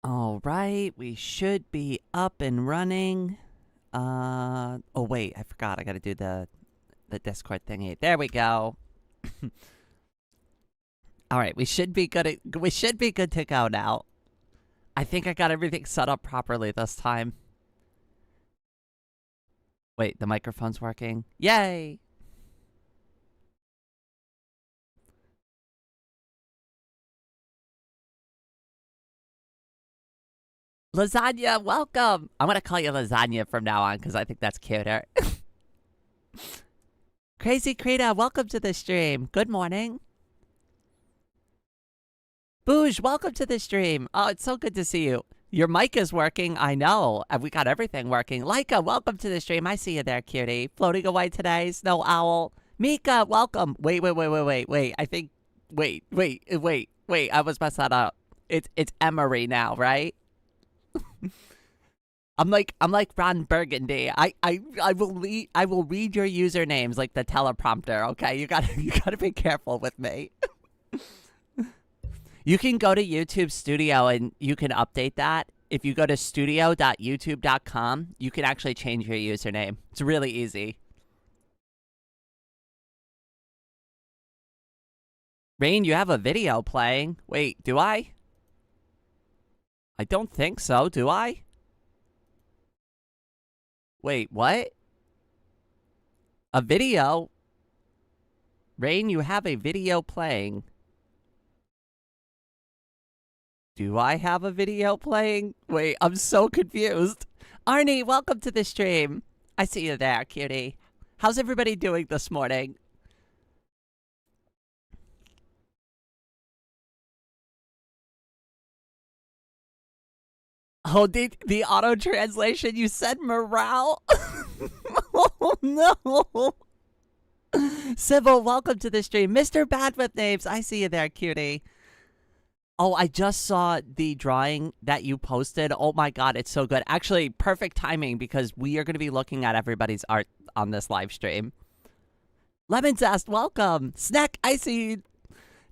All right, we should be up and running. Oh wait, I forgot. I got to do the Discord thingy. There we go. All right, we should be good to go now. I think I got everything set up properly this time. Wait, the microphone's working. Yay! Lasagna, welcome! I'm gonna call you Lasagna from now on because I think that's cuter. Crazy Krita, welcome to the stream. Good morning. Booge, welcome to the stream. Oh, it's so good to see you. Your mic is working, I know. We got everything working. Leica, welcome to the stream. I see you there, cutie. Floating away today, Snow Owl. Mika, welcome. Wait. I think, wait. I was messing that up. It's Emery now, right? I'm like Ron Burgundy. I will read your usernames like the teleprompter. Okay, you gotta be careful with me. You can go to YouTube Studio and you can update that. If you go to studio.youtube.com, you can actually change your username. It's really easy. Rain, you have a video playing. Wait, do I? I don't think so, do I? Wait, what? A video? Rain, you have a video playing. Do I have a video playing? Wait, I'm so confused. Arnie, welcome to the stream. I see you there, cutie. How's everybody doing this morning? Oh, the auto translation, you said morale? Oh, no. Sybil, welcome to the stream. Mr. Bad with Names, I see you there, cutie. Oh, I just saw the drawing that you posted. Oh my god, it's so good. Actually, perfect timing because we are going to be looking at everybody's art on this live stream. Lemon Zest, welcome. Snack, I see you.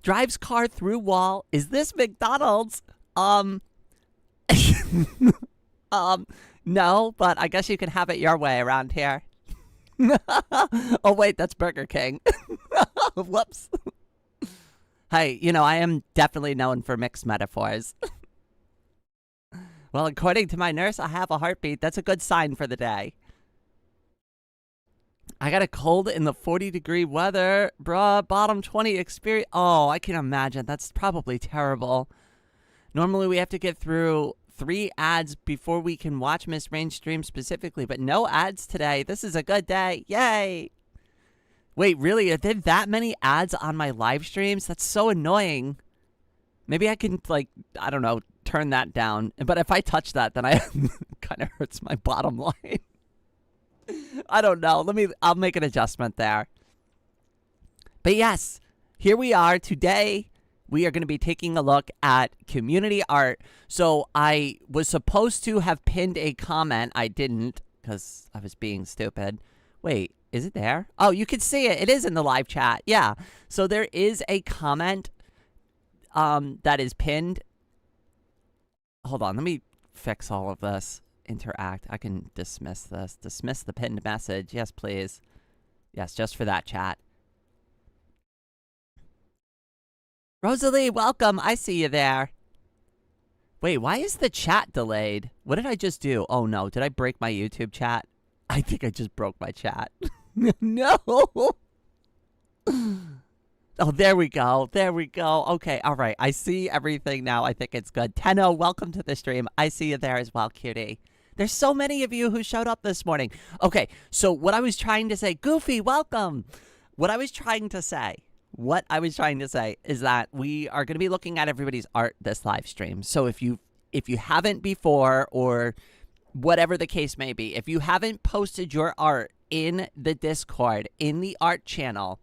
Drives car through wall. Is this McDonald's? No, but I guess you can have it your way around here. Oh wait, that's Burger King. Whoops. Hey, you know, I am definitely known for mixed metaphors. Well, according to my nurse, I have a heartbeat. That's a good sign for the day. I got a cold in the 40-degree weather. Bruh, bottom 20 experience. Oh, I can imagine. That's probably terrible. Normally, we have to get through 3 ads before we can watch Miss Rain stream specifically, but no ads today. This is a good day. Yay! Wait, really? Are there that many ads on my live streams? That's so annoying. Maybe I can, like, I don't know, turn that down. But if I touch that, then I kind of hurts my bottom line. I don't know. I'll make an adjustment there. But yes, here we are. Today, we are going to be taking a look at community art. So I was supposed to have pinned a comment. I didn't because I was being stupid. Wait. Is it there? Oh, you can see it. It is in the live chat. Yeah. So there is a comment that is pinned. Hold on. Let me fix all of this. Interact. I can dismiss this. Dismiss the pinned message. Yes, please. Yes, just for that chat. Rosalie, welcome. I see you there. Wait, why is the chat delayed? What did I just do? Oh, no. Did I break my YouTube chat? I think I just broke my chat. No. Oh, there we go. There we go. Okay, all right. I see everything now. I think it's good. Tenno, welcome to the stream. I see you there as well, cutie. There's so many of you who showed up this morning. Okay, so what I was trying to say, Goofy, welcome. What I was trying to say is that we are going to be looking at everybody's art this live stream. So if you haven't before, or whatever the case may be, if you haven't posted your art in the Discord, in the art channel,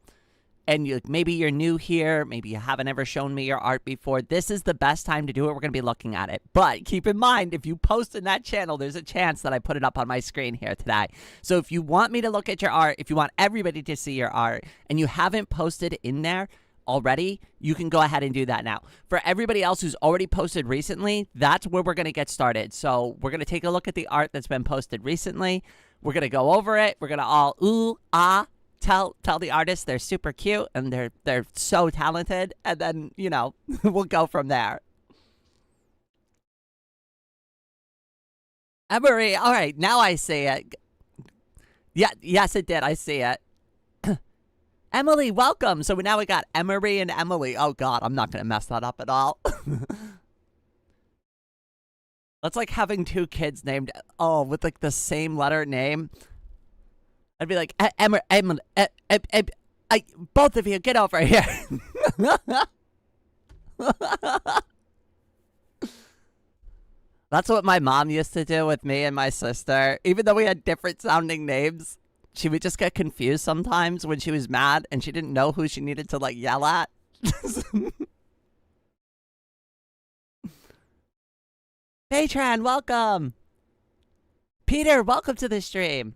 and maybe you're new here, maybe you haven't ever shown me your art before, this is the best time to do it. We're going to be looking at it. But keep in mind, if you post in that channel, there's a chance that I put it up on my screen here today. So if you want me to look at your art, if you want everybody to see your art, and you haven't posted in there, already, you can go ahead and do that now. For everybody else who's already posted recently, that's where we're going to get started. So we're going to take a look at the art that's been posted recently. We're going to go over it. We're going to all ooh, ah, tell the artists they're super cute and they're so talented, and then, you know, we'll go from there. Emery, all right, now I see it. Yeah, yes, it did. I see it. Emily, welcome. So now we got Emery and Emily. Oh, God, I'm not going to mess that up at all. That's like having two kids named, with like the same letter name. I'd be like, Emily, both of you, get over here. That's what my mom used to do with me and my sister. Even though we had different sounding names, she would just get confused sometimes when she was mad and she didn't know who she needed to like yell at. Patron, welcome. Peter, welcome to the stream.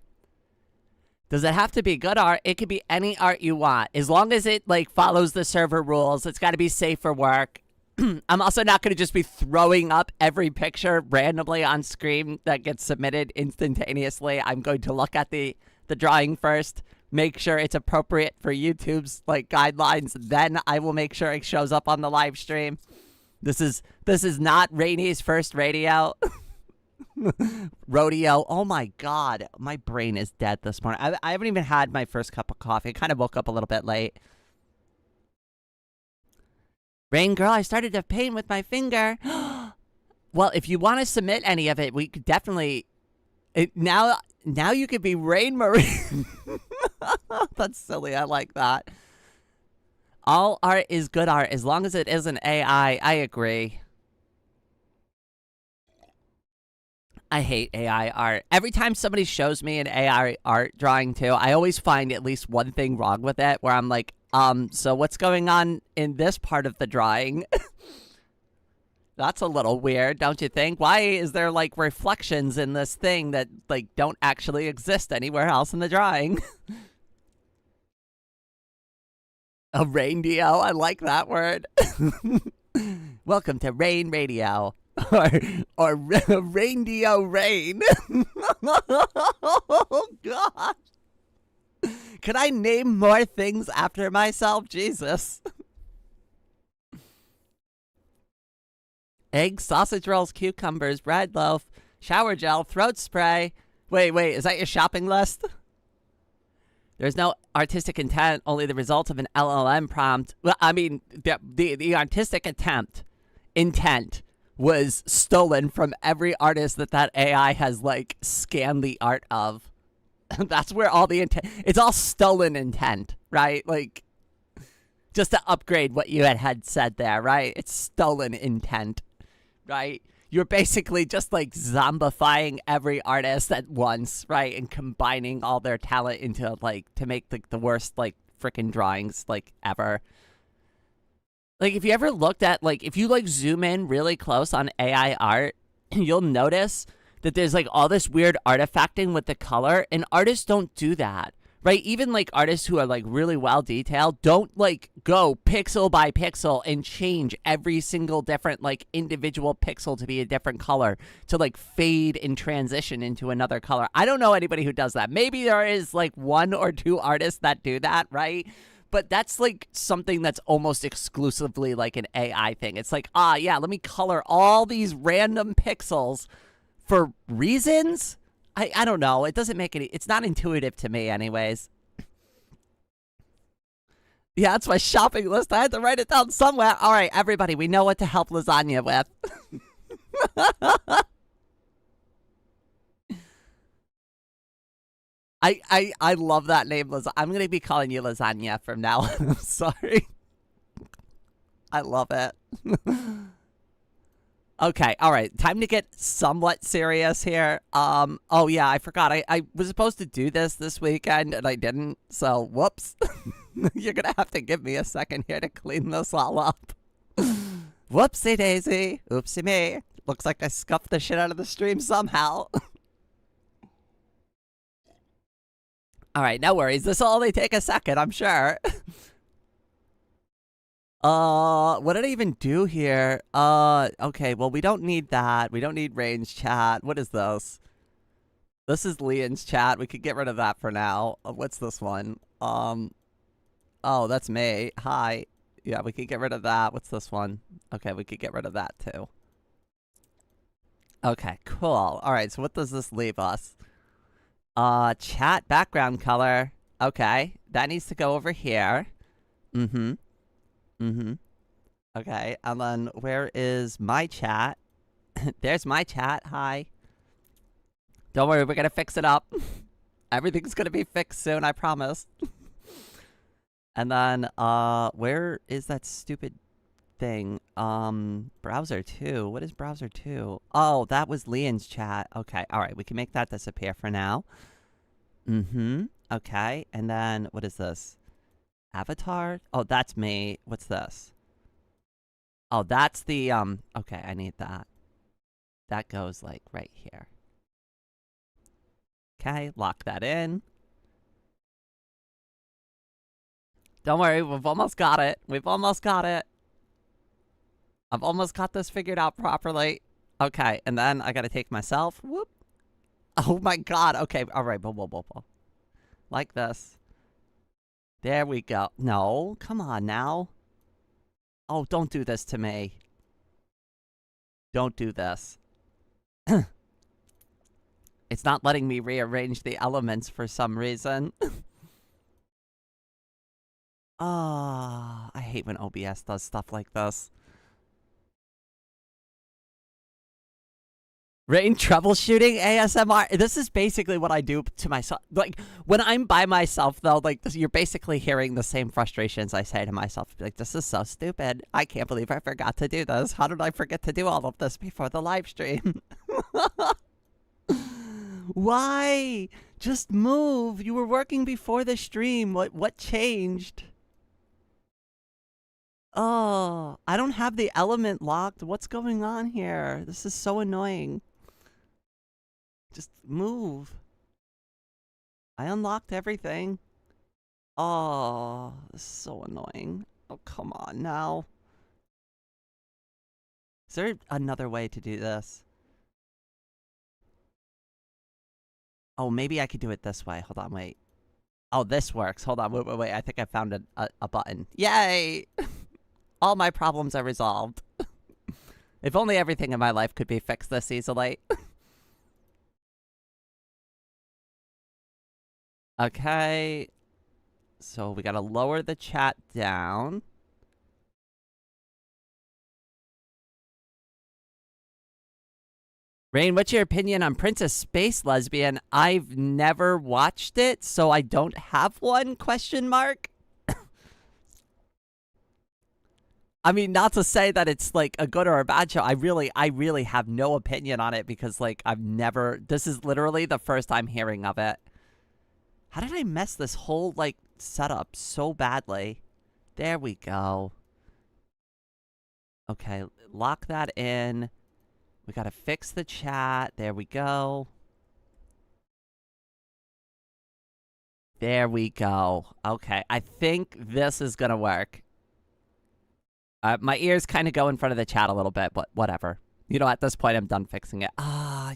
Does it have to be good art? It could be any art you want. As long as it like follows the server rules, it's got to be safe for work. I'm also not going to just be throwing up every picture randomly on screen that gets submitted instantaneously. I'm going to look at the drawing first, make sure it's appropriate for YouTube's like guidelines. Then I will make sure it shows up on the live stream. This is not Rainy's first radio. Rodeo. Oh my God. My brain is dead this morning. I haven't even had my first cup of coffee. I kind of woke up a little bit late. Rain Girl, I started to paint with my finger. Well, if you want to submit any of it, we could definitely... Now you could be Rain Marie. That's silly. I like that. All art is good art as long as it isn't AI. I agree. I hate AI art. Every time somebody shows me an AI art drawing too, I always find at least one thing wrong with it where I'm like, so what's going on in this part of the drawing? That's a little weird, don't you think? Why is there like reflections in this thing that like don't actually exist anywhere else in the drawing? A radio, I like that word. Welcome to Rain Radio. Or Radio Rain. Oh, God. Could I name more things after myself? Jesus. Eggs, sausage rolls, cucumbers, bread loaf, shower gel, throat spray. Wait, is that your shopping list? There's no artistic intent, only the result of an LLM prompt. Well, I mean, the artistic intent was stolen from every artist that AI has, like, scanned the art of. That's where all the intent... It's all stolen intent, right? Like, just to upgrade what you had said there, right? It's stolen intent, right? You're basically just, like, zombifying every artist at once, right? And combining all their talent into, like, to make, like, the worst, like, freaking drawings, like, ever. Like, if you ever looked at, like, if you, like, zoom in really close on AI art, you'll notice that there's, like, all this weird artifacting with the color, and artists don't do that, right? Even, like, artists who are, like, really well detailed don't, like, go pixel by pixel and change every single different, like, individual pixel to be a different color to, like, fade and transition into another color. I don't know anybody who does that. Maybe there is, like, one or two artists that do that, right? But that's, like, something that's almost exclusively, like, an AI thing. It's like, yeah, let me color all these random pixels for reasons? I don't know. It doesn't make any... It's not intuitive to me anyways. Yeah, that's my shopping list. I had to write it down somewhere. All right, everybody, we know what to help lasagna with. I love that name, lasagna. I'm going to be calling you lasagna from now on. I'm sorry. I love it. Okay, all right. Time to get somewhat serious here. Oh yeah, I forgot. I was supposed to do this weekend and I didn't. So, whoops. You're going to have to give me a second here to clean this all up. Whoopsie daisy. Oopsie me. Looks like I scuffed the shit out of the stream somehow. All right, no worries. This will only take a second, I'm sure. What did I even do here? Okay, well, we don't need that. We don't need range chat. What is this? This is Leon's chat. We could get rid of that for now. What's this one? Oh, that's me. Hi. Yeah, we could get rid of that. What's this one? Okay, we could get rid of that too. Okay, cool. All right, so what does this leave us? Chat background color. Okay, that needs to go over here. Mm-hmm. Mm-hmm. Okay, and then where is my chat? There's my chat. Hi. Don't worry, we're gonna fix it up. Everything's gonna be fixed soon, I promise. And then, where is that stupid thing? Browser 2. What is browser 2? Oh, that was Leon's chat. Okay, alright, we can make that disappear for now. Mm-hmm. Okay, and then, what is this? Avatar? Oh, that's me. What's this? Oh, that's the, okay, I need that. That goes, like, right here. Okay, lock that in. Don't worry, we've almost got it. We've almost got it. I've almost got this figured out properly. Okay, and then I gotta take myself. Whoop. Oh my god. Okay, alright. Like this. There we go. No, come on now. Oh, don't do this to me. Don't do this. It's not letting me rearrange the elements for some reason. Ah, I hate when OBS does stuff like this. Rain troubleshooting ASMR. This is basically what I do to myself. Like, when I'm by myself, though, like, you're basically hearing the same frustrations I say to myself. Like, this is so stupid. I can't believe I forgot to do this. How did I forget to do all of this before the live stream? Why? Just move. You were working before the stream. What changed? Oh, I don't have the element locked. What's going on here? This is so annoying. Just move. I unlocked everything. Oh, this is so annoying. Oh, come on now. Is there another way to do this? Oh, maybe I could do it this way. Hold on, wait. Oh, this works. Hold on, wait. I think I found a button. Yay! All my problems are resolved. If only everything in my life could be fixed this easily. Okay. So we gotta lower the chat down. Rain, what's your opinion on Princess Space Lesbian? I've never watched it, so I don't have one, question mark. I mean, not to say that it's like a good or a bad show. I really have no opinion on it because like this is literally the first I'm hearing of it. How did I mess this whole like setup so badly? There we go. Okay, lock that in. We gotta fix the chat. There we go. There we go. Okay, I think this is gonna work. My ears kind of go in front of the chat a little bit, but whatever. You know, at this point, I'm done fixing it.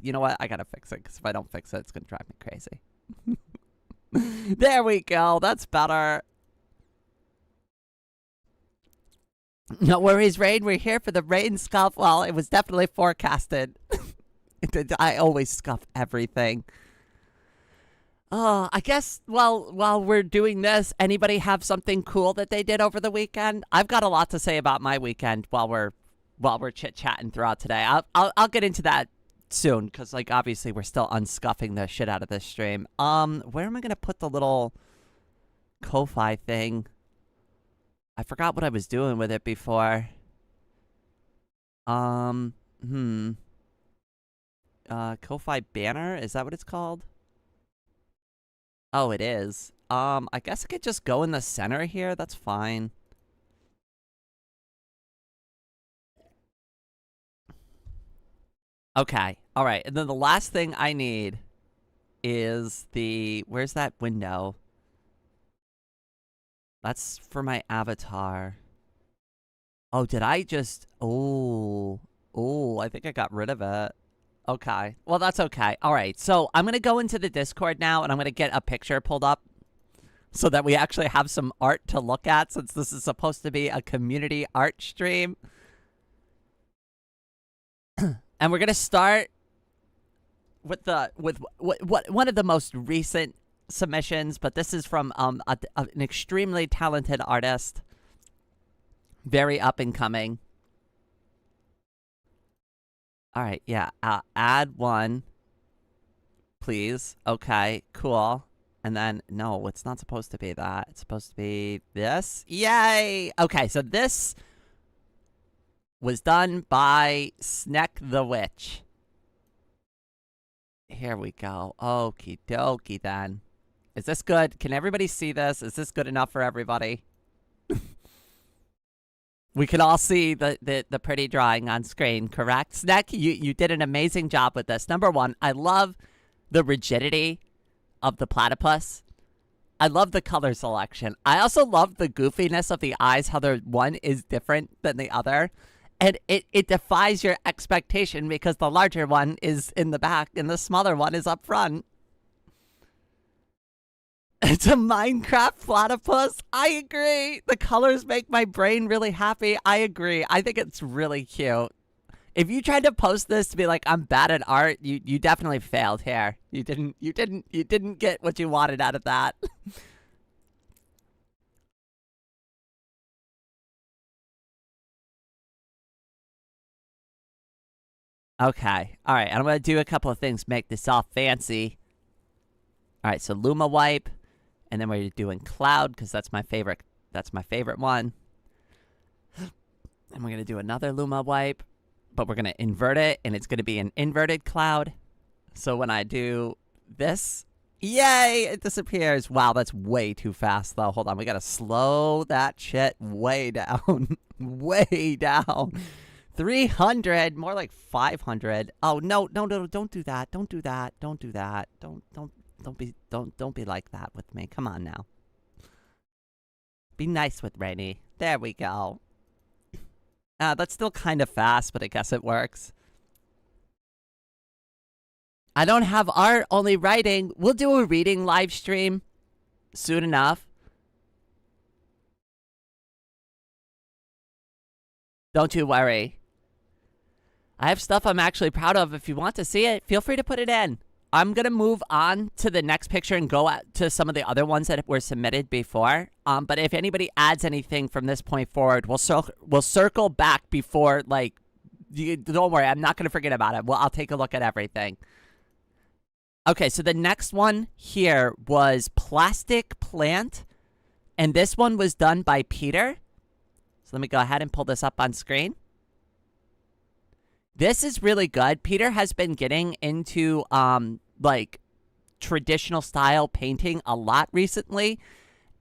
You know what? I gotta fix it, because if I don't fix it, it's gonna drive me crazy. There we go. That's better. No worries, Rain. We're here for the rain scuff. Well, it was definitely forecasted. I always scuff everything. I guess, well, while we're doing this, anybody have something cool that they did over the weekend? I've got a lot to say about my weekend while we're chit-chatting throughout today. I'll get into that soon, because, like, obviously we're still unscuffing the shit out of this stream. Where am I going to put the little Ko-Fi thing? I forgot what I was doing with it before. Ko-Fi banner? Is that what it's called? Oh, it is. I guess I could just go in the center here. That's fine. Okay. All right. And then the last thing I need is where's that window? That's for my avatar. Oh, did I just... Oh, I think I got rid of it. Okay. Well, that's okay. All right. So I'm going to go into the Discord now, and I'm going to get a picture pulled up so that we actually have some art to look at, since this is supposed to be a community art stream. And we're going to start with one of the most recent submissions, but this is from an extremely talented artist. Very up and coming. All right, yeah. Add one, please. Okay, cool. And then, no, it's not supposed to be that. It's supposed to be this. Yay! Okay, so this was done by Sneck the Witch. Here we go. Okie dokie then. Is this good? Can everybody see this? Is this good enough for everybody? We can all see the pretty drawing on screen, correct? Sneck, you did an amazing job with this. Number one, I love the rigidity of the platypus. I love the color selection. I also love the goofiness of the eyes, how one is different than the other. And it defies your expectation because the larger one is in the back and the smaller one is up front. It's a Minecraft platypus. I agree. The colors make my brain really happy. I agree. I think it's really cute. If you tried to post this to be like, I'm bad at art, you definitely failed here. You didn't get what you wanted out of that. Okay. All right. I'm going to do a couple of things, make this all fancy. All right. So Luma wipe. And then we're doing cloud because that's my favorite. That's my favorite one. And we're going to do another Luma wipe. But we're going to invert it. And it's going to be an inverted cloud. So when I do this, yay, it disappears. Wow, that's way too fast, though. Hold on. We got to slow that shit way down. Way down. 300, more like 500. Oh, no, don't do that. Don't do that. Don't do that. Don't be like that with me. Come on now. Be nice with Rainy. There we go. That's still kind of fast, but I guess it works. I don't have art, only writing. We'll do a reading live stream soon enough. Don't you worry. I have stuff I'm actually proud of. If you want to see it, feel free to put it in. I'm going to move on to the next picture and go to some of the other ones that were submitted before. But if anybody adds anything from this point forward, we'll circle back before, like, don't worry, I'm not going to forget about it. Well, I'll take a look at everything. Okay, so the next one here was Plastic Plant. And this one was done by Peter. So let me go ahead and pull this up on screen. This is really good. Peter has been getting into, like, traditional style painting a lot recently.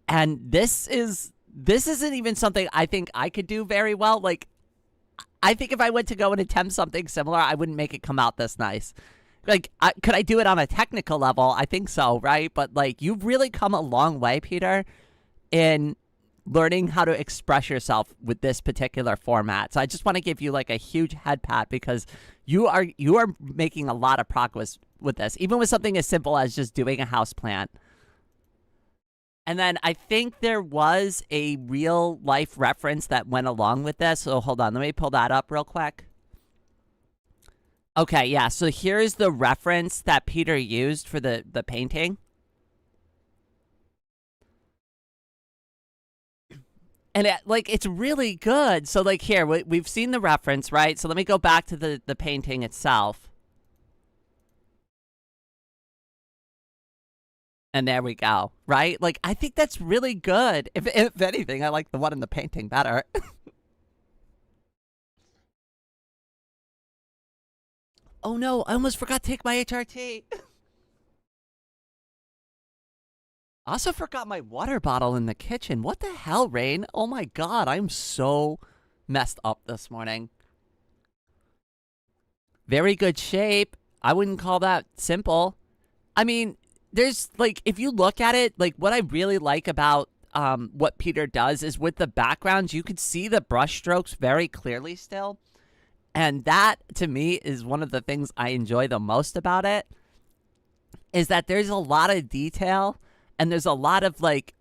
And this isn't even something I think I could do very well. Like, I think if I went to go and attempt something similar, I wouldn't make it come out this nice. Like, could I do it on a technical level? I think so, right? But, like, you've really come a long way, Peter, in learning how to express yourself with this particular format. So I just want to give you like a huge head pat because you are making a lot of progress with this, even with something as simple as just doing a house plant. And then I think there was a real life reference that went along with this. So hold on, let me pull that up real quick. Okay, yeah, so here's the reference that Peter used for the painting. And it's really good. So, like, here, we've seen the reference, right? So let me go back to the painting itself. And there we go, right? Like, I think that's really good. If anything, I like the one in the painting better. Oh, no, I almost forgot to take my HRT. I also forgot my water bottle in the kitchen. What the hell, Rain? Oh my god, I'm so messed up this morning. Very good shape. I wouldn't call that simple. I mean, there's, like, if you look at it, like, what I really like about what Peter does is with the backgrounds, you could see the brush strokes very clearly still. And that, to me, is one of the things I enjoy the most about it, is that there's a lot of detail and there's a lot of, like,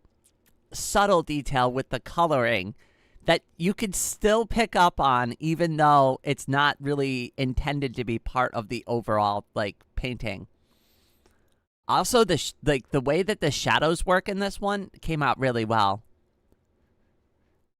subtle detail with the coloring that you could still pick up on even though it's not really intended to be part of the overall, like, painting. Also, the way that the shadows work in this one came out really well.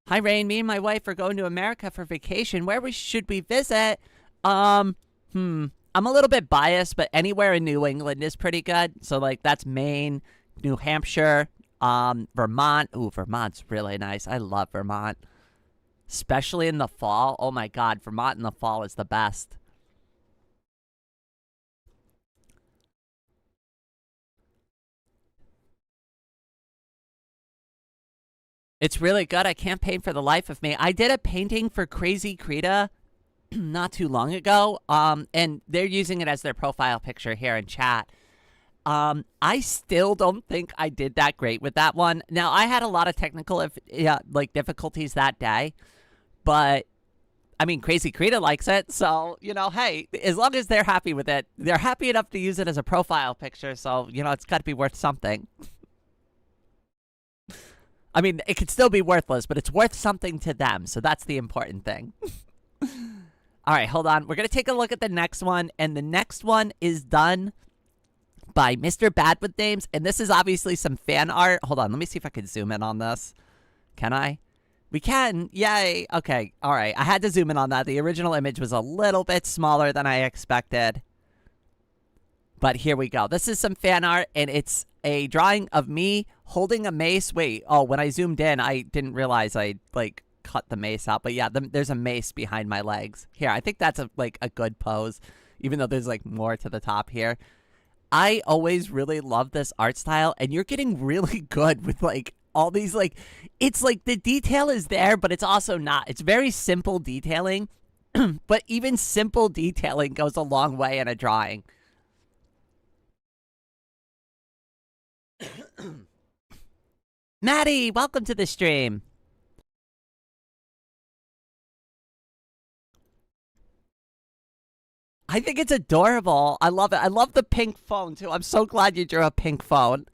Hi, Rain. Me and my wife are going to America for vacation. Should we visit? I'm a little bit biased, but anywhere in New England is pretty good. So, like, that's Maine, New Hampshire, Vermont. Ooh, Vermont's really nice. I love Vermont. Especially in the fall. Oh, my God. Vermont in the fall is the best. It's really good. I can't paint for the life of me. I did a painting for Crazy Krita not too long ago, and they're using it as their profile picture here in chat. I still don't think I did that great with that one. Now, I had a lot of technical difficulties that day, but I mean, Crazy Krita likes it, so, you know, hey, as long as they're happy with it, they're happy enough to use it as a profile picture, so, you know, it's got to be worth something. I mean, it could still be worthless, but it's worth something to them, so that's the important thing. All right, hold on. We're going to take a look at the next one, and the next one is done by Mr. Bad with Names, and this is obviously some fan art. Hold on, let me see if I can zoom in on this. Can I? We can. Yay. Okay, all right. I had to zoom in on that. The original image was a little bit smaller than I expected. But here we go. This is some fan art, and it's a drawing of me holding a mace. Wait, oh, when I zoomed in, I didn't realize I, like, cut the mace out. But yeah, there's a mace behind my legs. Here, I think that's a good pose, even though there's, like, more to the top here. I always really love this art style, and you're getting really good with, like, all these, like, it's like the detail is there, but it's also not. It's very simple detailing, but even simple detailing goes a long way in a drawing. Maddie, welcome to the stream. I think it's adorable. I love it. I love the pink phone, too. I'm so glad you drew a pink phone.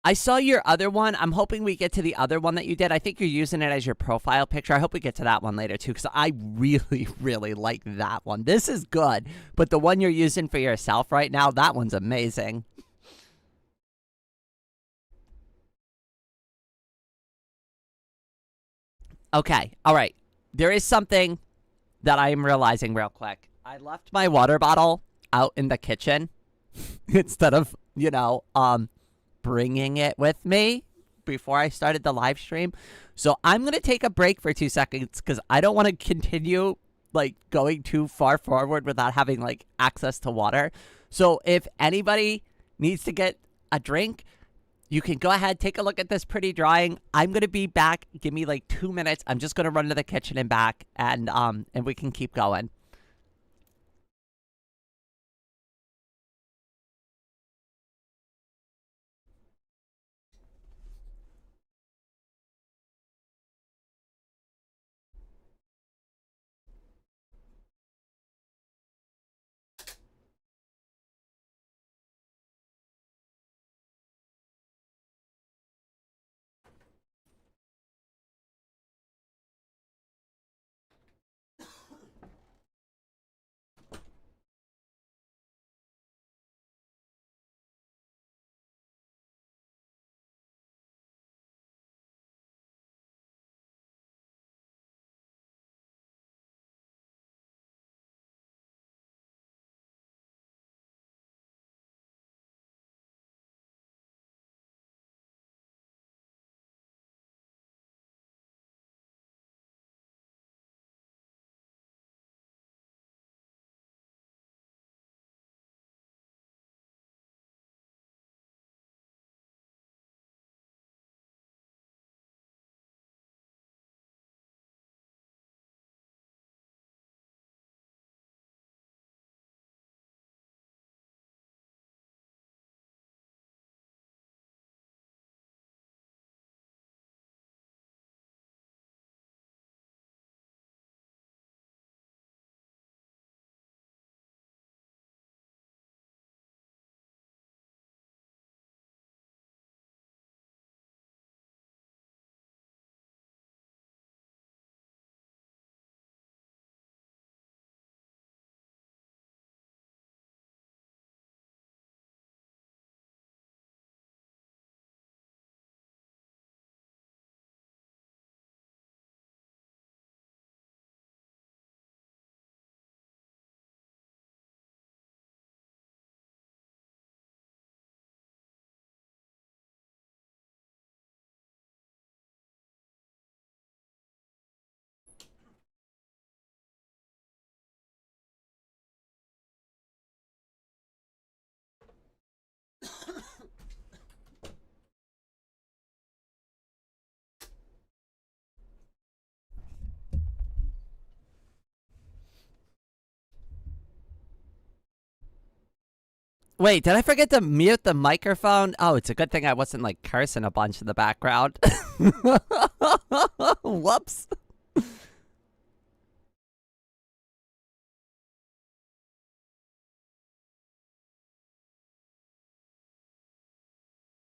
I saw your other one. I'm hoping we get to the other one that you did. I think you're using it as your profile picture. I hope we get to that one later, too, because I really, really like that one. This is good, but the one you're using for yourself right now, that one's amazing. Okay, all right. There is something that I am realizing real quick. I left my water bottle out in the kitchen instead of, bringing it with me before I started the live stream. So I'm going to take a break for 2 seconds because I don't want to continue, like, going too far forward without having, like, access to water. So if anybody needs to get a drink, you can go ahead, take a look at this pretty drawing. I'm going to be back. Give me, like, 2 minutes. I'm just going to run to the kitchen and back, and we can keep going. Wait, did I forget to mute the microphone? Oh, it's a good thing I wasn't like cursing a bunch in the background. Whoops.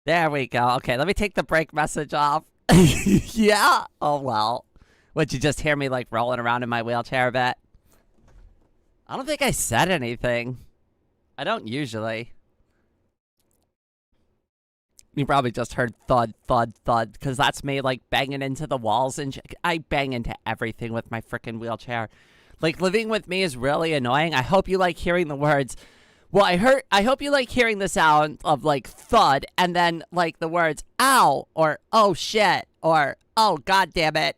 There we go. Okay, let me take the break message off. Yeah. Oh, well. Would you just hear me like rolling around in my wheelchair a bit? I don't think I said anything. I don't usually. You probably just heard thud, thud, thud, because that's me like banging into the walls, and I bang into everything with my freaking wheelchair. Like, living with me is really annoying. I hope you like hearing the words. Well, I hope you like hearing the sound of like thud, and then like the words ow, or oh shit, or oh god damn it.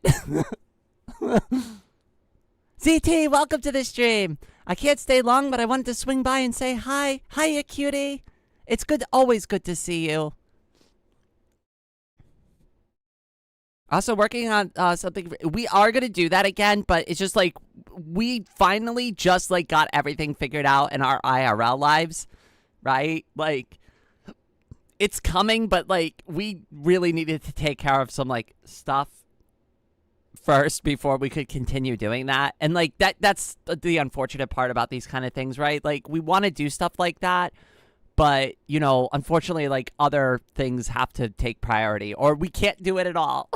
ZT, welcome to the stream. I can't stay long, but I wanted to swing by and say hi. Hiya, cutie. It's good, always good to see you. Also working on something. We are gonna do that again, but it's just like we finally just like got everything figured out in our IRL lives, right? Like it's coming, but like we really needed to take care of some like stuff first before we could continue doing that. And like that's the unfortunate part about these kind of things, right? Like we want to do stuff like that, but you know, unfortunately like other things have to take priority, or we can't do it at all.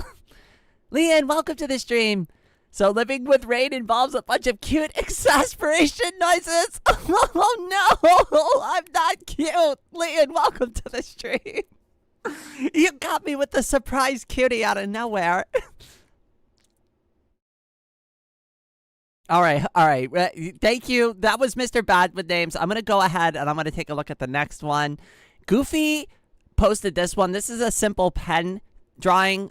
Leanne, welcome to the stream. So living with rain involves a bunch of cute exasperation noises. Oh no, I'm not cute. Leanne, welcome to the stream. You got me with the surprise cutie out of nowhere. All right. Thank you. That was Mr. Bad with names. I'm going to go ahead and I'm going to take a look at the next one. Goofy posted this one. This is a simple pen drawing.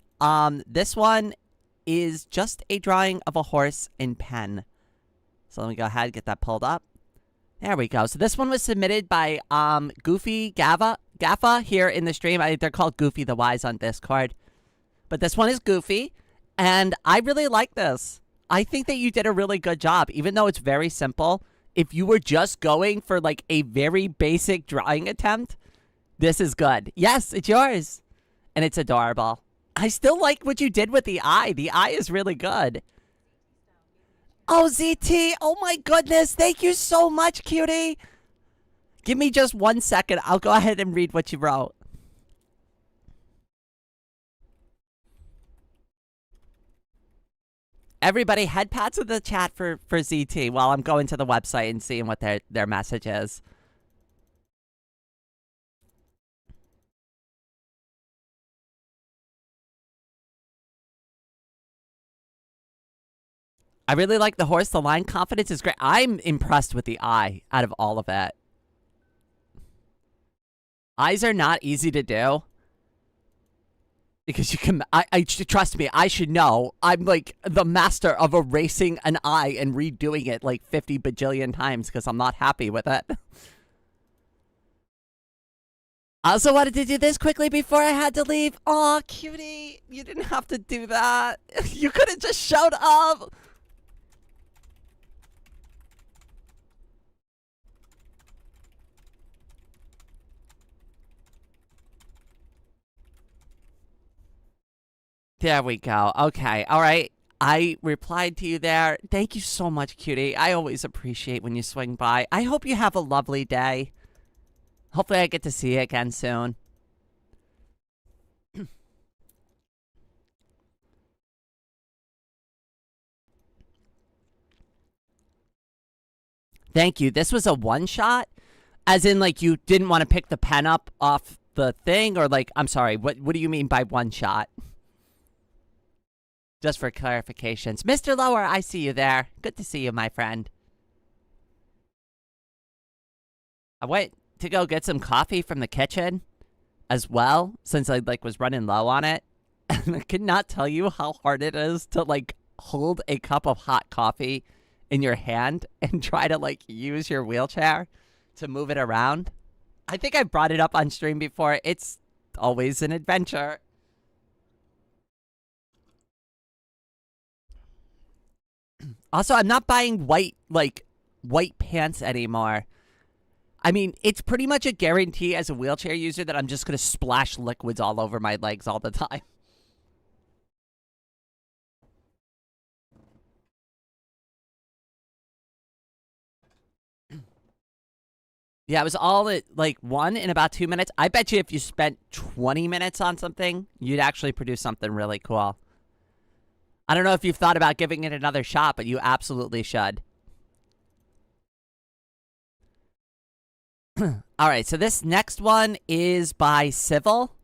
This one is just a drawing of a horse in pen. So let me go ahead and get that pulled up. There we go. So this one was submitted by Goofy Gaffa here in the stream. They're called Goofy the Wise on Discord. But this one is Goofy, and I really like this. I think that you did a really good job, even though it's very simple. If you were just going for like a very basic drawing attempt, this is good. Yes, it's yours. And it's adorable. I still like what you did with the eye. The eye is really good. Oh, ZT. Oh, my goodness. Thank you so much, cutie. Give me just 1 second. I'll go ahead and read what you wrote. Everybody, head pats in the chat for ZT while I'm going to the website and seeing what their message is. I really like the horse. The line confidence is great. I'm impressed with the eye out of all of it. Eyes are not easy to do. Because you can, trust me, I should know. I'm like the master of erasing an eye and redoing it like 50 bajillion times because I'm not happy with it. I also wanted to do this quickly before I had to leave. Aw, cutie, you didn't have to do that. You could have just showed up. There we go. Okay. All right. I replied to you there. Thank you so much, cutie. I always appreciate when you swing by. I hope you have a lovely day. Hopefully I get to see you again soon. Thank you. This was a one-shot? As in, like, you didn't want to pick the pen up off the thing? Or, like, I'm sorry, what do you mean by one-shot? Just for clarifications. Mr. Lower, I see you there. Good to see you, my friend. I went to go get some coffee from the kitchen as well, since I, like, was running low on it. And I could not tell you how hard it is to, like, hold a cup of hot coffee in your hand and try to, like, use your wheelchair to move it around. I think I brought it up on stream before. It's always an adventure. Also, I'm not buying white pants anymore. I mean, it's pretty much a guarantee as a wheelchair user that I'm just going to splash liquids all over my legs all the time. Yeah, it was all at like one in about 2 minutes. I bet you if you spent 20 minutes on something, you'd actually produce something really cool. I don't know if you've thought about giving it another shot, but you absolutely should. All right, so this next one is by Civil.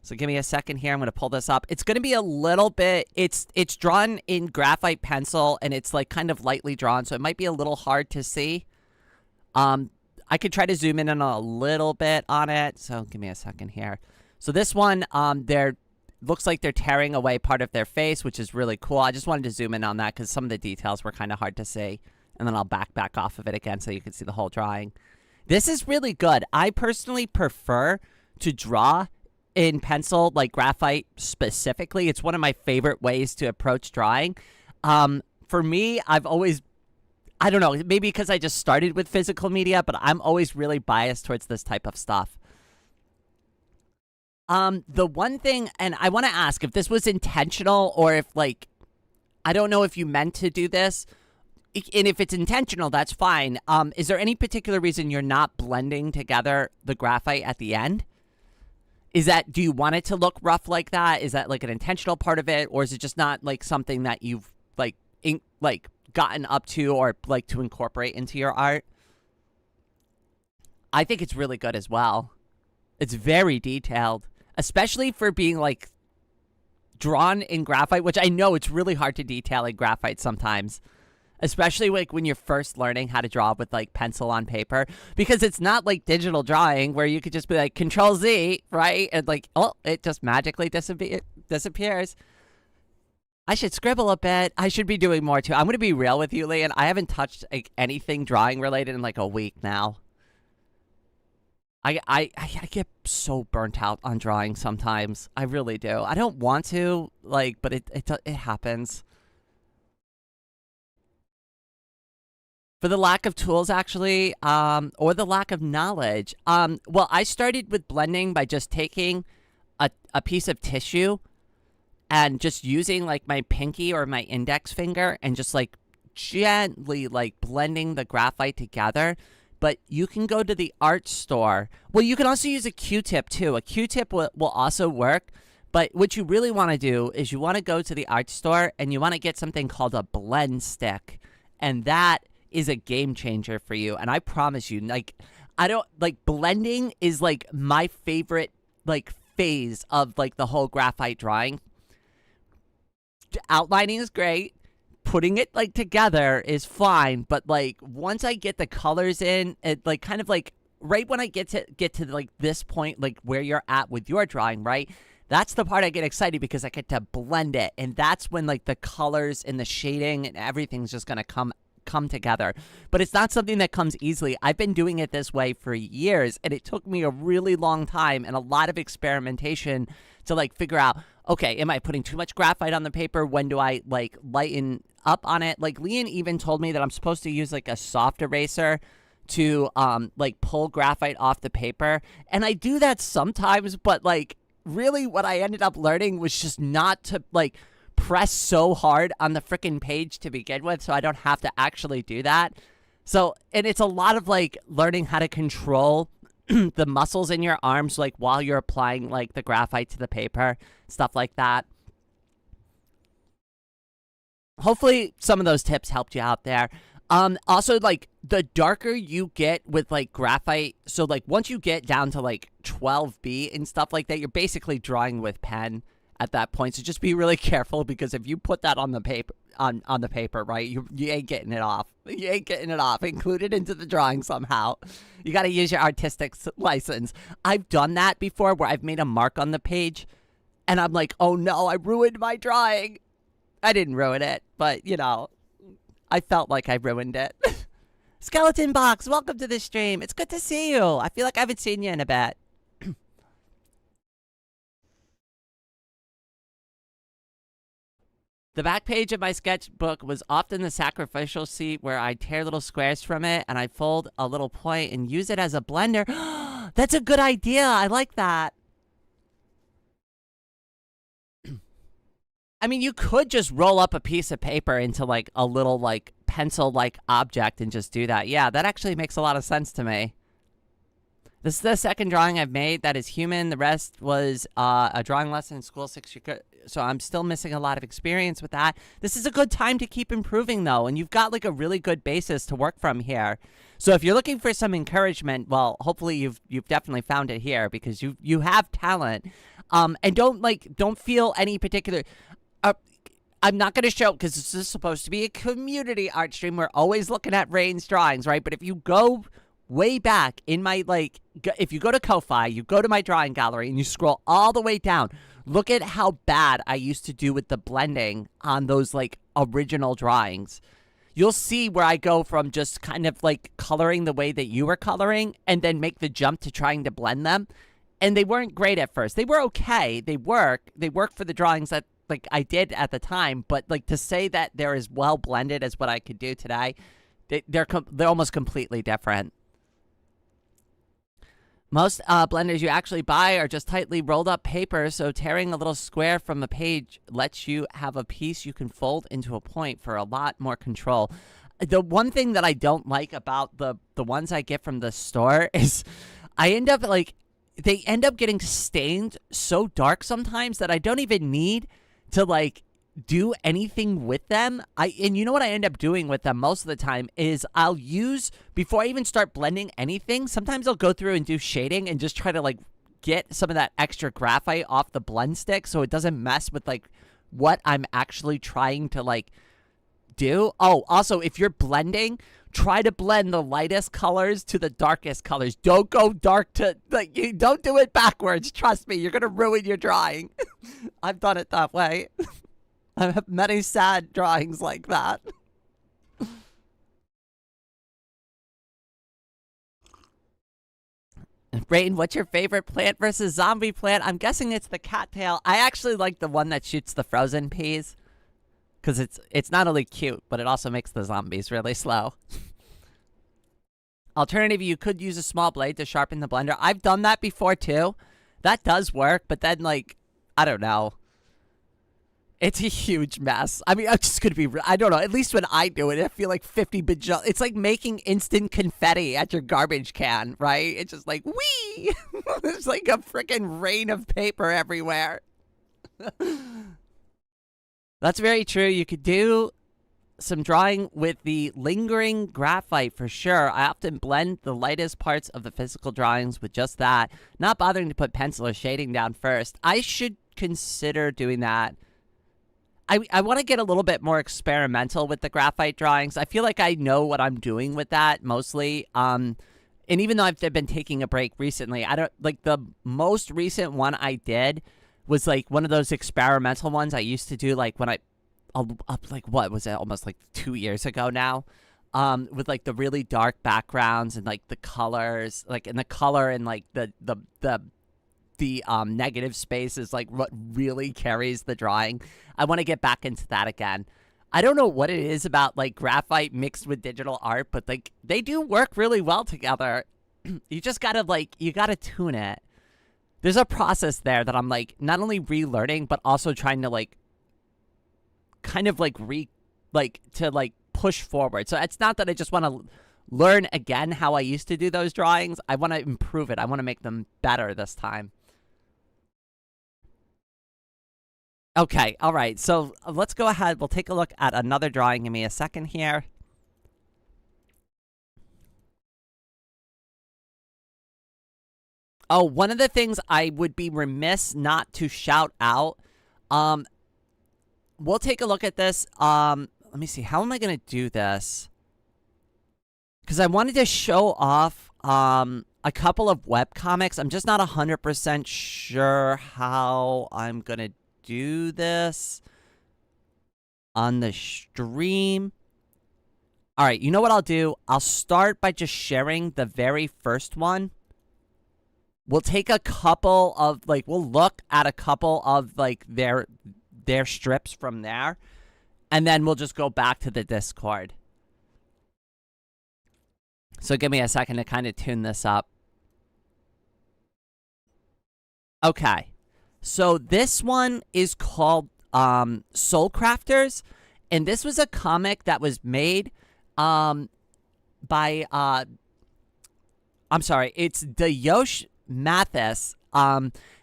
So give me a second here. I'm going to pull this up. It's going to be a little bit, it's drawn in graphite pencil, and it's like kind of lightly drawn, so it might be a little hard to see. I could try to zoom in on a little bit on it. So give me a second here. So this one, looks like they're tearing away part of their face, which is really cool. I just wanted to zoom in on that because some of the details were kind of hard to see. And then I'll back off of it again so you can see the whole drawing. This is really good. I personally prefer to draw in pencil, like graphite specifically. It's one of my favorite ways to approach drawing. For me, I've always, I don't know, maybe because I just started with physical media, but I'm always really biased towards this type of stuff. The one thing, and I want to ask if this was intentional or if, like, I don't know if you meant to do this, and if it's intentional, that's fine. Is there any particular reason you're not blending together the graphite at the end? Do you want it to look rough like that? Is that like an intentional part of it, or is it just not like something that you've like gotten up to or like to incorporate into your art? I think it's really good as well. It's very detailed, especially for being like drawn in graphite, which I know it's really hard to detail in graphite sometimes. Especially like when you're first learning how to draw with like pencil on paper, because it's not like digital drawing where you could just be like Control Z, right? And like, oh, it just magically disappears. I should scribble a bit. I should be doing more too. I'm going to be real with you, Leanne. I haven't touched like anything drawing related in like a week now. I get so burnt out on drawing sometimes. I really do. I don't want to, like, but it happens. For the lack of tools, actually, or the lack of knowledge. Well, I started with blending by just taking a piece of tissue and just using like my pinky or my index finger and just like gently like blending the graphite together. But you can go to the art store. Well, you can also use a Q-tip too. A Q-tip will also work. But what you really want to do is you want to go to the art store and you want to get something called a blend stick. And that is a game changer for you. And I promise you, like, I don't like blending is like my favorite like phase of like the whole graphite drawing. Outlining is great. Putting it like together is fine, but like once I get the colors in, it like kind of like right when I get to like this point, like where you're at with your drawing, right? That's the part I get excited because I get to blend it, and that's when like the colors and the shading and everything's just gonna come together. But it's not something that comes easily. I've been doing it this way for years, and it took me a really long time and a lot of experimentation to like figure out, okay, am I putting too much graphite on the paper? When do I like lighten up on it? Like Leanne even told me that I'm supposed to use like a soft eraser to like pull graphite off the paper, and I do that sometimes, but like really what I ended up learning was just not to like press so hard on the frickin' page to begin with, so I don't have to actually do that. So, and it's a lot of like learning how to control the muscles in your arms, like while you're applying like the graphite to the paper, stuff like that. Hopefully some of those tips helped you out there. Also, like the darker you get with like graphite, so like once you get down to like 12B and stuff like that, you're basically drawing with pen at that point. So just be really careful, because if you put that on the paper, on the paper, right, you ain't getting it off. You ain't getting it off. Include it into the drawing somehow. You got to use your artistic license. I've done that before where I've made a mark on the page and I'm like, oh no, I ruined my drawing. I didn't ruin it, but you know, I felt like I ruined it. Skeleton Box, welcome to the stream. It's good to see you. I feel like I haven't seen you in a bit. The back page of my sketchbook was often the sacrificial seat where I tear little squares from it and I fold a little point and use it as a blender. That's a good idea. I like that. I mean, you could just roll up a piece of paper into like a little like pencil-like object and just do that. Yeah, that actually makes a lot of sense to me. This is the second drawing I've made that is human. The rest was a drawing lesson in school 6 years. So I'm still missing a lot of experience with that. This is a good time to keep improving, though, and you've got like a really good basis to work from here. So if you're looking for some encouragement, well, hopefully you've definitely found it here because you have talent. And don't feel any particular. I'm not going to show because this is supposed to be a community art stream. We're always looking at Rain's drawings, right? But if you go way back in my, if you go to Ko-Fi, you go to my drawing gallery and you scroll all the way down, look at how bad I used to do with the blending on those, original drawings. You'll see where I go from just kind of, coloring the way that you were coloring and then make the jump to trying to blend them. And they weren't great at first. They were okay. They work for the drawings that, I did at the time. But, to say that they're as well blended as what I could do today, they're almost completely different. Most blenders you actually buy are just tightly rolled up paper, so tearing a little square from a page lets you have a piece you can fold into a point for a lot more control. The one thing that I don't like about the ones I get from the store is I end up they end up getting stained so dark sometimes that I don't even need to do anything with them. And you know what I end up doing with them most of the time is I'll use, before I even start blending anything, sometimes I'll go through and do shading and just try to get some of that extra graphite off the blend stick so it doesn't mess with what I'm actually trying to do. Oh, also, if you're blending, try to blend the lightest colors to the darkest colors. Don't go dark to, you don't do it backwards. Trust me, you're going to ruin your drawing. I've done it that way. I have many sad drawings like that. Rain, what's your favorite plant versus zombie plant? I'm guessing it's the cattail. I actually like the one that shoots the frozen peas. Because it's not only cute, but it also makes the zombies really slow. Alternative, you could use a small blade to sharpen the blender. I've done that before, too. That does work, but then, I don't know. It's a huge mess. I mean, I'm just going to be, I don't know. At least when I do it, I feel like 50 bajillion. It's like making instant confetti at your garbage can, right? It's just whee! There's a freaking rain of paper everywhere. That's very true. You could do some drawing with the lingering graphite for sure. I often blend the lightest parts of the physical drawings with just that, not bothering to put pencil or shading down first. I should consider doing that. I want to get a little bit more experimental with the graphite drawings. I feel like I know what I'm doing with that mostly. And even though I've been taking a break recently, I don't the most recent one I did was one of those experimental ones I used to do when I what was it, almost 2 years ago now, with the really dark backgrounds and the colors, and the color and the negative space is what really carries the drawing. I want to get back into that again. I don't know what it is about graphite mixed with digital art, but they do work really well together. You just gotta you gotta tune it. There's a process there that I'm not only relearning but also trying to kind of to push forward. So it's not that I just want to learn again how I used to do those drawings. I want to improve it. I want to make them better this time. Okay, all right. So let's go ahead. We'll take a look at another drawing. Give me a second here. Oh, one of the things I would be remiss not to shout out. We'll take a look at this. Let me see. How am I going to do this? Because I wanted to show off a couple of webcomics. I'm just not 100% sure how I'm going to do this on the stream. All right, you know what I'll do? I'll start by just sharing the very first one. We'll take a couple of, we'll look at a couple of, their strips from there. and then we'll just go back to the Discord. So give me a second to kind of tune this up. Okay. So this one is called Soulcrafters, and this was a comic that was made by I'm sorry, it's Yosh Mathis.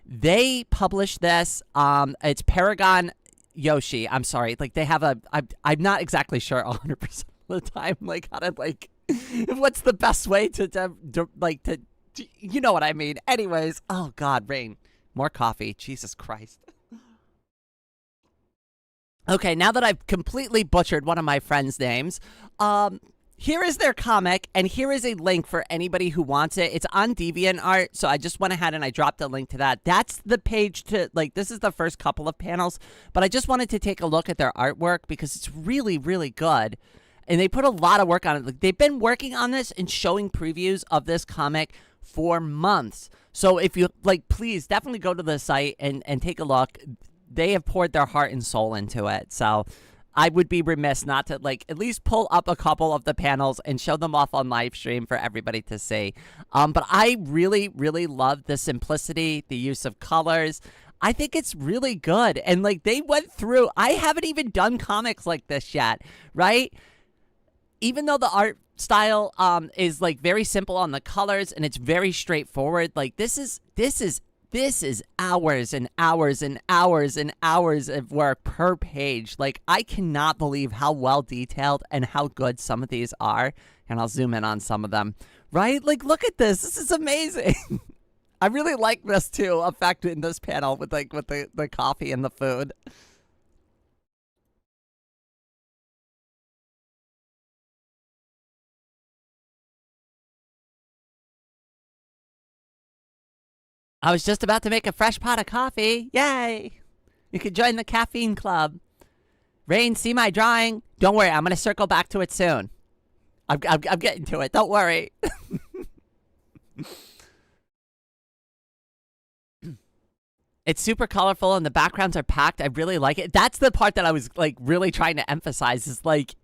They published this. It's Paragon Yoshi. I'm sorry. Like, they have I'm not exactly sure 100% of the time, like, how to, like, what's the best way to you know what I mean. Anyways, oh God, Rain. More coffee. Jesus Christ. Okay, now that I've completely butchered one of my friends' names, here is their comic, and here is a link for anybody who wants it. It's on DeviantArt, so I just went ahead and I dropped a link to that. That's the page to, like, this is the first couple of panels, but I just wanted to take a look at their artwork because it's really, really good. And they put a lot of work on it. Like, they've been working on this and showing previews of this comic for months. So if you, like, please definitely go to the site and take a look. They have poured their heart and soul into it. So I would be remiss not to, like, at least pull up a couple of the panels and show them off on live stream for everybody to see. But I really, really love the simplicity, the use of colors. I think it's really good. And, like, they went through, I haven't even done comics like this yet, right? Even though the art style is, like, very simple on the colors and it's very straightforward, like, this is hours and hours and hours and hours of work per page. Like, I cannot believe how well detailed and how good some of these are. And I'll zoom in on some of them, right? Like, look at this. This is amazing. I really like this too, effect in this panel with, like, with the coffee and the food. I was just about to make a fresh pot of coffee. Yay! You can join the caffeine club. Rain, see my drawing? Don't worry, I'm going to circle back to it soon. I'm getting to it. Don't worry. It's super colorful and the backgrounds are packed. I really like it. That's the part that I was, like, really trying to emphasize is, like,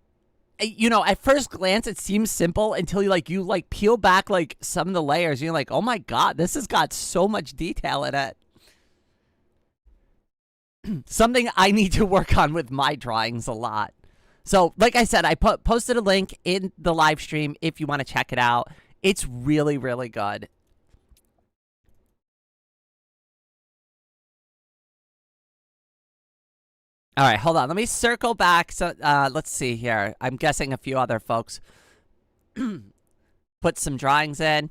you know, at first glance, it seems simple until you peel back, like, some of the layers. And you're like, oh my God, this has got so much detail in it. Something I need to work on with my drawings a lot. So, like I said, I posted a link in the live stream if you want to check it out. It's really, really good. All right, hold on. Let me circle back. So, let's see here. I'm guessing a few other folks put some drawings in.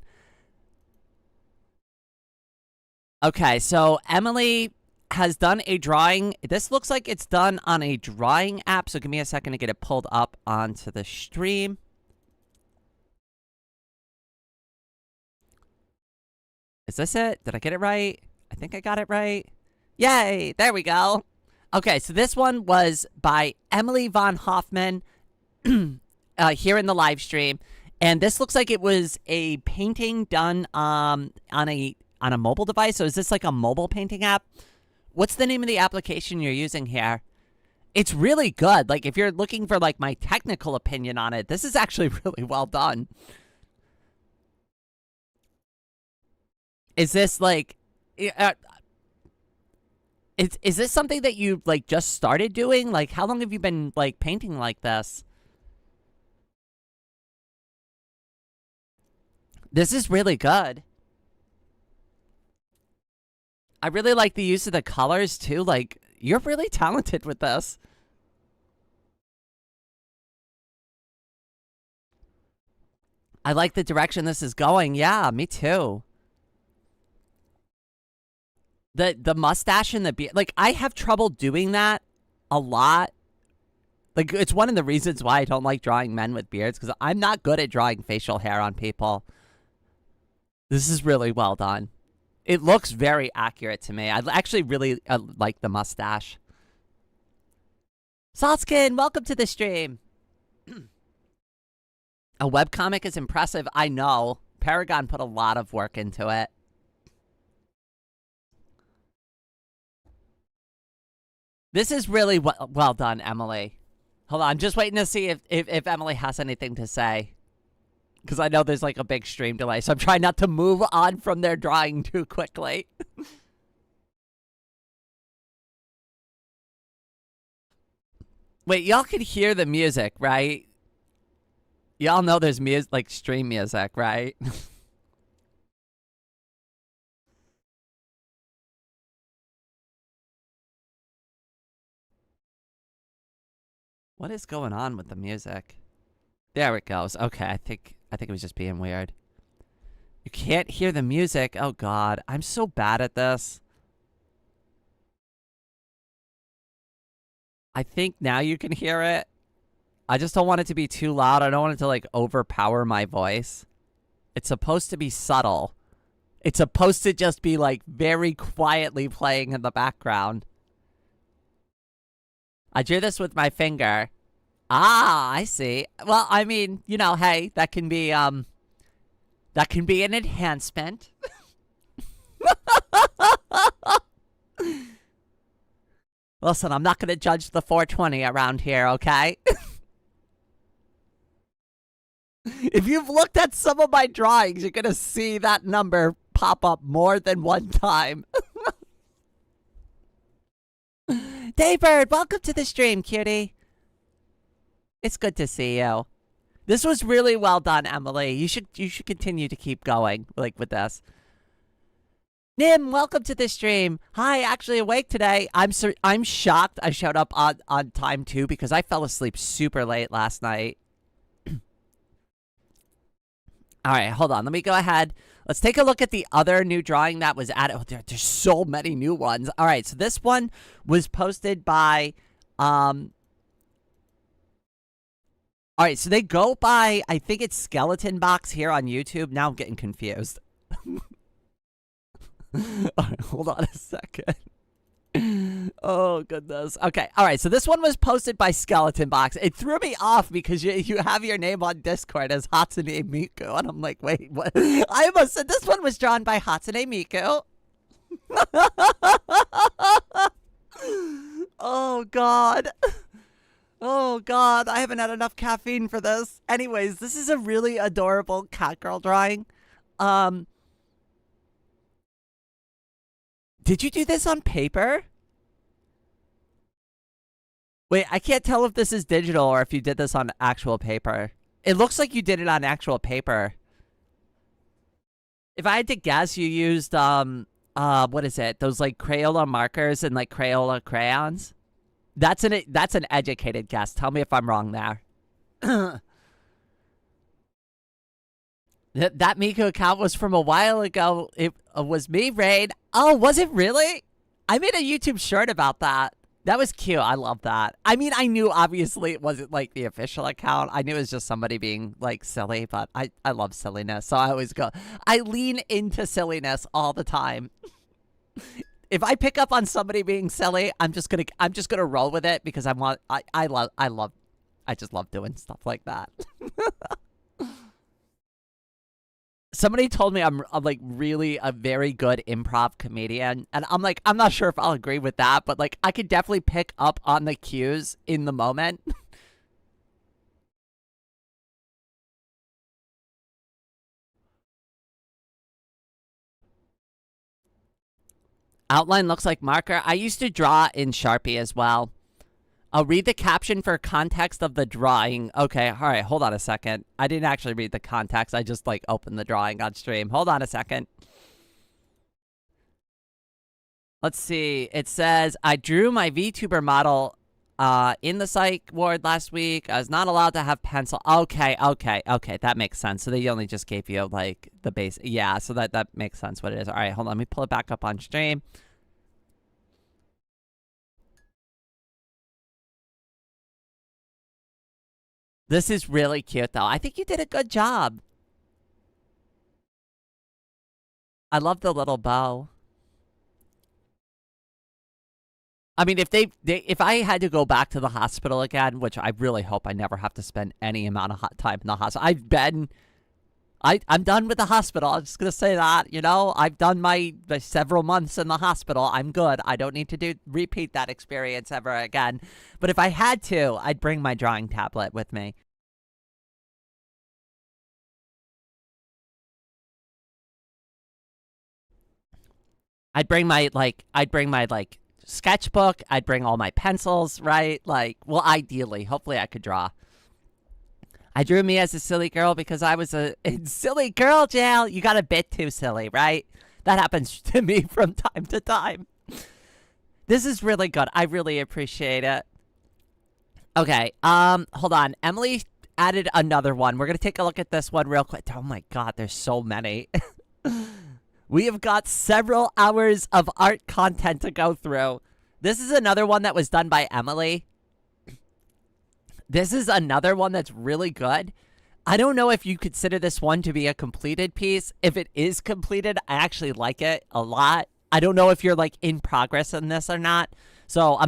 Okay, so Emily has done a drawing. This looks like it's done on a drawing app, so give me a second to get it pulled up onto the stream. Is this it? Did I get it right? I think I got it right. Yay! There we go. Okay, so this one was by Emily Von Hoffman here in the live stream, and this looks like it was a painting done on a mobile device. So is this like a mobile painting app? What's the name of the application you're using here? It's really good. Like, if you're looking for, like, my technical opinion on it, this is actually really well done. Is this like Is this something that you, like, just started doing? Like, how long have you been, like, painting like this? This is really good. I really like the use of the colors, too. Like, you're really talented with this. I like the direction this is going. Yeah, me too. The mustache and the beard, like, I have trouble doing that a lot. Like, it's one of the reasons why I don't like drawing men with beards, because I'm not good at drawing facial hair on people. This is really well done. It looks very accurate to me. I actually really like the mustache. Saltskin, welcome to the stream. A webcomic is impressive. I know. Paragon put a lot of work into it. This is really well done, Emily. Hold on, I'm just waiting to see if Emily has anything to say. Because I know there's like a big stream delay, so I'm trying not to move on from their drawing too quickly. Wait, y'all can hear the music, right? Y'all know there's music, like stream music, right? What is going on with the music? There it goes. Okay, I think it was just being weird. You can't hear the music. Oh god, I'm so bad at this. I think now you can hear it. I just don't want it to be too loud. I don't want it to like overpower my voice. It's supposed to be subtle. It's supposed to just be like very quietly playing in the background. I drew this with my finger. Ah, I see. Well, I mean, you know, hey, that can be an enhancement. Listen, I'm not going to judge the 420 around here, okay? If you've looked at some of my drawings, you're going to see that number pop up more than one time. Daybird, welcome to the stream, cutie. It's good to see you. This was really well done, Emily. You should continue to keep going like with this. Nim, welcome to the stream. Hi, actually awake today. I'm shocked I showed up on time too because I fell asleep super late last night. All right, hold on. Let me go ahead. Let's take a look at the other new drawing that was added. Oh, there's so many new ones. All right, so this one was posted by all right, so they go by, I think it's Skeleton Box here on YouTube. Now I'm getting confused. All right, hold on a second. Oh, goodness. Okay, all right, so this one was posted by Skeleton Box. It threw me off because you have your name on Discord as Hatsune Miku, and I'm like, wait, what? I almost said this one was drawn by Hatsune Miku. Oh, God. Oh, God, I haven't had enough caffeine for this. Anyways, this is a really adorable cat girl drawing. Did you do this on paper? Wait, I can't tell if this is digital or if you did this on actual paper. It looks like you did it on actual paper. If I had to guess, you used, what is it? Those, like, Crayola markers and, like, Crayola crayons? That's an educated guess. Tell me if I'm wrong there. That Miku account was from a while ago. It was me, Rain. Oh, was it really? I made a YouTube short about that. That was cute. I love that. I mean, I knew obviously it wasn't like the official account. I knew it was just somebody being like silly, but I love silliness. So I lean into silliness all the time. If I pick up on somebody being silly, I'm just gonna roll with it because I just love doing stuff like that. Somebody told me I'm like really a very good improv comedian, and I'm like, I'm not sure if I'll agree with that, but like I could definitely pick up on the cues in the moment. Outline looks like marker. I used to draw in Sharpie as well. I'll read the caption for context of the drawing. Okay, all right, hold on a second. I didn't actually read the context. I just, like, opened the drawing on stream. Hold on a second. Let's see. It says, I drew my VTuber model in the psych ward last week. I was not allowed to have pencil. Okay. That makes sense. So they only just gave you, like, the base. Yeah, so that makes sense what it is. All right, hold on. Let me pull it back up on stream. This is really cute, though. I think you did a good job. I love the little bow. I mean, if I had to go back to the hospital again, which I really hope I never have to spend any amount of time in the hospital. I'm done with the hospital. I'm just gonna say that. I've done my several months in the hospital. I'm good. I don't need to repeat that experience ever again. But if I had to, I'd bring my drawing tablet with me. I'd bring my sketchbook. I'd bring all my pencils, right? Like, well, ideally, hopefully I could draw. I drew me as a silly girl because I was in silly girl jail. You got a bit too silly, right? That happens to me from time to time. This is really good. I really appreciate it. Okay, hold on. Emily added another one. We're gonna take a look at this one real quick. Oh my god, there's so many. We have got several hours of art content to go through. This is another one that was done by Emily. This is another one that's really good. I don't know if you consider this one to be a completed piece. If it is completed, I actually like it a lot. I don't know if you're like in progress on this or not. So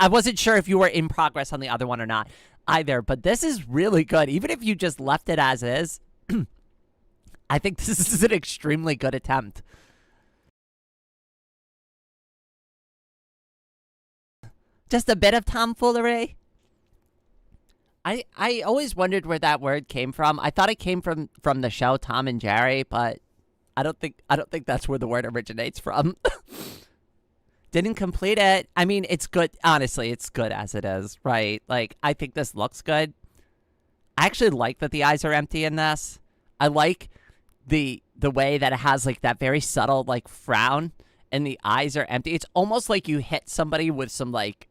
I wasn't sure if you were in progress on the other one or not either, but this is really good. Even if you just left it as is, I think this is an extremely good attempt. Just a bit of tomfoolery. I always wondered where that word came from. I thought it came from the show Tom and Jerry, but I don't think that's where the word originates from. Didn't complete it. I mean, it's good. Honestly, it's good as it is, right? Like, I think this looks good. I actually like that the eyes are empty in this. I like the way that it has like that very subtle like frown and the eyes are empty. It's almost like you hit somebody with some like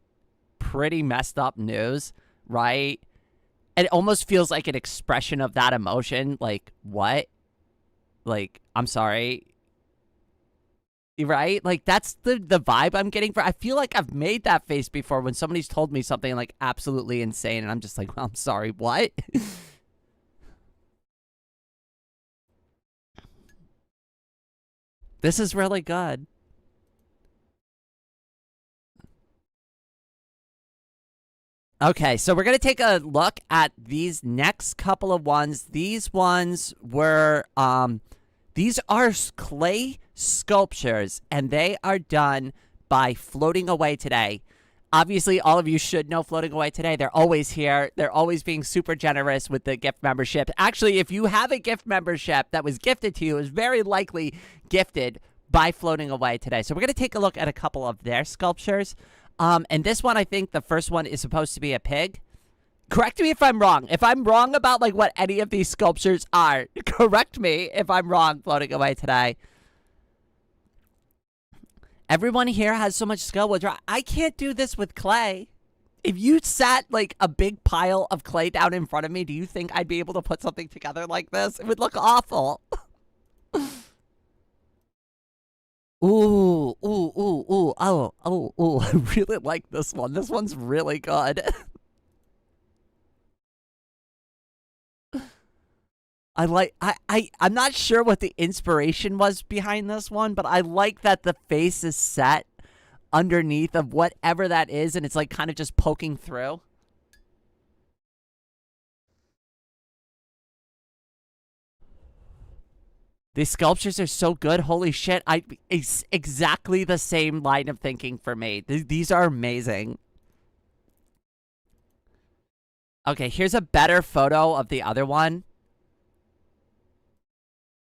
pretty messed up news, right? It almost feels like an expression of that emotion. Like, what? Like, I'm sorry. Right? Like, that's the vibe I'm getting for. I feel like I've made that face before when somebody's told me something like absolutely insane and I'm just like, well, I'm sorry, what? This is really good. Okay, so we're going to take a look at these next couple of ones. These ones were, these are clay sculptures, and they are done by Floating Away Today. Obviously, all of you should know Floating Away Today. They're always here. They're always being super generous with the gift membership. Actually, if you have a gift membership that was gifted to you, it was very likely gifted by Floating Away Today. So we're going to take a look at a couple of their sculptures. And this one, I think the first one is supposed to be a pig. Correct me if I'm wrong. If I'm wrong about like what any of these sculptures are, correct me if I'm wrong, Floating Away Today. Everyone here has so much skill with I can't do this with clay. If you sat like a big pile of clay down in front of me, do you think I'd be able to put something together like this? It would look awful. Ooh, ooh, ooh, ooh, ooh. I really like this one. This one's really good. I'm not sure what the inspiration was behind this one, but I like that the face is set underneath of whatever that is, and it's like kind of just poking through. These sculptures are so good. Holy shit. It's exactly the same line of thinking for me. These are amazing. Okay, here's a better photo of the other one.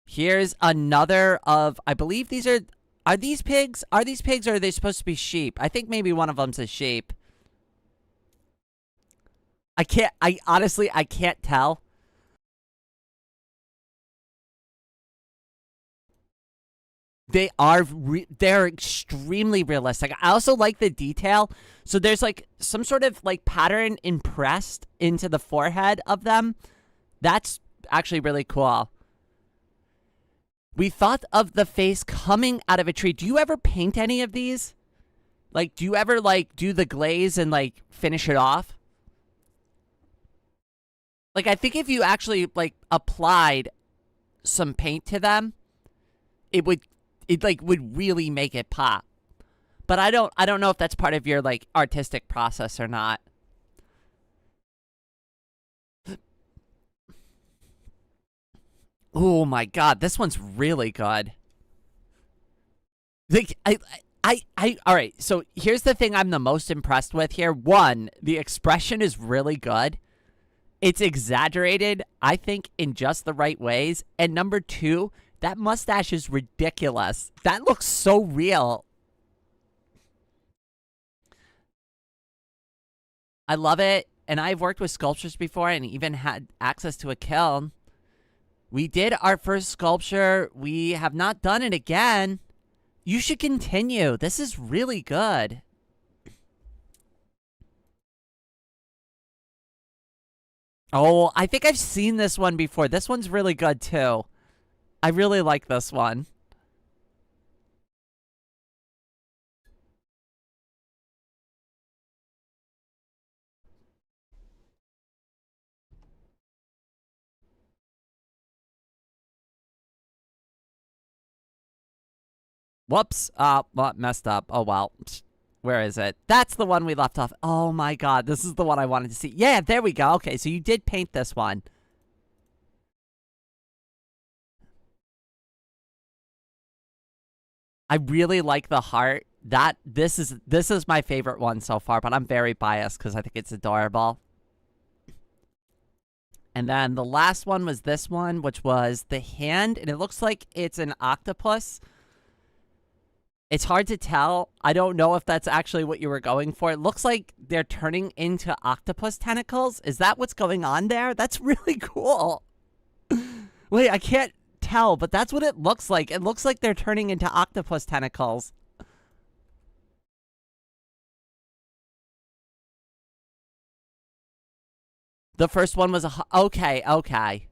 Here's another of, I believe these are these pigs? Are these pigs or are they supposed to be sheep? I think maybe one of them's a sheep. Honestly, I can't tell. They're extremely realistic. I also like the detail. So there's like some sort of like pattern impressed into the forehead of them. That's actually really cool. We thought of the face coming out of a tree. Do you ever paint any of these? Like, do you ever like do the glaze and like finish it off? Like, I think if you actually like applied some paint to them, it like would really make it pop. But I don't know if that's part of your like artistic process or not. Oh my god, this one's really good. Like, all right, so here's the thing I'm the most impressed with here. One, the expression is really good. It's exaggerated, I think, in just the right ways. And number two, that mustache is ridiculous. That looks so real. I love it. And I've worked with sculptures before and even had access to a kiln. We did our first sculpture. We have not done it again. You should continue. This is really good. Oh, I think I've seen this one before. This one's really good, too. I really like this one. Whoops. Well, messed up. Oh, well. Where is it? That's the one we left off. Oh, my God. This is the one I wanted to see. Yeah, there we go. Okay, so you did paint this one. I really like the heart. This is my favorite one so far, but I'm very biased because I think it's adorable. And then the last one was this one, which was the hand, and it looks like it's an octopus. It's hard to tell. I don't know if that's actually what you were going for. It looks like they're turning into octopus tentacles. Is that what's going on there? That's really cool. Wait, I can't tell, but that's what it looks like. It looks like they're turning into octopus tentacles. The first one was a... Okay, okay.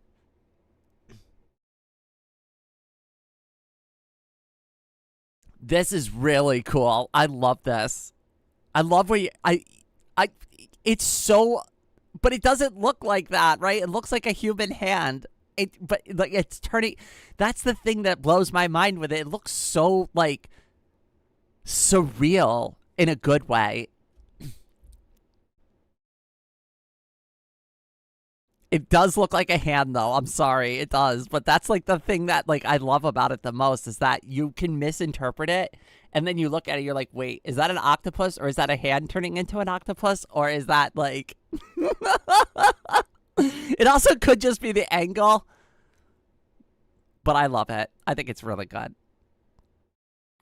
This is really cool. I love this. I love where you... It's so... But it doesn't look like that, right? It looks like a human hand. But like it's turning... That's the thing that blows my mind with it. It looks so, like, surreal in a good way. It does look like a hand, though. I'm sorry, it does. But that's, like, the thing that, like, I love about it the most is that you can misinterpret it, and then you look at it, you're like, wait, is that an octopus, or is that a hand turning into an octopus, or is that, like... It also could just be the angle, but I love it. I think it's really good.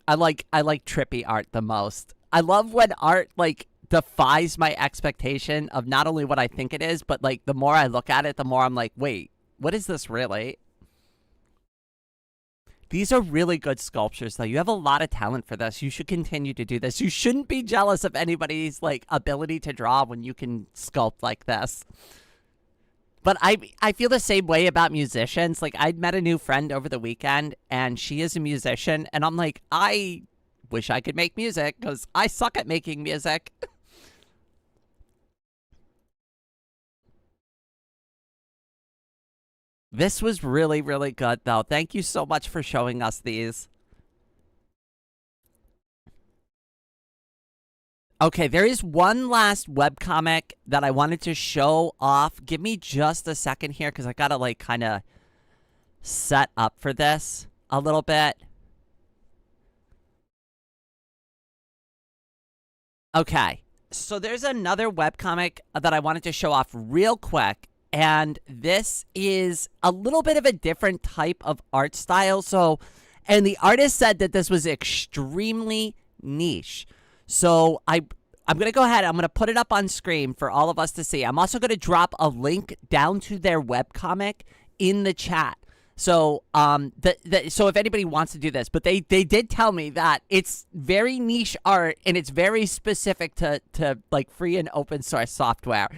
I like trippy art the most. I love when art, like, defies my expectation of not only what I think it is, but like the more I look at it, the more I'm like, wait, what is this really? These are really good sculptures, though. You have a lot of talent for this. You should continue to do this. You shouldn't be jealous of anybody's like ability to draw when you can sculpt like this. But I feel the same way about musicians. Like, I met a new friend over the weekend, and she is a musician, and I'm like, I wish I could make music because I suck at making music. This was really, really good, though. Thank you so much for showing us these. Okay, there is one last webcomic that I wanted to show off. Give me just a second here because I gotta, like, kind of set up for this a little bit. Okay, so there's another webcomic that I wanted to show off real quick. And this is a little bit of a different type of art style. So, and the artist said that this was extremely niche. So I'm going to go ahead. I'm going to put it up on screen for all of us to see. I'm also going to drop a link down to their webcomic in the chat. So, so if anybody wants to do this, but they did tell me that it's very niche art and it's very specific to like free and open source software.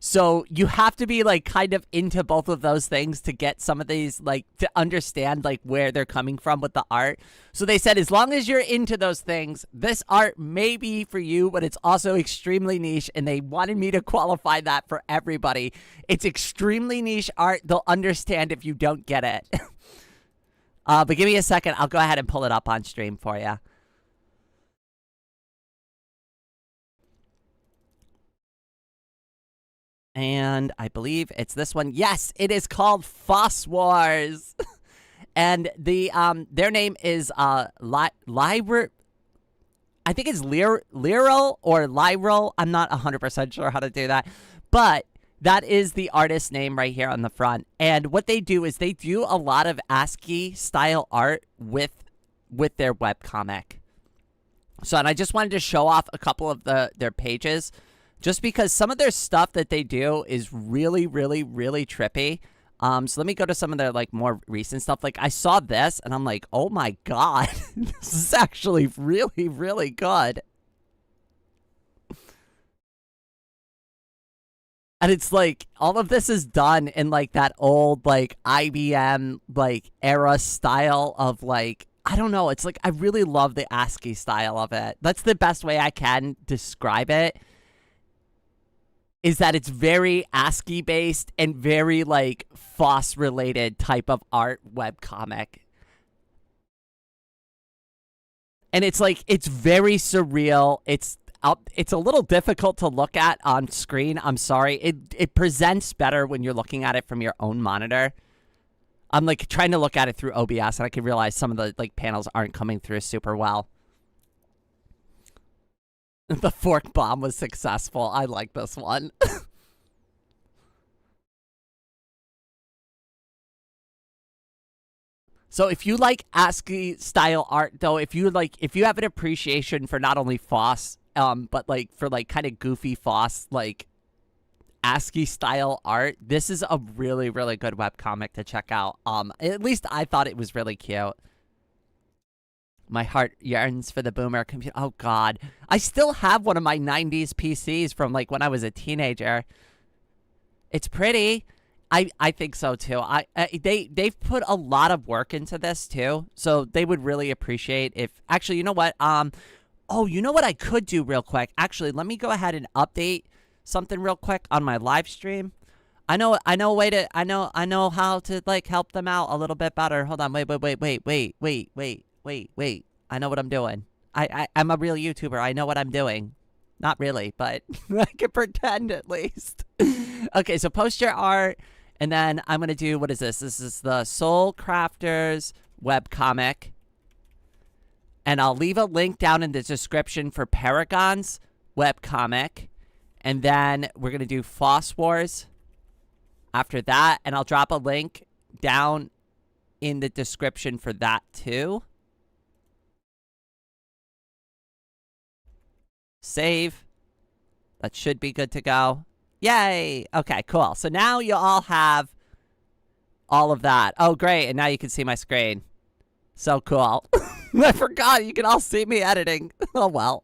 So you have to be like kind of into both of those things to get some of these, like, to understand like where they're coming from with the art. So they said, as long as you're into those things, this art may be for you, but it's also extremely niche. And they wanted me to qualify that for everybody. It's extremely niche art. They'll understand if you don't get it. But give me a second. I'll go ahead and pull it up on stream for you. And I believe it's this one. Yes, it is called Foss Wars. And their name is Lyra. I think it's Lyral or Lyral. I'm not 100% sure how to do that. But that is the artist name right here on the front. And what they do is they do a lot of ASCII style art with their webcomic. So, and I just wanted to show off a couple of their pages just because some of their stuff that they do is really, really, really trippy. So let me go to some of their like more recent stuff. Like I saw this and I'm like, oh my God, this is actually really, really good. And it's like all of this is done in like that old like IBM like era style of like, I don't know. It's like I really love the ASCII style of it. That's the best way I can describe it. Is that it's very ASCII based and very like Foss related type of art webcomic. And it's like it's very surreal. It's a little difficult to look at on screen. I'm sorry. It presents better when you're looking at it from your own monitor. I'm like trying to look at it through OBS and I can realize some of the like panels aren't coming through super well. The fork bomb was successful. I like this one. So if you like ASCII style art though, if you have an appreciation for not only Foss, but like for like kind of goofy Foss, like ASCII style art, this is a really, really good webcomic to check out. At least I thought it was really cute. My heart yearns for the boomer computer. Oh, God. I still have one of my 90s PCs from, like, when I was a teenager. It's pretty. I think so, too. They've put a lot of work into this, too. So they would really appreciate if... Actually, you know what? Oh, you know what I could do real quick? Actually, let me go ahead and update something real quick on my live stream. I know a way to... I know how to, like, help them out a little bit better. Hold on. Wait. I know what I'm doing. I'm a real YouTuber. I know what I'm doing. Not really, but I can pretend at least. Okay, so post your art, and then I'm going to do, what is this? This is the Soulcrafters Webcomic. And I'll leave a link down in the description for Paragon's webcomic. And then we're going to do Foss Wars after that. And I'll drop a link down in the description for that too. Save. That should be good to go. Yay! Okay, cool. So now you all have all of that. Oh, great. And now you can see my screen. So cool. I forgot. You can all see me editing. Oh, well.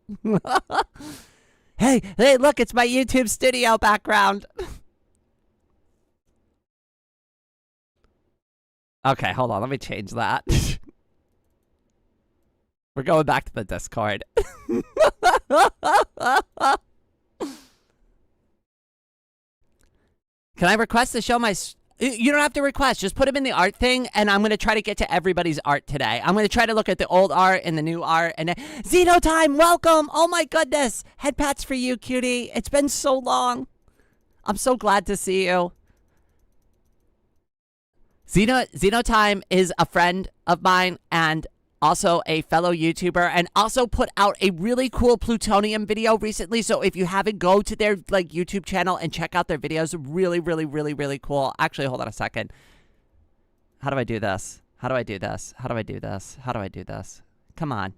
Hey, look. It's my YouTube studio background. Okay, hold on. Let me change that. We're going back to the Discord. Can I request to show my... You don't have to request. Just put them in the art thing, and I'm going to try to get to everybody's art today. I'm going to try to look at the old art and the new art. And Zeno time, welcome! Oh my goodness! Head pats for you, cutie. It's been so long. I'm so glad to see you. Zeno time is a friend of mine and also a fellow YouTuber, and also put out a really cool plutonium video recently. So if you haven't, go to their like YouTube channel and check out their videos. Really, really, really, really cool. Actually, hold on a second. How do I do this? How do I do this? How do I do this? How do I do this? Come on.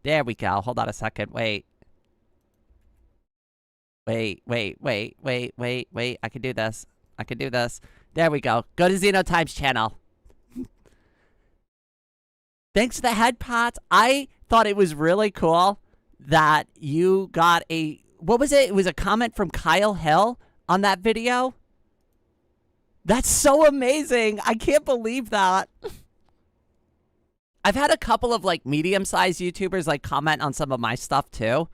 There we go. Hold on a second. Wait. I can do this. I can do this. There we go. Go to Xenotime's channel. Thanks to the head pots. I thought it was really cool that you got a... What was it? It was a comment from Kyle Hill on that video. That's so amazing. I can't believe that. I've had a couple of like medium-sized YouTubers like comment on some of my stuff too.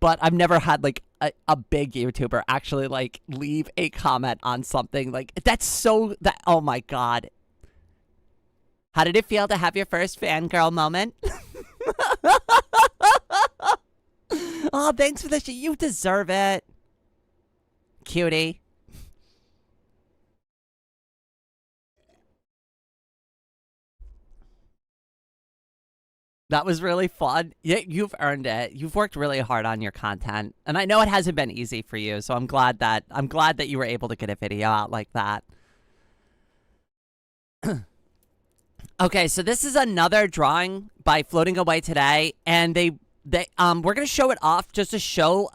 But I've never had like a big YouTuber actually like leave a comment on something. Like that's so... Oh my God. How did it feel to have your first fangirl moment? Oh, thanks for the shit. You deserve it. cutie. That was really fun. Yeah, you've earned it. You've worked really hard on your content, and I know it hasn't been easy for you. So I'm glad that you were able to get a video out like that. Okay, so this is another drawing by Floating Away Today, and we're gonna show it off just to show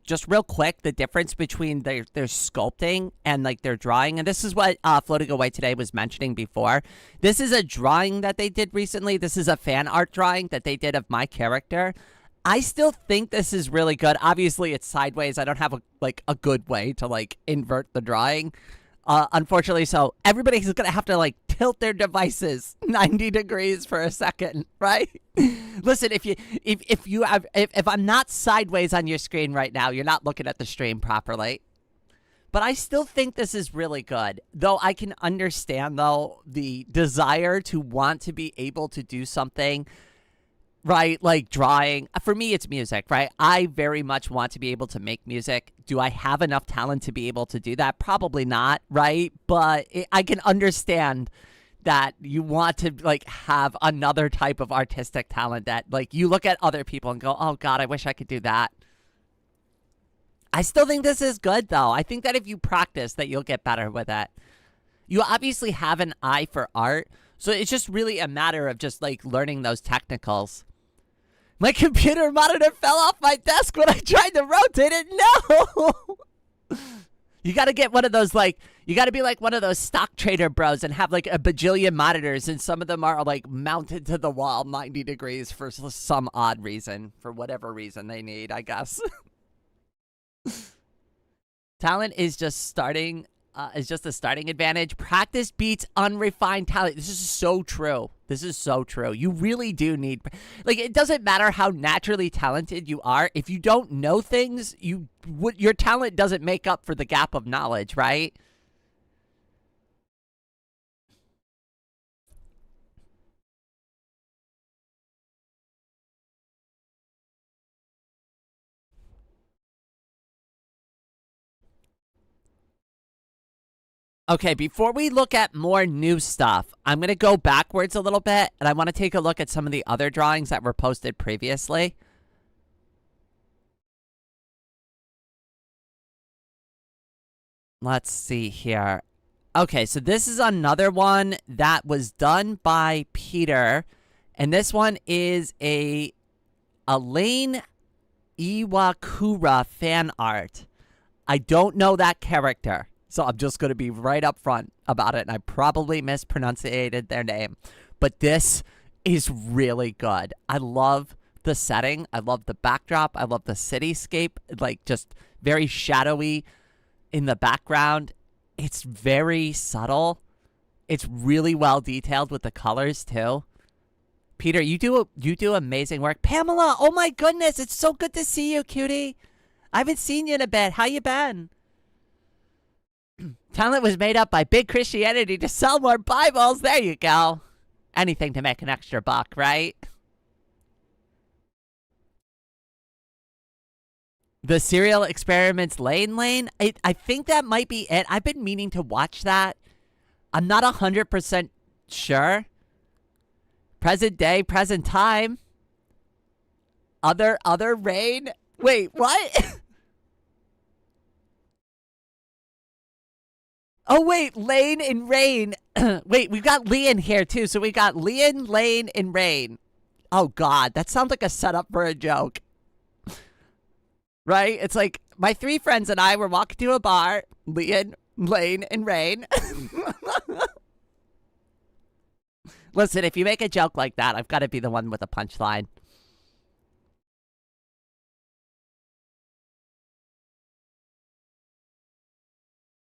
just real quick the difference between their sculpting and like their drawing. And this is what Floating Away Today was mentioning before. This is a drawing that they did recently. This is a fan art drawing that they did of my character. I still think this is really good. Obviously, it's sideways. I don't have a good way to like invert the drawing. Unfortunately, so everybody's gonna have to like tilt their devices 90 degrees for a second, right? Listen, if I'm not sideways on your screen right now, you're not looking at the stream properly. But I still think this is really good. Though I can understand though the desire to want to be able to do something, right? Like drawing. For me, it's music, right? I very much want to be able to make music. Do I have enough talent to be able to do that? Probably not, right? But I can understand that you want to like have another type of artistic talent that like you look at other people and go, oh God, I wish I could do that. I still think this is good though. I think that if you practice that you'll get better with it. You obviously have an eye for art. So it's just really a matter of just like learning those technicals. My computer monitor fell off my desk when I tried to rotate it. No! You gotta get one of those, like, you gotta be like one of those stock trader bros and have like a bajillion monitors, and some of them are like mounted to the wall 90 degrees for some odd reason. For whatever reason they need, I guess. Talent is just starting. Is just a starting advantage. Practice beats unrefined talent. This is so true. This is so true. You really do need, like, it doesn't matter how naturally talented you are. If you don't know things, your talent doesn't make up for the gap of knowledge, right? Okay, before we look at more new stuff, I'm going to go backwards a little bit, and I want to take a look at some of the other drawings that were posted previously. Let's see here. Okay, so this is another one that was done by Peter, and this one is a Lane Iwakura fan art. I don't know that character. So I'm just going to be right up front about it, and I probably mispronunciated their name. But this is really good. I love the setting. I love the backdrop. I love the cityscape, like just very shadowy in the background. It's very subtle. It's really well detailed with the colors too. Peter, you do amazing work. Pamela, oh my goodness, it's so good to see you, cutie. I haven't seen you in a bit. How you been? Talent was made up by big Christianity to sell more Bibles. There you go. Anything to make an extra buck, right? The Serial Experiments Lane. I think that might be it. I've been meaning to watch that. I'm not 100% sure. Present day, present time. Other rain. Wait, what? Oh, wait, Lane and Rain. Wait, we've got Leon here, too. So we got Leon, Lane, and Rain. Oh, God, that sounds like a setup for a joke. Right? It's like my three friends and I were walking to a bar. Leon, Lane, and Rain. Listen, if you make a joke like that, I've got to be the one with a punchline.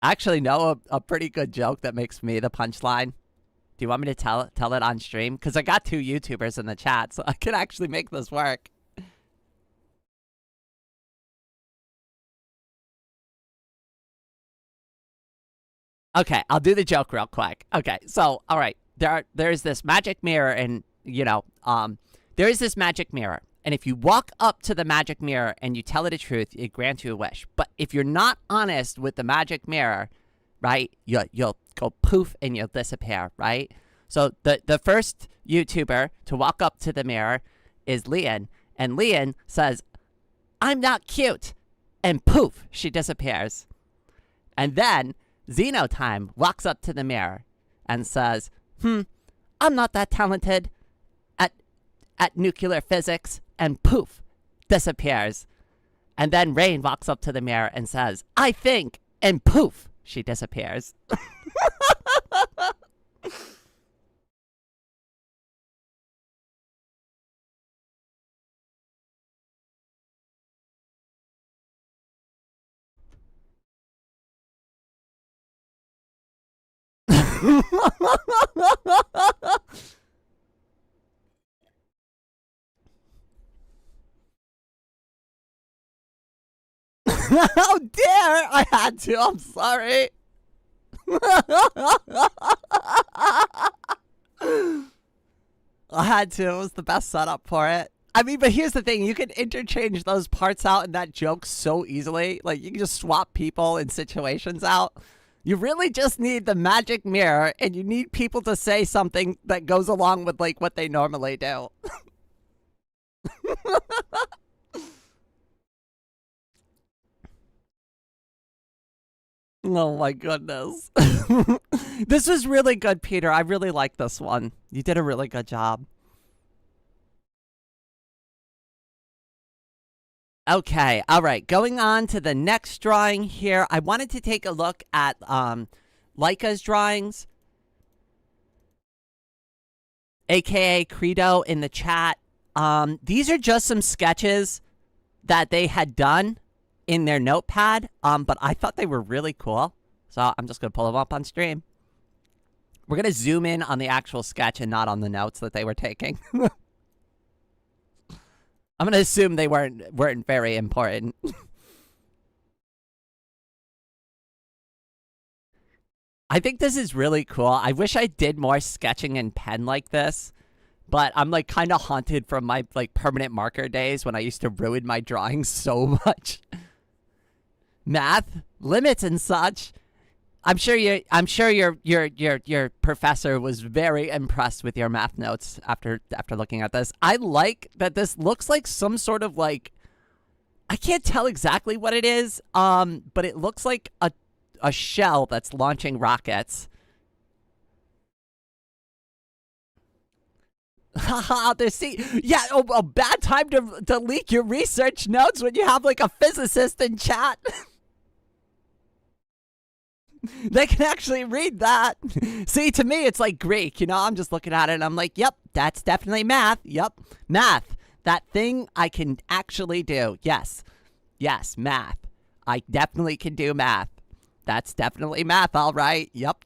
I actually know a pretty good joke that makes me the punchline. Do you want me to tell it on stream? Because I got two YouTubers in the chat, so I can actually make this work. Okay, I'll do the joke real quick. Okay, so, all right. There's this magic mirror, and, there is this magic mirror. And if you walk up to the magic mirror and you tell it the truth, it grants you a wish. But if you're not honest with the magic mirror, right, you'll go poof and you'll disappear, right? So the first YouTuber to walk up to the mirror is Leon. And Leon says, "I'm not cute." And poof, she disappears. And then Xenotime walks up to the mirror and says, "I'm not that talented at nuclear physics," and poof, disappears. And then Rain walks up to the mirror and says, "I think," and poof, she disappears. How dare! I had to. I'm sorry. I had to. It was the best setup for it. I mean, but here's the thing. You can interchange those parts out in that joke so easily. Like, you can just swap people and situations out. You really just need the magic mirror, and you need people to say something that goes along with, like, what they normally do. Oh my goodness. This was really good, Peter. I really like this one. You did a really good job. Okay, all right. Going on to the next drawing here. I wanted to take a look at Laika's drawings, aka Credo in the chat. These are just some sketches that they had done in their notepad, but I thought they were really cool. So I'm just going to pull them up on stream. We're going to zoom in on the actual sketch and not on the notes that they were taking. I'm going to assume they weren't very important. I think this is really cool. I wish I did more sketching in pen like this, but I'm like kind of haunted from my like permanent marker days when I used to ruin my drawings so much. Math, limits and such. I'm sure your professor was very impressed with your math notes after looking at this. I like that this looks like some sort of like, I can't tell exactly what it is, but it looks like a shell that's launching rockets. Haha, yeah, a bad time to leak your research notes when you have like a physicist in chat. They can actually read that. See, to me, it's like Greek, you know? I'm just looking at it and I'm like, yep, that's definitely math. Yep, math. That thing I can actually do. Yes. Yes, math. I definitely can do math. That's definitely math, all right. Yup.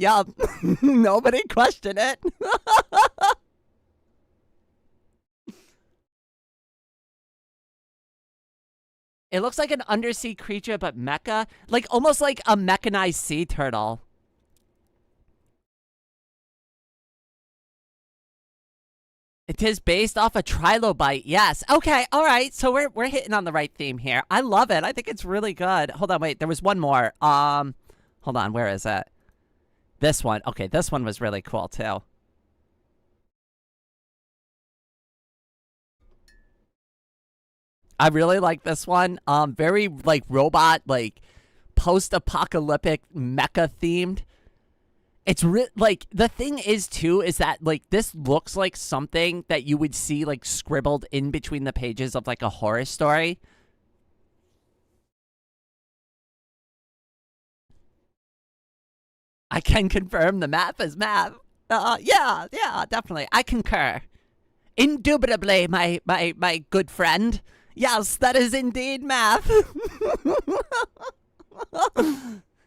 Nobody question it. It looks like an undersea creature, but mecha. Like, almost like a mechanized sea turtle. It is based off a trilobite. Yes. Okay. All right. So we're hitting on the right theme here. I love it. I think it's really good. Hold on. Wait. There was one more. Hold on. Where is it? This one. Okay. This one was really cool too. I really like this one. Very like robot, like post-apocalyptic mecha themed. It's like the thing is too is that like this looks like something that you would see like scribbled in between the pages of like a horror story. I can confirm the math is math. Yeah, definitely. I concur. Indubitably, my good friend. Yes, that is indeed math.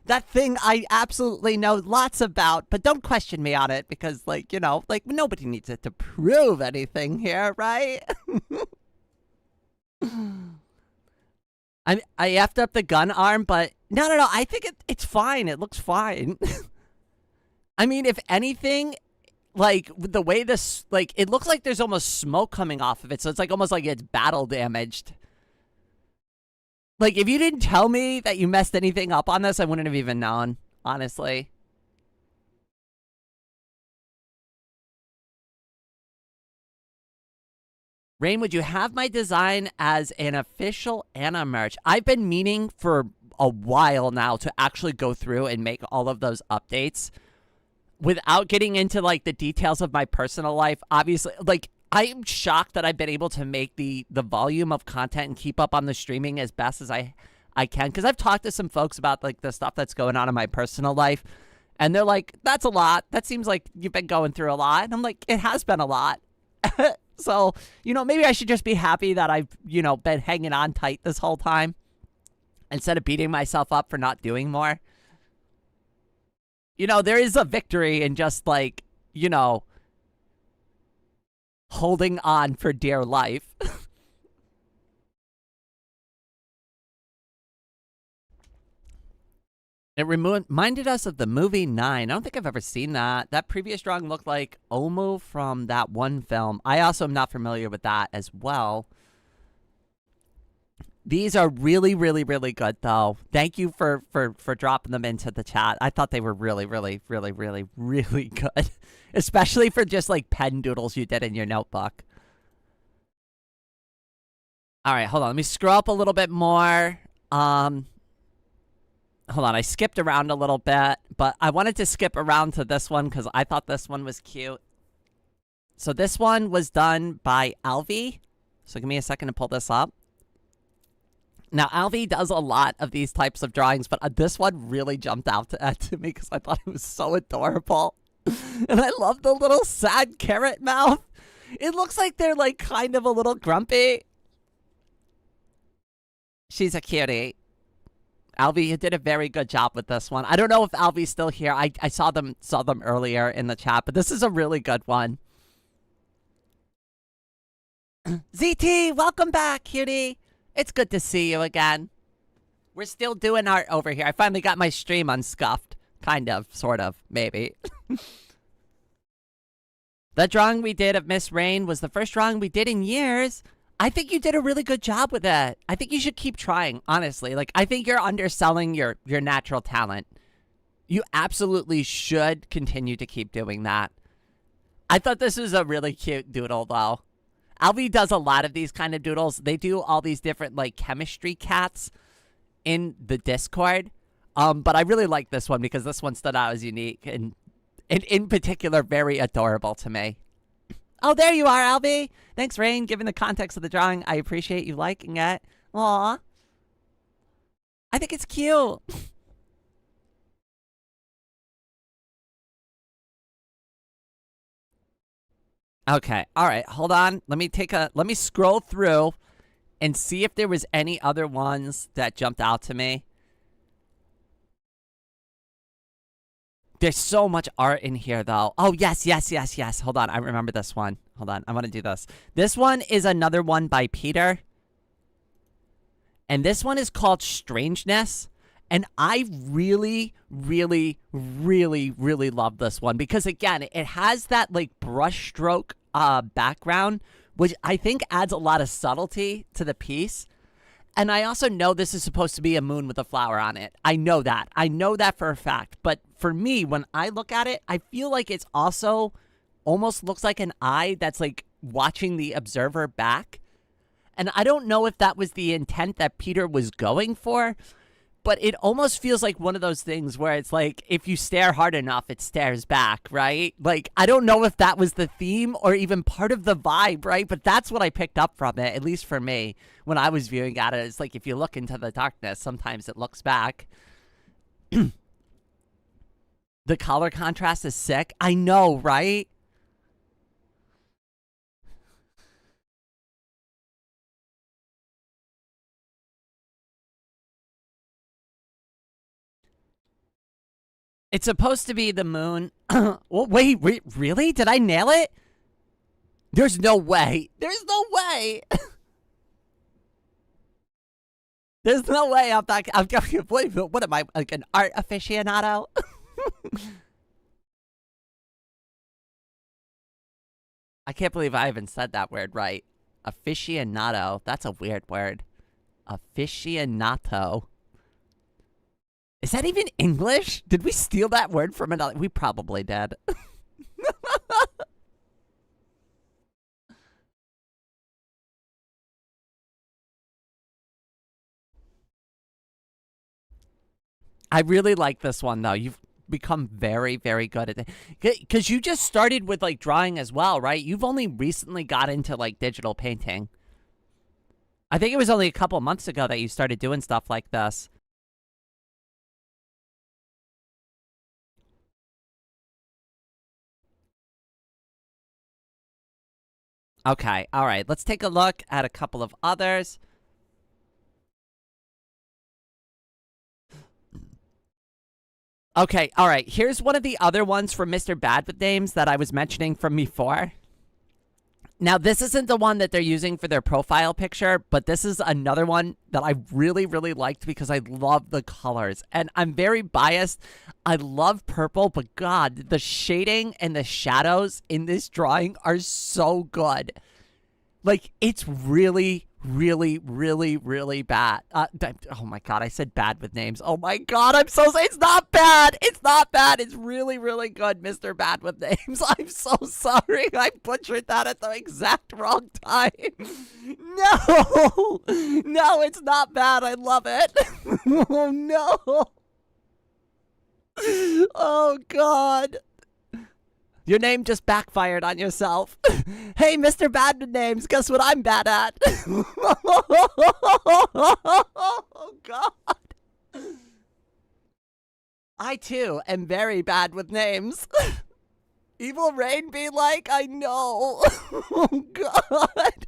That thing I absolutely know lots about, but don't question me on it because, like, you know, like, nobody needs it to prove anything here, right? I effed up the gun arm, but no, I think it's fine. It looks fine. I mean, if anything, like the way this, like, it looks like there's almost smoke coming off of it. So it's like almost like it's battle damaged. Like, if you didn't tell me that you messed anything up on this, I wouldn't have even known, honestly. Rain, would you have my design as an official Anna merch? I've been meaning for a while now to actually go through and make all of those updates without getting into, like, the details of my personal life. Obviously, like, I'm shocked that I've been able to make the volume of content and keep up on the streaming as best as I can. Because I've talked to some folks about, like, the stuff that's going on in my personal life. And they're like, that's a lot. That seems like you've been going through a lot. And I'm like, it has been a lot. So, you know, maybe I should just be happy that I've, you know, been hanging on tight this whole time instead of beating myself up for not doing more. You know, there is a victory in just, like, you know, holding on for dear life. It reminded us of the movie 9. I don't think I've ever seen that. That previous drawing looked like Omu from that one film. I also am not familiar with that as well. These are really, really, really good, though. Thank you for dropping them into the chat. I thought they were really, really, really, really, really good. Especially for just, like, pen doodles you did in your notebook. All right, hold on. Let me scroll up a little bit more. Hold on, I skipped around a little bit, but I wanted to skip around to this one because I thought this one was cute. So this one was done by Alvi. So give me a second to pull this up. Now, Alvi does a lot of these types of drawings, but this one really jumped out to me because I thought it was so adorable. And I love the little sad carrot mouth. It looks like they're, like, kind of a little grumpy. She's a cutie. Alvi, you did a very good job with this one. I don't know if Alvi's still here. I saw them earlier in the chat, but this is a really good one. ZT, welcome back, cutie. It's good to see you again. We're still doing art over here. I finally got my stream unscuffed. Kind of, sort of, maybe. The drawing we did of Miss Rain was the first drawing we did in years. I think you did a really good job with it. I think you should keep trying, honestly. Like, I think you're underselling your natural talent. You absolutely should continue to keep doing that. I thought this was a really cute doodle, though. Alvi does a lot of these kind of doodles. They do all these different, like, chemistry cats in the Discord. But I really like this one because this one stood out as unique and in particular, very adorable to me. Oh, there you are, Alvi. Thanks, Rain. Given the context of the drawing, I appreciate you liking it. Aw. I think it's cute. Okay. All right. Hold on. Let me scroll through and see if there was any other ones that jumped out to me. There's so much art in here, though. Oh, yes. Hold on. I remember this one. Hold on. I want to do this. This one is another one by Peter. And this one is called Strangeness. And I really, really, really, really love this one. Because, again, it has that, like, brushstroke background, which I think adds a lot of subtlety to the piece. And I also know this is supposed to be a moon with a flower on it. I know that. I know that for a fact. But for me, when I look at it, I feel like it's also almost looks like an eye that's, like, watching the observer back. And I don't know if that was the intent that Peter was going for, but it almost feels like one of those things where it's like, if you stare hard enough, it stares back, right? Like, I don't know if that was the theme or even part of the vibe, right? But that's what I picked up from it, at least for me, when I was viewing at it. It's like, if you look into the darkness, sometimes it looks back. The color contrast is sick. I know, right? It's supposed to be the moon. Well, wait, really? Did I nail it? There's no way. There's no way. There's no way I'm not. What am I, like an art aficionado? I can't believe I even said that word right. Aficionado. That's a weird word. Aficionado. Is that even English? Did we steal that word from another? We probably did. I really like this one, though. You've become very, very good at it. Because you just started with, like, drawing as well, right? You've only recently got into, like, digital painting. I think it was only a couple months ago that you started doing stuff like this. Okay, all right. Let's take a look at a couple of others. Okay, all right. Here's one of the other ones from Mr. Bad with Names that I was mentioning from before. Now, this isn't the one that they're using for their profile picture, but this is another one that I really, really liked because I love the colors. And I'm very biased. I love purple, but God, the shading and the shadows in this drawing are so good. Like, it's really, really, really, really bad. Oh my God, I said bad with names. Oh my God, I'm so sorry. It's not bad. It's not bad. It's really, really good, Mr. Bad with Names. I'm so sorry. I butchered that at the exact wrong time. No, no, it's not bad. I love it. Oh no. Oh God. Your name just backfired on yourself. Hey, Mr. Bad with Names, guess what I'm bad at? Oh, God. I, too, am very bad with names. Evil Rain be like, I know. Oh, God.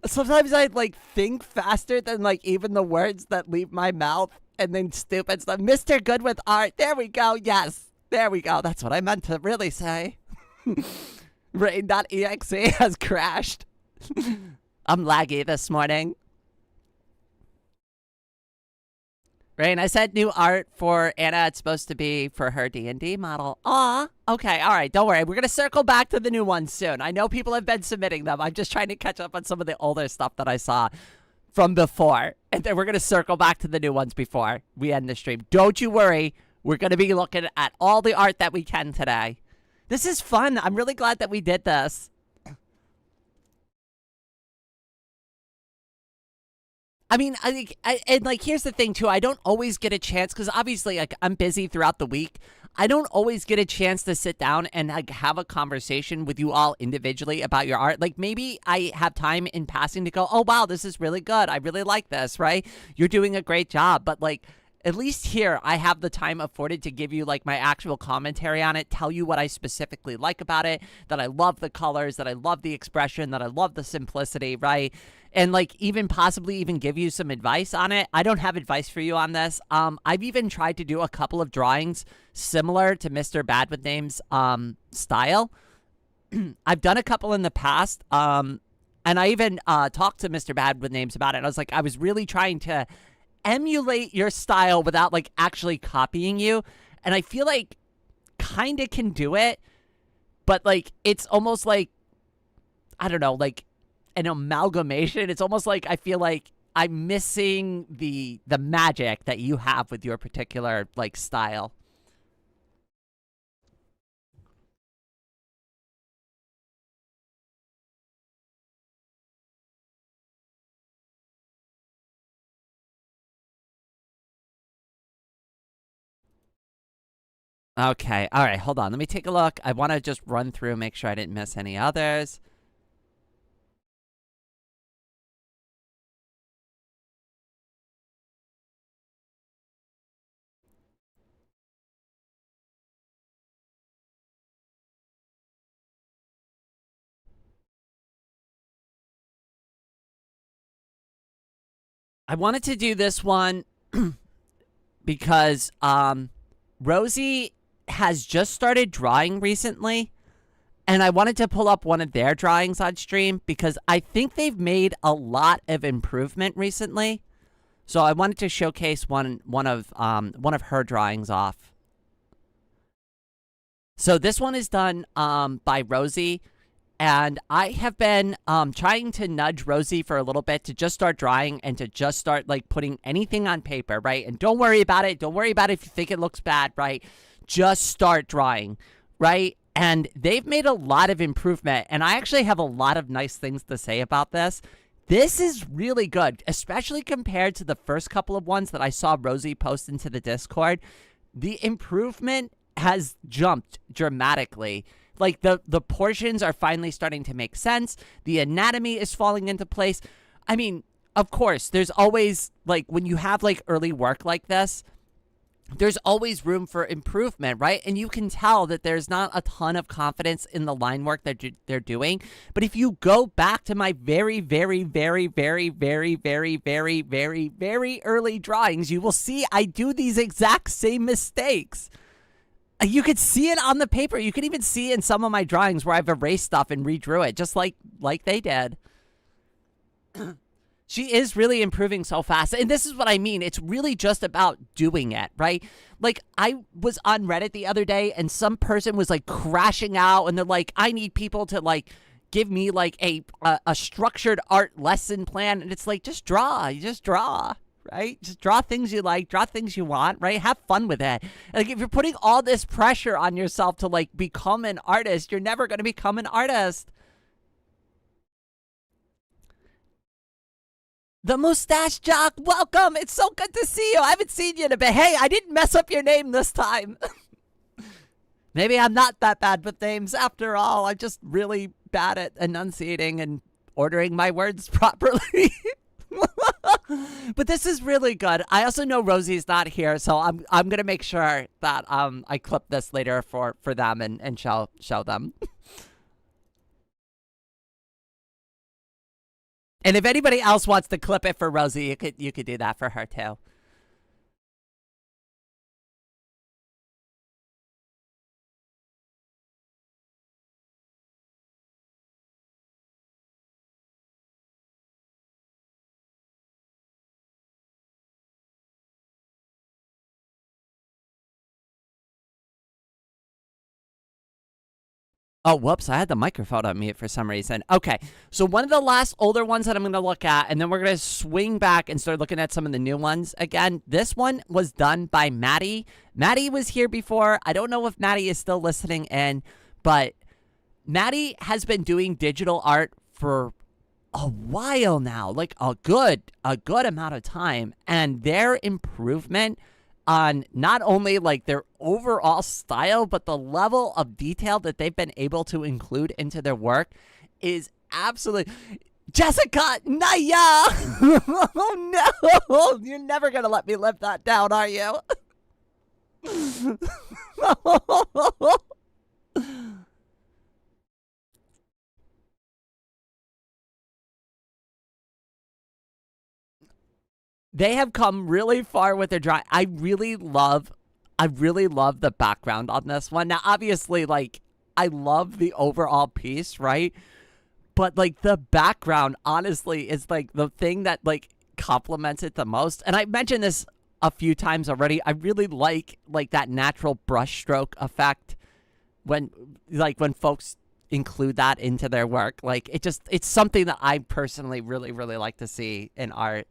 Sometimes I, like, think faster than, like, even the words that leave my mouth. And then stupid stuff. Mr. Good with Art. There we go. Yes. There we go. That's what I meant to really say. Rain.exe has crashed. I'm laggy this morning. Rain, I said new art for Anna. It's supposed to be for her D&D model. Aw. Okay, all right. Don't worry. We're going to circle back to the new ones soon. I know people have been submitting them. I'm just trying to catch up on some of the older stuff that I saw from before. And then we're going to circle back to the new ones before we end the stream. Don't you worry. We're going to be looking at all the art that we can today. This is fun. I'm really glad that we did this. I mean, I think, and like, here's the thing too. I don't always get a chance because obviously, like, I'm busy throughout the week. I don't always get a chance to sit down and like have a conversation with you all individually about your art. Like, maybe I have time in passing to go, oh wow, this is really good. I really like this. Right? You're doing a great job. But like, at least here, I have the time afforded to give you, like, my actual commentary on it, tell you what I specifically like about it, that I love the colors, that I love the expression, that I love the simplicity, right? And, like, even possibly even give you some advice on it. I don't have advice for you on this. I've even tried to do a couple of drawings similar to Mr. Bad with Names style. I've done a couple in the past, and I even talked to Mr. Bad with Names about it. I was like, I was really trying to emulate your style without like actually copying you, and I feel like kind of can do it, but like it's almost like, I don't know, like an amalgamation. It's almost like I feel like I'm missing the magic that you have with your particular like style. Okay, all right, hold on, let me take a look. I want to just run through, make sure I didn't miss any others. I wanted to do this one because Rosie has just started drawing recently, and I wanted to pull up one of their drawings on stream because I think they've made a lot of improvement recently. So I wanted to showcase one of her drawings off. So this one is done by Rosie. And I have been trying to nudge Rosie for a little bit to just start drawing and to just start like putting anything on paper, right? And don't worry about it. Don't worry about it if you think it looks bad, right? Just start drawing, right? And they've made a lot of improvement. And I actually have a lot of nice things to say about this. This is really good, especially compared to the first couple of ones that I saw Rosie post into the Discord. The improvement has jumped dramatically. Like, the portions are finally starting to make sense. The anatomy is falling into place. I mean, of course, there's always, like, when you have, like, early work like this, there's always room for improvement, right? And you can tell that there's not a ton of confidence in the line work that they're doing. But if you go back to my very, very, very, very, very, very, very, very, very early drawings, you will see I do these exact same mistakes. You could see it on the paper. You could even see in some of my drawings where I've erased stuff and redrew it, just like they did. She is really improving so fast. And this is what I mean. It's really just about doing it, right? Like, I was on Reddit the other day, and some person was, like, crashing out, and they're like, I need people to, like, give me, like, a structured art lesson plan. And it's like, just draw. You just draw. Right? Just draw things you like, draw things you want, right? Have fun with it. Like, if you're putting all this pressure on yourself to, like, become an artist, you're never going to become an artist. The Mustache Jock, welcome. It's so good to see you. I haven't seen you in a bit. Hey, I didn't mess up your name this time. Maybe I'm not that bad with names after all. I'm just really bad at enunciating and ordering my words properly. But this is really good. I also know Rosie's not here, so I'm gonna make sure that I clip this later for them and show them. And if anybody else wants to clip it for Rosie, you could do that for her too. Oh, whoops, I had the microphone on mute for some reason. Okay, so one of the last older ones that I'm going to look at, and then we're going to swing back and start looking at some of the new ones. Again, this one was done by Maddie. Maddie was here before. I don't know if Maddie is still listening in, but Maddie has been doing digital art for a while now, like a good amount of time, and their improvement on not only like their overall style, but the level of detail that they've been able to include into their work is absolutely... Jessica, Naya! Oh no! You're never gonna let me live that down, are you? They have come really far with their drawing. I really love the background on this one. Now, obviously, like, I love the overall piece, right? But, like, the background, honestly, is, like, the thing that, like, complements it the most. And I mentioned this a few times already. I really like that natural brushstroke effect when folks include that into their work. Like, it's something that I personally really, really like to see in art.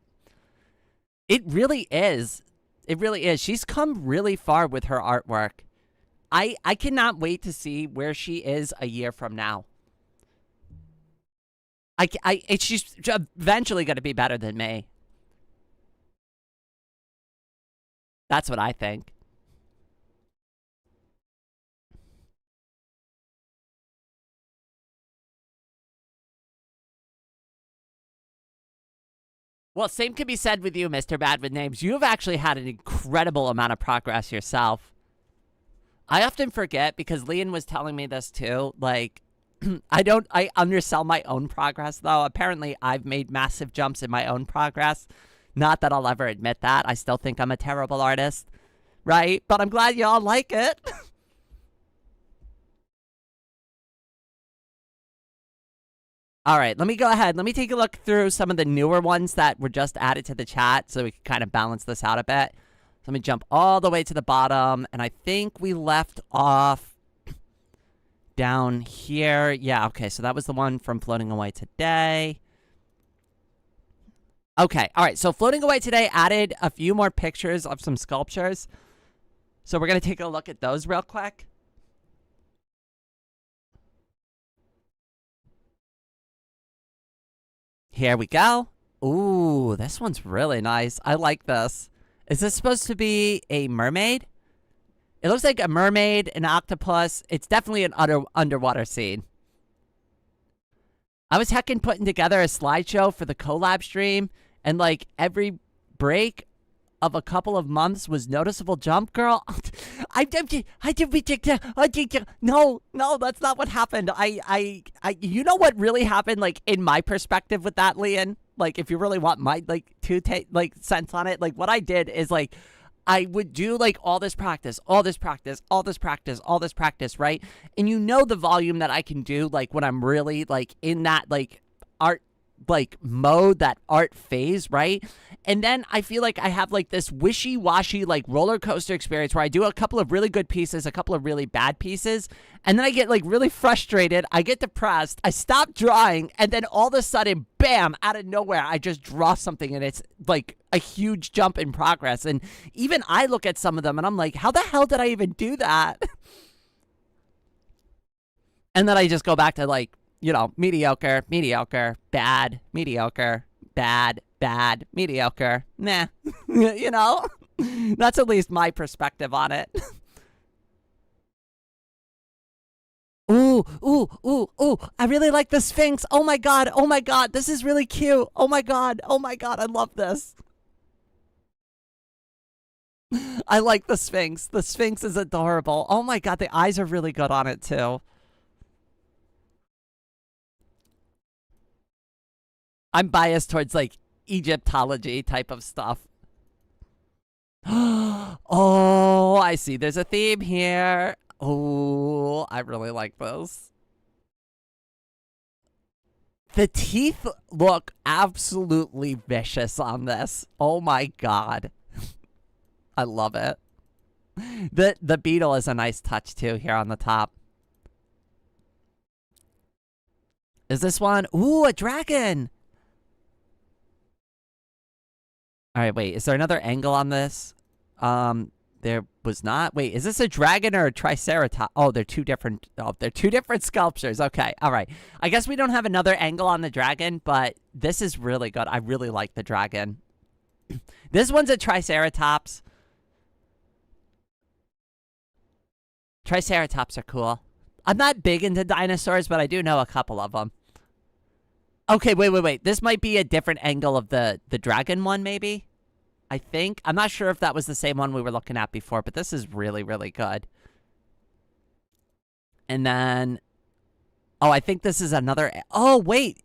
It really is. It really is. She's come really far with her artwork. I cannot wait to see where she is a year from now. She's eventually going to be better than me. That's what I think. Well, same can be said with you, Mr. Bad with Names. You have actually had an incredible amount of progress yourself. I often forget, because Leon was telling me this too, like, I undersell my own progress, though. Apparently, I've made massive jumps in my own progress. Not that I'll ever admit that. I still think I'm a terrible artist, right? But I'm glad y'all like it. All right, let me go ahead. Let me take a look through some of the newer ones that were just added to the chat so we can kind of balance this out a bit. So let me jump all the way to the bottom, and I think we left off down here. Yeah, okay, so that was the one from Floating Away Today. Okay, all right, so Floating Away Today added a few more pictures of some sculptures. So we're going to take a look at those real quick. Here we go. Ooh, this one's really nice. I like this. Is this supposed to be a mermaid? It looks like a mermaid, an octopus. It's definitely an underwater scene. I was heckin' putting together a slideshow for the collab stream, and like every break of a couple of months was noticeable jump, girl. No, that's not what happened. You know what really happened, like in my perspective with that, Leon? Like, if you really want my like sense on it, like what I did is like I would do like all this practice, right? And you know the volume that I can do, like when I'm really like in that like art like mode, that art phase, right? And then I feel like I have like this wishy-washy like roller coaster experience where I do a couple of really good pieces, a couple of really bad pieces, and then I get like really frustrated, I get depressed, I stop drawing, and then all of a sudden, bam, out of nowhere, I just draw something and it's like a huge jump in progress. And even I look at some of them and I'm like, how the hell did I even do that? And then I just go back to like, you know, mediocre, bad, mediocre, bad, mediocre. Nah. You know? That's at least my perspective on it. Ooh. I really like the Sphinx. Oh my god. This is really cute. Oh my god. I love this. I like the Sphinx. The Sphinx is adorable. Oh my god, the eyes are really good on it too. I'm biased towards like Egyptology type of stuff. Oh, I see. There's a theme here. Oh, I really like this. The teeth look absolutely vicious on this. Oh my god. I love it. The beetle is a nice touch too here on the top. Is this one? Ooh, a dragon. All right, wait. Is there another angle on this? There was not. Wait, is this a dragon or a triceratops? Oh, they're two different. Oh, they're two different sculptures. Okay, all right. I guess we don't have another angle on the dragon, but this is really good. I really like the dragon. This one's a triceratops. Triceratops are cool. I'm not big into dinosaurs, but I do know a couple of them. Okay, wait. This might be a different angle of the dragon one, maybe? I think. I'm not sure if that was the same one we were looking at before, but this is really, really good. And then... Oh, I think this is another... Oh, wait!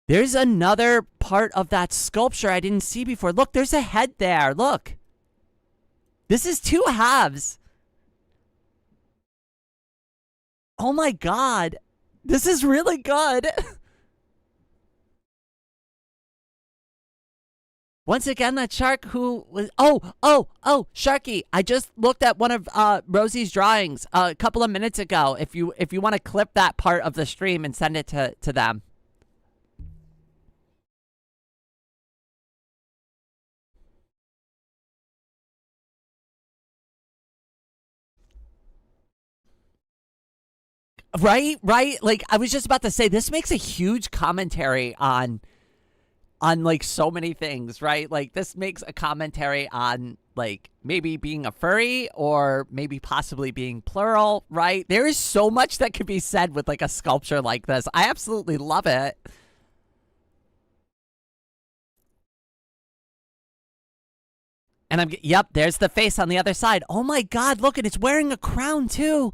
There's another part of that sculpture I didn't see before. Look, there's a head there. Look. This is two halves. Oh my god. This is really good. Once again, that shark who was... Oh, Sharky. I just looked at one of Rosie's drawings a couple of minutes ago. If you want to clip that part of the stream and send it to them. Right? Like, I was just about to say, this makes a huge commentary on like so many things, right? Like, this makes a commentary on like maybe being a furry or maybe possibly being plural, right? There is so much that could be said with like a sculpture like this. I absolutely love it. And yep, there's the face on the other side. Oh my god, look, and it's wearing a crown too.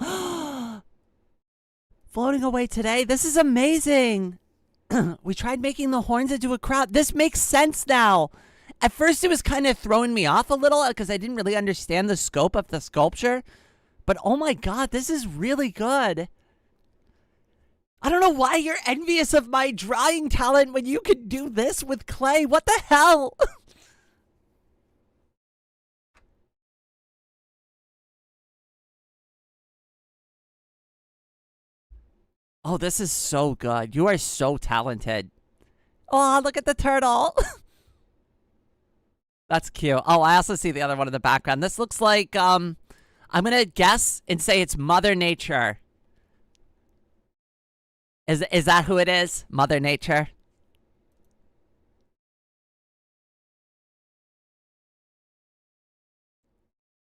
Floating Away Today. This is amazing. We tried making the horns into a crown. This makes sense now. At first, it was kind of throwing me off a little because I didn't really understand the scope of the sculpture. But oh my god, this is really good. I don't know why you're envious of my drawing talent when you could do this with clay. What the hell? Oh, this is so good. You are so talented. Oh, look at the turtle. That's cute. Oh, I also see the other one in the background. This looks like, I'm gonna guess and say it's Mother Nature. Is that who it is? Mother Nature?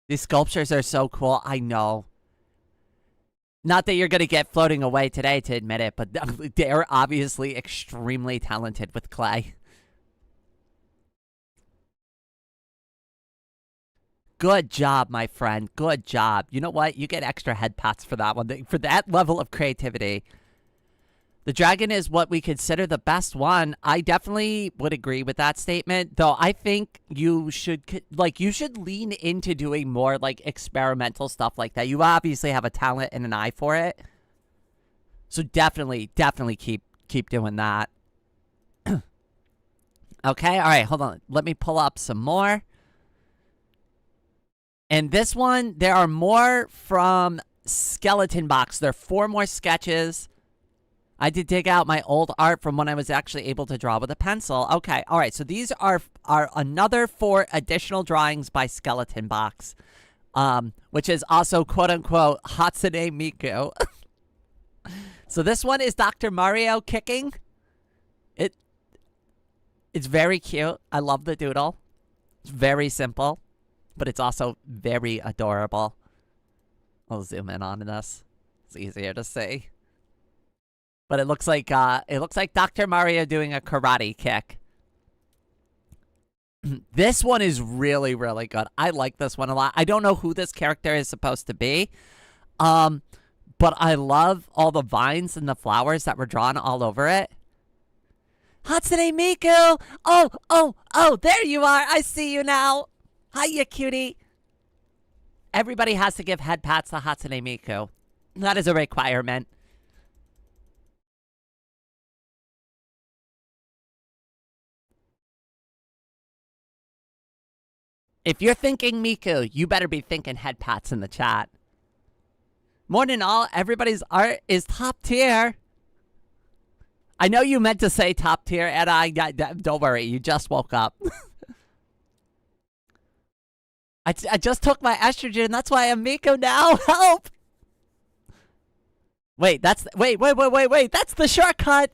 These sculptures are so cool. I know. Not that you're gonna get floating away today to admit it, but they're obviously extremely talented with clay. Good job, my friend. Good job. You know what? You get extra head pats for that one. For that level of creativity. The dragon is what we consider the best one. I definitely would agree with that statement, though I think you should lean into doing more like experimental stuff like that. You obviously have a talent and an eye for it. So definitely keep doing that. Okay, all right, hold on. Let me pull up some more. And this one, there are more from Skeleton Box. There are 4 more sketches. I did dig out my old art from when I was actually able to draw with a pencil. Okay, all right. So these are another 4 additional drawings by Skeleton Box, which is also quote unquote Hatsune Miku. So this one is Dr. Mario kicking. It's very cute. I love the doodle. It's very simple, but it's also very adorable. I'll zoom in on this. It's easier to see. But it looks like Dr. Mario doing a karate kick. This one is really, really good. I like this one a lot. I don't know who this character is supposed to be. But I love all the vines and the flowers that were drawn all over it. Hatsune Miku! Oh, there you are. I see you now. Hiya, cutie. Everybody has to give head pats to Hatsune Miku. That is a requirement. If you're thinking Miku, you better be thinking head pats in the chat. More than all, everybody's art is top tier. I know you meant to say top tier, and don't worry, you just woke up. I just took my estrogen, that's why I'm Miku now. Help! Wait, that's the shortcut.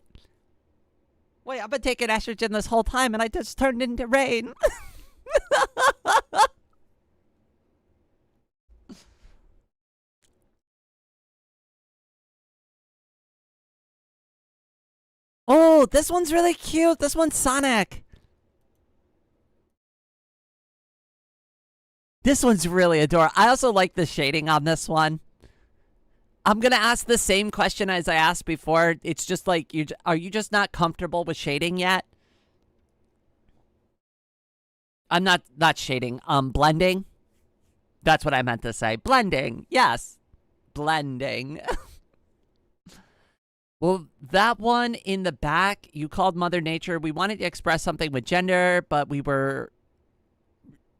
Wait, I've been taking estrogen this whole time, and I just turned into rain. Oh, this one's really cute. This one's Sonic. This one's really adorable. I also like the shading on this one. I'm going to ask the same question as I asked before. It's just like, are you just not comfortable with shading yet? I'm not shading. Blending. That's what I meant to say. Blending. Yes. Blending. Well, that one in the back, you called Mother Nature. We wanted to express something with gender, but we were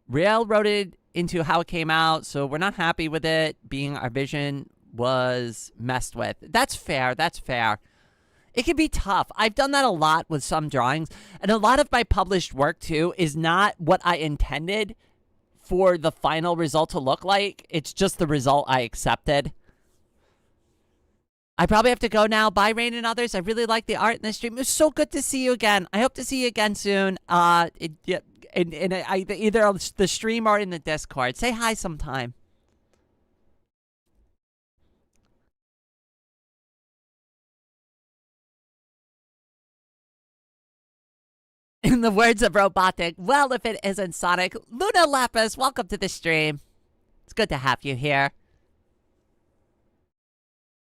railroaded into how it came out, so we're not happy with it being our vision was messed with. That's fair. That's fair. It can be tough. I've done that a lot with some drawings, and a lot of my published work, too, is not what I intended for the final result to look like. It's just the result I accepted. I probably have to go now. Bye, Rain and others. I really like the art in this stream. It was so good to see you again. I hope to see you again soon. Either the stream or in the Discord. Say hi sometime. In the words of Robotic, well, if it isn't Sonic, Luna Lapis, welcome to the stream. It's good to have you here.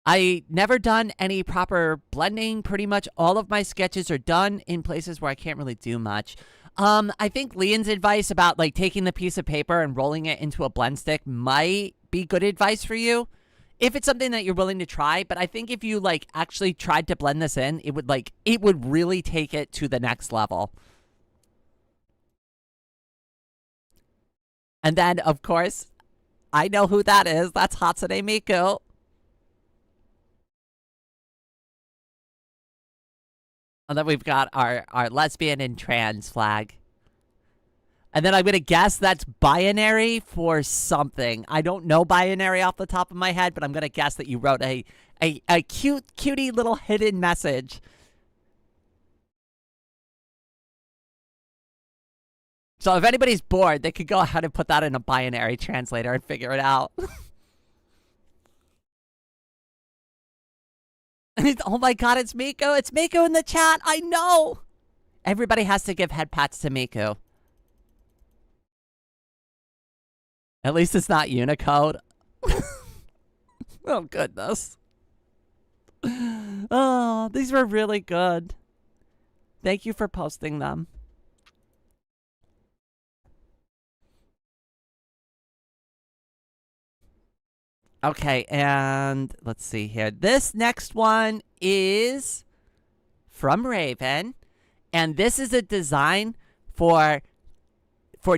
I never done any proper blending. Pretty much all of my sketches are done in places where I can't really do much. I think Leon's advice about like taking the piece of paper and rolling it into a blend stick might be good advice for you if it's something that you're willing to try. But I think if you like actually tried to blend this in, it would really take it to the next level. And then, of course, I know who that is. That's Hatsune Miku. And then we've got our lesbian and trans flag. And then I'm going to guess that's binary for something. I don't know binary off the top of my head, but I'm going to guess that you wrote a cutie little hidden message. So if anybody's bored, they could go ahead and put that in a binary translator and figure it out. Oh my god, it's Miku. It's Miku in the chat. I know. Everybody has to give head pats to Miku. At least it's not Unicode. Oh, goodness. Oh, these were really good. Thank you for posting them. Okay, and let's see here. This next one is from Raven. And this is a design for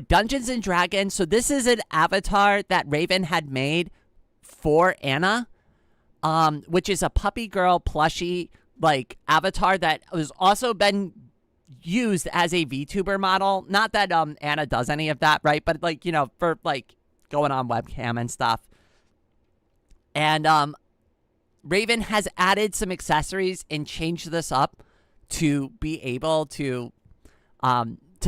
Dungeons and Dragons. So this is an avatar that Raven had made for Anna, which is a puppy girl plushie like avatar that has also been used as a VTuber model. Not that Anna does any of that, right? But like, you know, for like going on webcam and stuff. And Raven has added some accessories and changed this up to be able to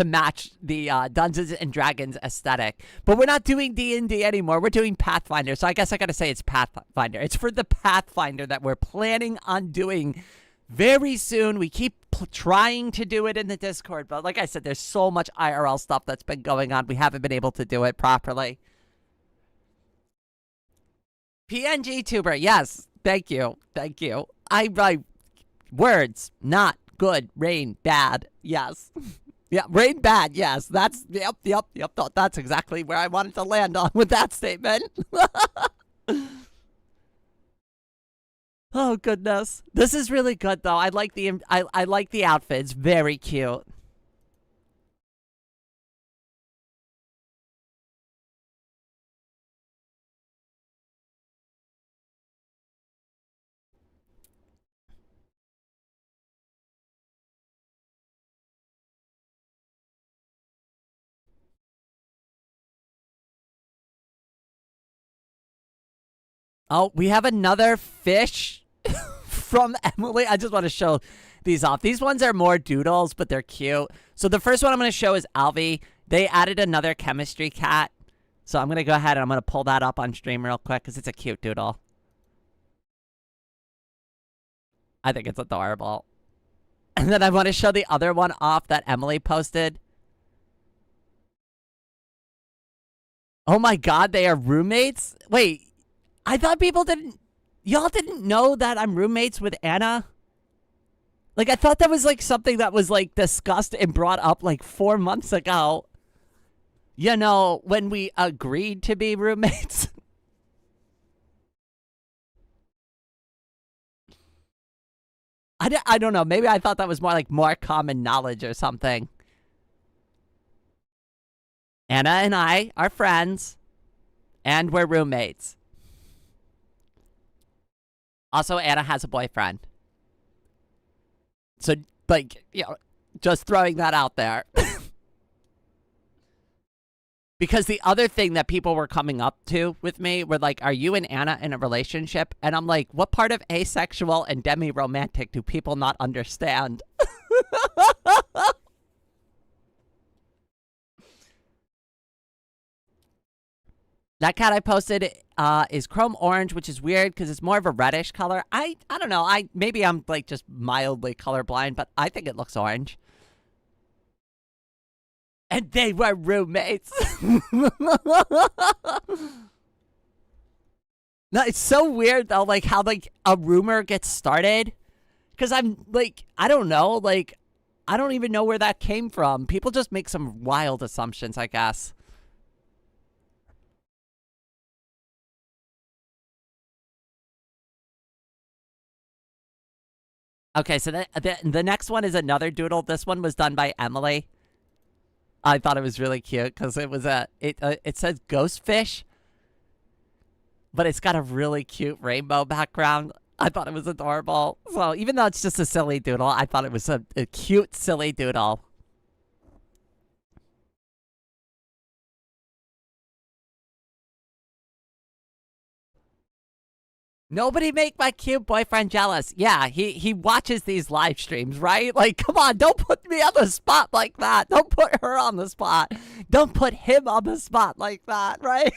match the Dungeons and Dragons aesthetic. But we're not doing D&D anymore. We're doing Pathfinder. So I guess I gotta say it's Pathfinder. It's for the Pathfinder that we're planning on doing very soon. We keep trying to do it in the Discord, but like I said, there's so much IRL stuff that's been going on. We haven't been able to do it properly. PNG tuber, yes. Thank you. Thank you. I words, not good. Rain, bad. Yes. Yeah, rain bad, yes. That's, yep. That's exactly where I wanted to land on with that statement. Oh, goodness. This is really good, though. I like the outfits. Very cute. Oh, we have another fish from Emily. I just want to show these off. These ones are more doodles, but they're cute. So the first one I'm going to show is Alvy. They added another chemistry cat. So I'm going to go ahead and I'm going to pull that up on stream real quick because it's a cute doodle. I think it's adorable. And then I want to show the other one off that Emily posted. Oh my god, they are roommates? Wait. I thought y'all didn't know that I'm roommates with Anna? Like, I thought that was, like, something that was, like, discussed and brought up, like, 4 months ago. You know, when we agreed to be roommates. I don't know. Maybe I thought that was more common knowledge or something. Anna and I are friends. And we're roommates. Also, Anna has a boyfriend. So, like, you know, just throwing that out there. Because the other thing that people were coming up to with me were like, are you and Anna in a relationship? And I'm like, what part of asexual and demi-romantic do people not understand? That cat I posted is chrome orange, which is weird because it's more of a reddish color. I don't know. Maybe I'm like just mildly colorblind, but I think it looks orange. And they were roommates. No, it's so weird though, like how like a rumor gets started. Because I'm like, I don't know, like I don't even know where that came from. People just make some wild assumptions, I guess. Okay, so the next one is another doodle. This one was done by Emily. I thought it was really cute because it was it says ghost fish, but it's got a really cute rainbow background. I thought it was adorable. So even though it's just a silly doodle, I thought it was a cute, silly doodle. Nobody make my cute boyfriend jealous. Yeah, he watches these live streams, right? Like, come on, don't put me on the spot like that. Don't put her on the spot. Don't put him on the spot like that, right?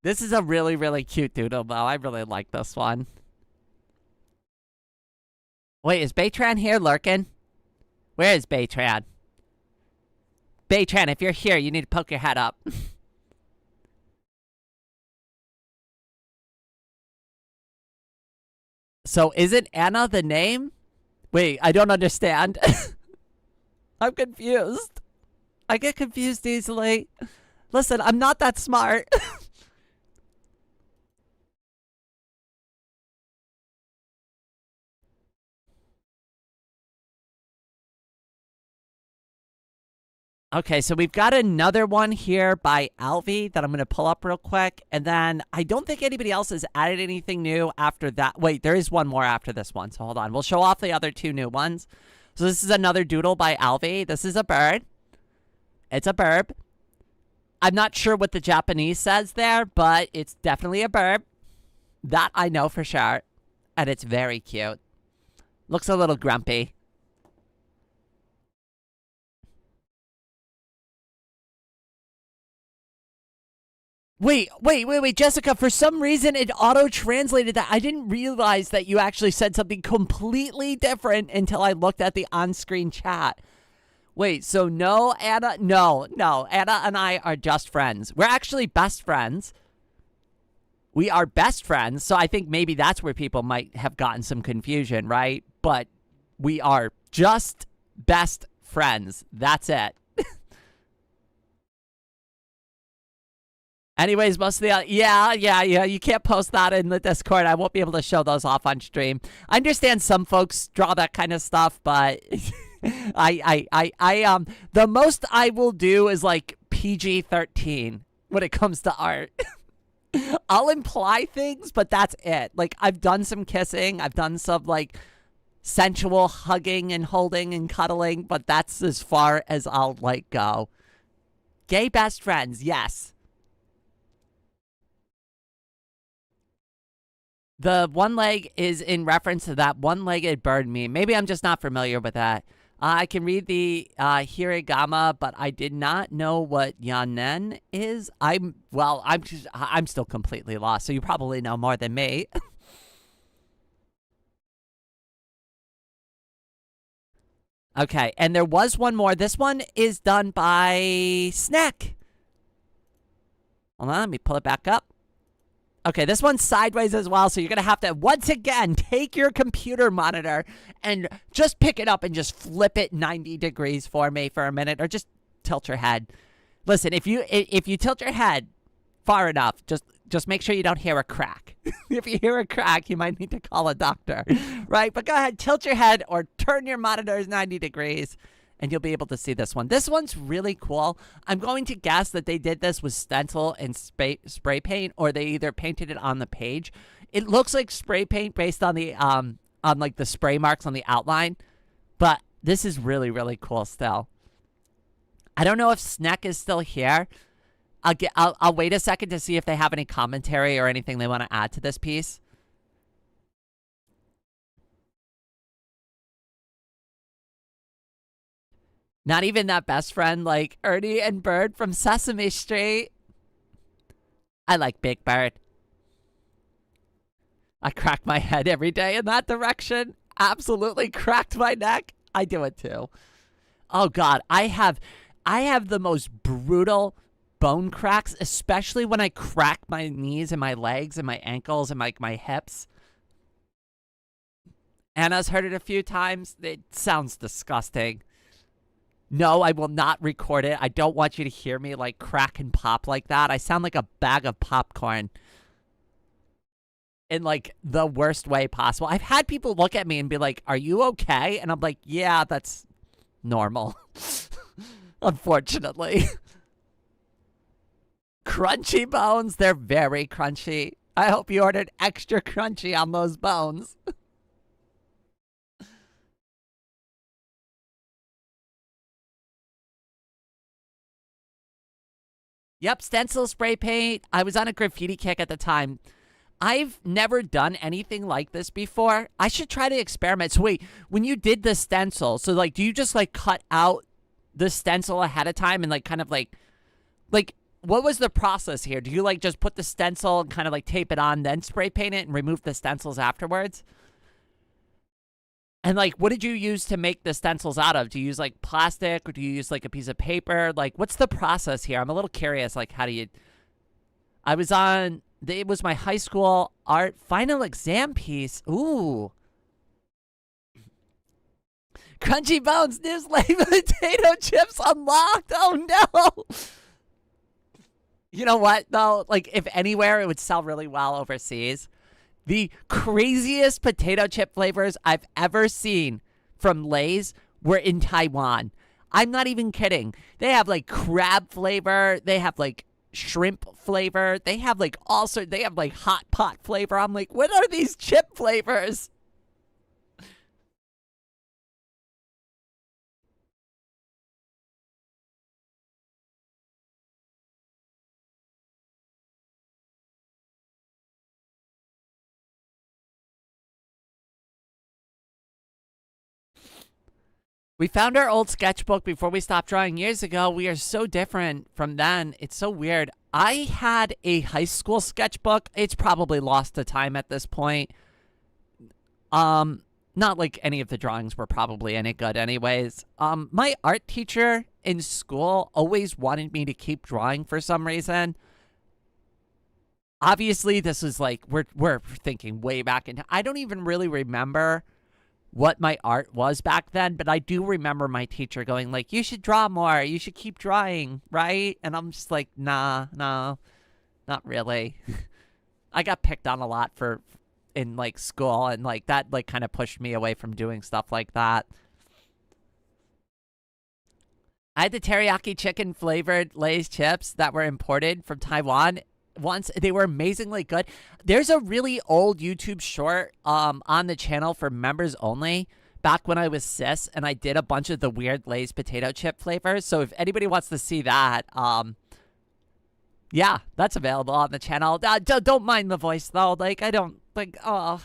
This is a really, really cute doodle, though. I really like this one. Wait, is Baytran here lurking? Where is Baytran? Baytran, if you're here, you need to poke your head up. So isn't Anna the name? Wait, I don't understand. I'm confused. I get confused easily. Listen, I'm not that smart. Okay, so we've got another one here by Alvi that I'm going to pull up real quick. And then I don't think anybody else has added anything new after that. Wait, there is one more after this one. So hold on. We'll show off the other two new ones. So this is another doodle by Alvi. This is a bird. It's a bird. I'm not sure what the Japanese says there, but it's definitely a bird. That I know for sure. And it's very cute. Looks a little grumpy. Wait, Jessica, for some reason it auto-translated that. I didn't realize that you actually said something completely different until I looked at the on-screen chat. Wait, so no, Anna? No, Anna and I are just friends. We're actually best friends. We are best friends, so I think maybe that's where people might have gotten some confusion, right? But we are just best friends. That's it. Anyways, most of the yeah, you can't post that in the Discord. I won't be able to show those off on stream. I understand some folks draw that kind of stuff, but the most I will do is like PG-13 when it comes to art. I'll imply things, but that's it. Like, I've done some kissing, I've done some like sensual hugging and holding and cuddling, but that's as far as I'll like go. Gay best friends, yes. The one leg is in reference to that one-legged bird meme. Maybe I'm just not familiar with that. I can read the hiragana, but I did not know what yanen is. I'm still completely lost, so you probably know more than me. Okay, and there was one more. This one is done by Snack. Hold on, let me pull it back up. Okay, this one's sideways as well, so you're going to have to, once again, take your computer monitor and just pick it up and just flip it 90 degrees for me for a minute, or just tilt your head. Listen, if you tilt your head far enough, just make sure you don't hear a crack. If you hear a crack, you might need to call a doctor, right? But go ahead, tilt your head or turn your monitors 90 degrees. And you'll be able to see this one. This one's really cool. I'm going to guess that they did this with stencil and spray paint, or they either painted it on the page. It looks like spray paint based on the like the spray marks on the outline, but this is really, really cool still. I don't know if Snack is still here. I'll wait a second to see if they have any commentary or anything they want to add to this piece. Not even that best friend like Ernie and Bird from Sesame Street. I like Big Bird. I crack my head every day in that direction. Absolutely cracked my neck. I do it too. Oh God, I have the most brutal bone cracks, especially when I crack my knees and my legs and my ankles and my hips. Anna's heard it a few times. It sounds disgusting. No, I will not record it. I don't want you to hear me like crack and pop like that. I sound like a bag of popcorn. in like the worst way possible. I've had people look at me and be like, "Are you okay?" And I'm like, "Yeah, that's normal." Unfortunately. Crunchy bones, they're very crunchy. I hope you ordered extra crunchy on those bones. Yep, stencil spray paint. I was on a graffiti kick at the time. I've never done anything like this before. I should try to experiment. So wait, when you did the stencil, so like, do you just like cut out the stencil ahead of time and like kind of like what was the process here? Do you like just put the stencil and kind of like tape it on, then spray paint it and remove the stencils afterwards? And like, what did you use to make the stencils out of? Do you use like plastic or do you use like a piece of paper? Like, what's the process here? I'm a little curious. Like, how do you? I was on. It was my high school art final exam piece. Ooh. Crunchy bones, new flavor potato chips unlocked. Oh no. You know what though? Like, if anywhere, it would sell really well overseas. The craziest potato chip flavors I've ever seen from Lay's were in Taiwan. I'm not even kidding. They have like crab flavor. They have like shrimp flavor. They have like they have like hot pot flavor. I'm like, what are these chip flavors? We found our old sketchbook before we stopped drawing years ago. We are so different from then. It's so weird. I had a high school sketchbook. It's probably lost to time at this point. Not like any of the drawings were probably any good anyways. My art teacher in school always wanted me to keep drawing for some reason. Obviously, this is like, we're thinking way back into, I don't even really remember what my art was back then, but I do remember my teacher going like, you should draw more, you should keep drawing, right? And I'm just like, nah, no, not really. I got picked on a lot for in like school, and like that like kind of pushed me away from doing stuff like that. I had the teriyaki chicken flavored Lay's chips that were imported from Taiwan once. They were amazingly good. There's a really old YouTube short on the channel for members only back when I was cis, and I did a bunch of the weird Lay's potato chip flavors. So if anybody wants to see that, yeah, that's available on the channel. Don't mind the voice though. Like, I don't like, oh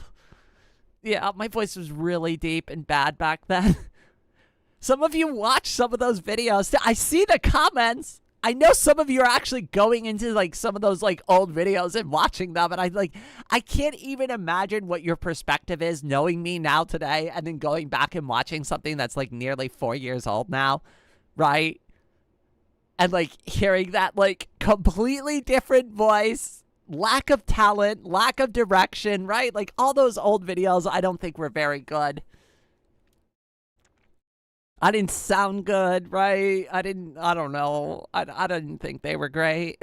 yeah, my voice was really deep and bad back then. Some of you watch some of those videos. I see the comments. I know some of you are actually going into like some of those like old videos and watching them, and I can't even imagine what your perspective is knowing me now today and then going back and watching something that's like nearly 4 years old now, right? And like hearing that like completely different voice, lack of talent, lack of direction, right? Like all those old videos I don't think were very good. I didn't sound good, right? I don't know. I didn't think they were great.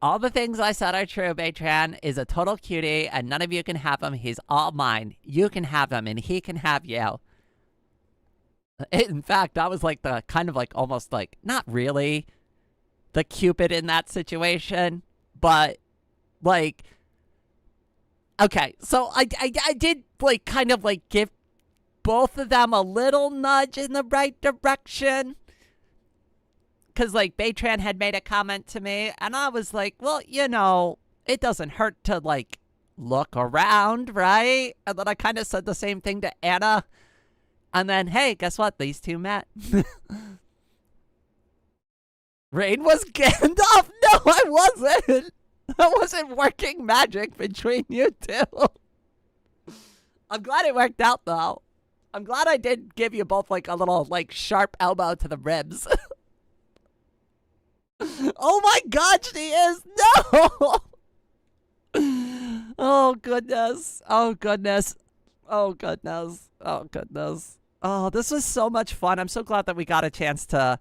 All the things I said are true. Baytran is a total cutie, and none of you can have him. He's all mine. You can have him, and he can have you. In fact, that was like the kind of like almost like, not really the Cupid in that situation, but like, okay, so I did like kind of like give both of them a little nudge in the right direction. Because like Baytran had made a comment to me, and I was like, well, you know, it doesn't hurt to like look around, right? And then I kind of said the same thing to Anna. And then, hey, guess what? These two met. Rain was Gandalf? No, I wasn't. I wasn't working magic between you two. I'm glad it worked out, though. I'm glad I did give you both, like, a little, like, sharp elbow to the ribs. Oh my god, she is! No! Oh, goodness. Oh, goodness. Oh, goodness. Oh, goodness. Oh, this was so much fun. I'm so glad that we got a chance to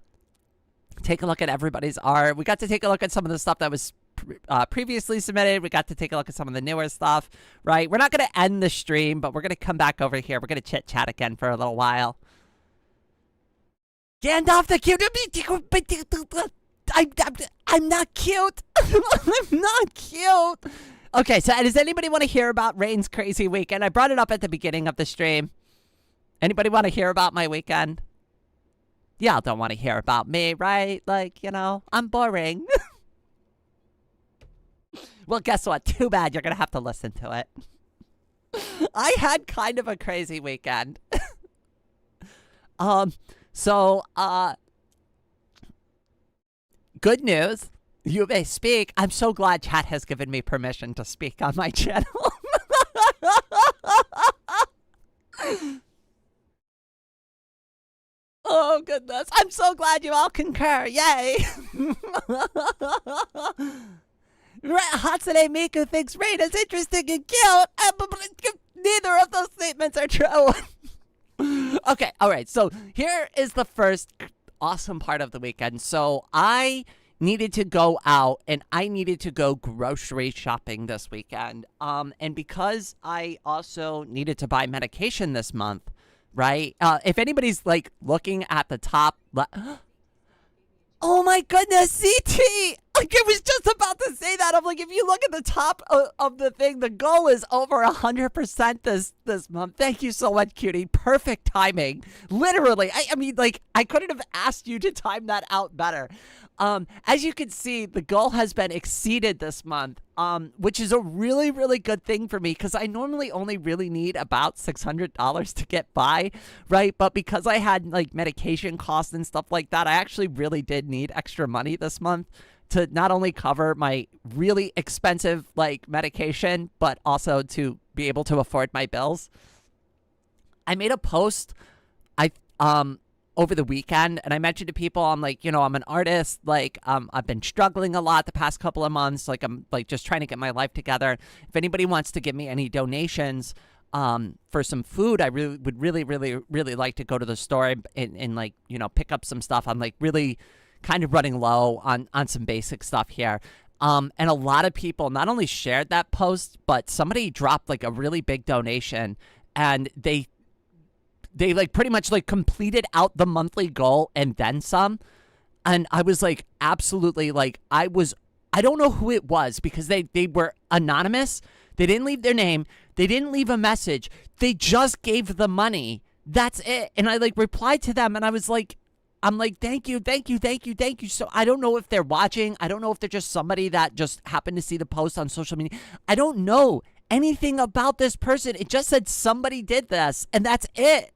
take a look at everybody's art. We got to take a look at some of the stuff that was previously submitted. We got to take a look at some of the newer stuff, right? We're not going to end the stream, but we're going to come back over here. We're going to chit-chat again for a little while. Gandalf the cute. I'm not cute. I'm not cute. Okay, so does anybody want to hear about Rain's crazy weekend? I brought it up at the beginning of the stream. Anybody want to hear about my weekend? Y'all don't want to hear about me, right? Like, you know, I'm boring. Well, guess what? Too bad you're going to have to listen to it. I had kind of a crazy weekend. Good news. You may speak. I'm so glad chat has given me permission to speak on my channel. Oh, goodness. I'm so glad you all concur. Yay. Hatsune Miku thinks Rain is interesting and cute. Neither of those statements are true. Okay, all right. So here is the first awesome part of the weekend. So I needed to go out and I needed to go grocery shopping this weekend. And because I also needed to buy medication this month, right? If anybody's like looking at the top, oh my goodness, CT! Like I was just about to say that. I'm like, if you look at the top of the thing, the goal is over 100% this month. Thank you so much, cutie. Perfect timing. Literally, I mean, like I couldn't have asked you to time that out better. As you can see, the goal has been exceeded this month, which is a really, really good thing for me because I normally only really need about $600 to get by, right? But because I had like medication costs and stuff like that, I actually really did need extra money this month to not only cover my really expensive like medication, but also to be able to afford my bills. I made a post, over the weekend, and I mentioned to people, I'm like, you know, I'm an artist, like, I've been struggling a lot the past couple of months, like, I'm, like, just trying to get my life together. If anybody wants to give me any donations, for some food, I would really like to go to the store and, like, you know, pick up some stuff. I'm, like, really kind of running low on some basic stuff here. And a lot of people not only shared that post, but somebody dropped, like, a really big donation, and they like pretty much like completed out the monthly goal and then some. And I was like, absolutely, like I don't know who it was because they were anonymous. They didn't leave their name. They didn't leave a message. They just gave the money. That's it. And I like replied to them and I was like, I'm like, thank you. So I don't know if they're watching. I don't know if they're just somebody that just happened to see the post on social media. I don't know anything about this person. It just said somebody did this and that's it.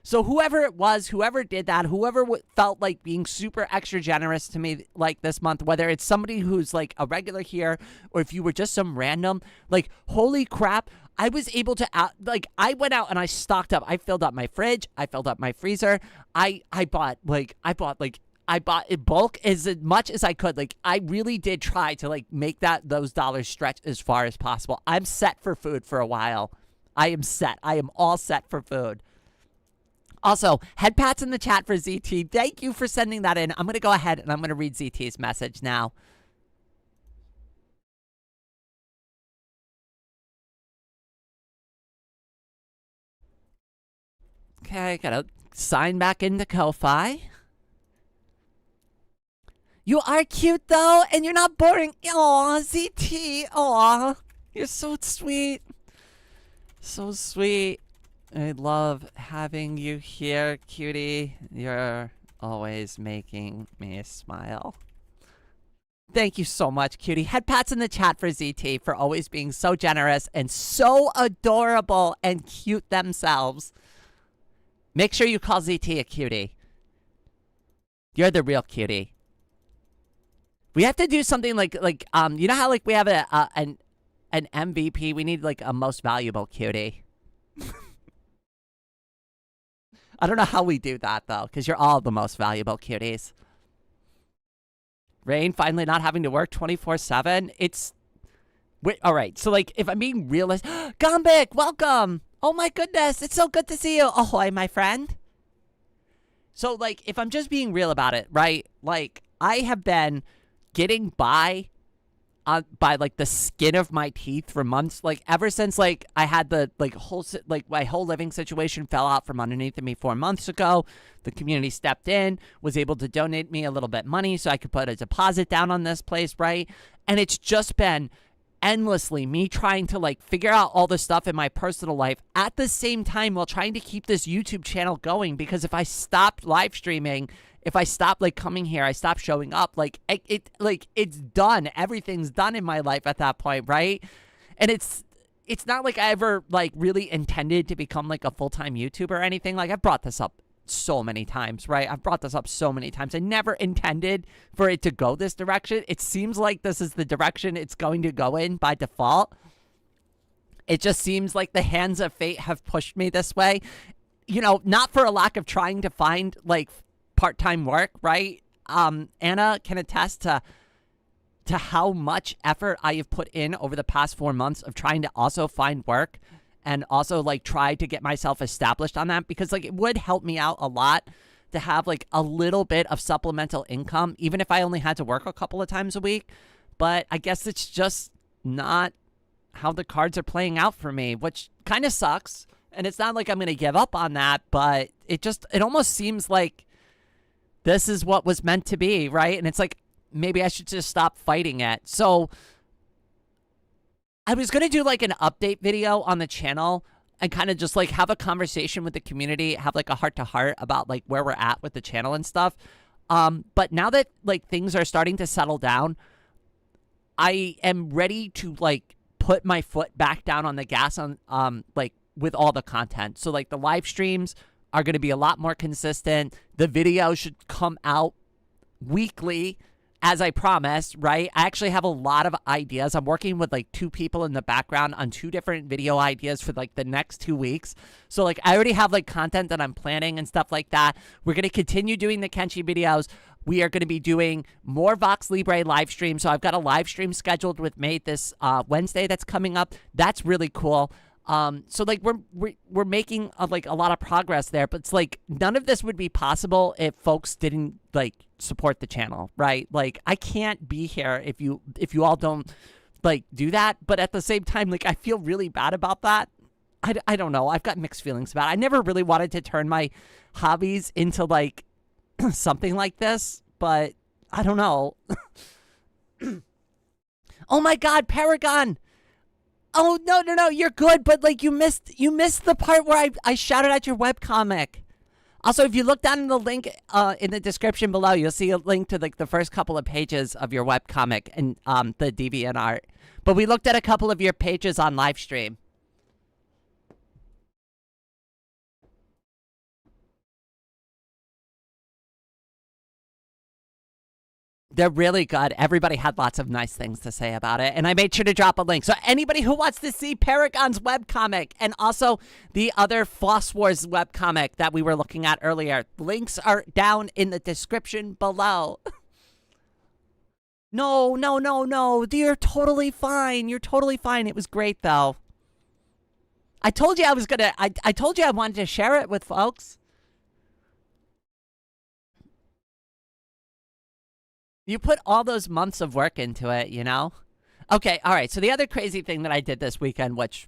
So whoever it was, whoever did that, whoever felt like being super extra generous to me like this month, whether it's somebody who's like a regular here or if you were just some random, like, holy crap, I was able to, like, I went out and I stocked up. I filled up my fridge. I filled up my freezer. I bought in bulk as much as I could. Like, I really did try to, like, make those dollars stretch as far as possible. I'm set for food for a while. I am set. I am all set for food. Also, head pats in the chat for ZT. Thank you for sending that in. I'm going to go ahead and I'm going to read ZT's message now. Okay, gotta sign back into Ko-Fi. You are cute though, and you're not boring. Aw, ZT. Aw, you're so sweet. So sweet. I love having you here, cutie. You're always making me smile. Thank you so much, cutie. Head pats in the chat for ZT for always being so generous and so adorable and cute themselves. Make sure you call ZT a cutie. You're the real cutie. We have to do something like you know how like we have an MVP? We need like a most valuable cutie. I don't know how we do that, though, because you're all the most valuable cuties. Rain finally not having to work 24/7. It's... Wait, all right, so, like, if I'm being realistic... Gombic, welcome! Oh my goodness, it's so good to see you. Ahoy, my friend. So, like, if I'm just being real about it, right? Like, I have been getting by like the skin of my teeth for months, like ever since like I had the my whole living situation fell out from underneath of me 4 months ago. The community stepped in, was able to donate me a little bit money so I could put a deposit down on this place, right? And it's just been endlessly me trying to like figure out all the stuff in my personal life at the same time while trying to keep this YouTube channel going, because if I stopped live streaming, if I stop like coming here, I stop showing up, like it's done. Everything's done in my life at that point, right? And it's not like I ever like really intended to become like a full-time YouTuber or anything. Like I've brought this up so many times, right? I've brought this up so many times. I never intended for it to go this direction. It seems like this is the direction it's going to go in by default. It just seems like the hands of fate have pushed me this way. You know, not for a lack of trying to find like part-time work, right? Anna can attest to how much effort I have put in over the past 4 months of trying to also find work and also like try to get myself established on that, because like it would help me out a lot to have like a little bit of supplemental income, even if I only had to work a couple of times a week. But I guess it's just not how the cards are playing out for me, which kind of sucks. And it's not like I'm going to give up on that, but it almost seems like this is what was meant to be, right? And it's like, maybe I should just stop fighting it. So I was going to do like an update video on the channel and kind of just like have a conversation with the community, have like a heart-to-heart about like where we're at with the channel and stuff. But now that like things are starting to settle down, I am ready to like put my foot back down on the gas on like with all the content. So like the live streams are going to be a lot more consistent. The video should come out weekly, as I promised, right? I actually have a lot of ideas. I'm working with like 2 people in the background on 2 different video ideas for like the next 2 weeks. So like I already have like content that I'm planning and stuff like that. We're going to continue doing the Kenshi videos. We are going to be doing more Vox Libre live streams. So I've got a live stream scheduled with Mate this Wednesday that's coming up. That's really cool. So like we're making like a lot of progress there, but it's like none of this would be possible if folks didn't like support the channel, right? Like I can't be here if you all don't like do that. But at the same time, like I feel really bad about that. I don't know. I've got mixed feelings about it. I never really wanted to turn my hobbies into like something like this, but I don't know. Oh my God, Paragon. Oh, no, you're good, but like you missed the part where I shouted out your webcomic. Also, if you look down in the link in the description below, you'll see a link to like the first couple of pages of your webcomic and the DeviantArt. But we looked at a couple of your pages on live stream. They're really good. Everybody had lots of nice things to say about it, and I made sure to drop a link. So anybody who wants to see Paragon's webcomic and also the other Foss Wars webcomic that we were looking at earlier, links are down in the description below. No. You're totally fine. You're totally fine. It was great, though. I told you I was gonna... I told you I wanted to share it with folks. You put all those months of work into it, you know? Okay, all right. So the other crazy thing that I did this weekend, which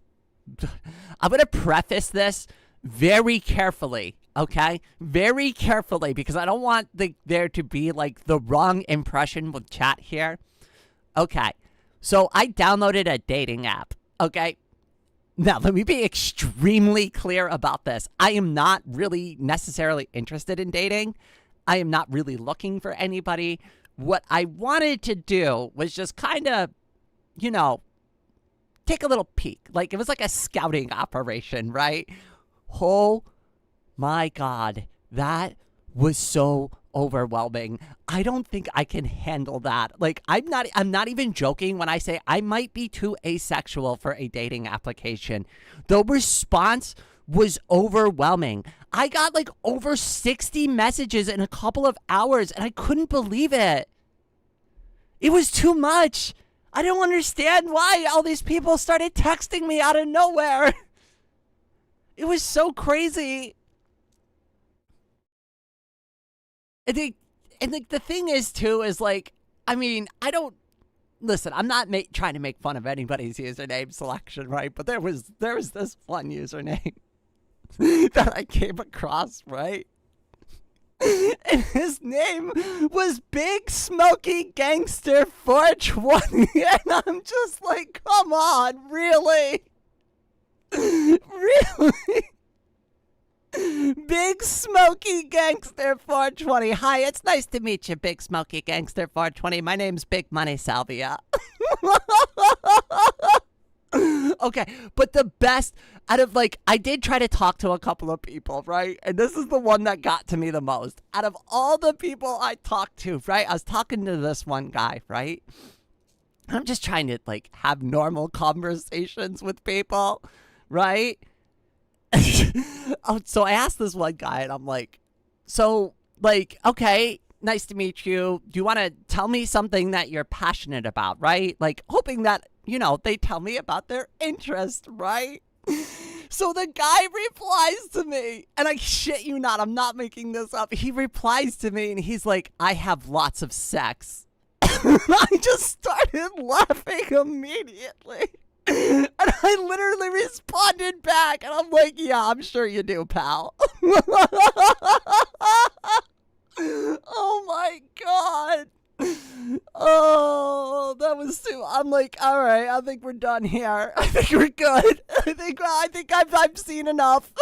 I'm going to preface this very carefully, okay? Very carefully, because I don't want there to be like the wrong impression with chat here. Okay, so I downloaded a dating app, okay? Now, let me be extremely clear about this. I am not really necessarily interested in dating. I am not really looking for anybody. What I wanted to do was just kind of, you know, take a little peek. Like, it was like a scouting operation, right? Oh my God, that was so overwhelming. I don't think I can handle that. Like, I'm not even joking when I say I might be too asexual for a dating application. The response was overwhelming. I got like over 60 messages in a couple of hours, and I couldn't believe it. It was too much. I don't understand why all these people started texting me out of nowhere. It was so crazy. And the thing is too is like, I mean, I don't listen. I'm not trying to make fun of anybody's username selection, right? But there was this one username that I came across, right? And his name was Big Smoky Gangster 420, and I'm just like, come on, really? Really? Big Smoky Gangster 420. Hi, it's nice to meet you, Big Smoky Gangster 420. My name's Big Money Salvia. Okay, but the best out of like, I did try to talk to a couple of people, right? And this is the one that got to me the most. Out of all the people I talked to, right? I was talking to this one guy, right? I'm just trying to like have normal conversations with people, right? So I asked this one guy and I'm like, so like, okay, nice to meet you. Do you want to tell me something that you're passionate about, right? Like hoping that, you know, they tell me about their interest, right? So the guy replies to me, and I shit you not, I'm not making this up. He replies to me and he's like, I have lots of sex. I just started laughing immediately. And I literally responded back, and I'm like, yeah, I'm sure you do, pal. Oh my God. Oh, that was too. I'm like, all right, I think we're done here. I think we're good. I think I've seen enough.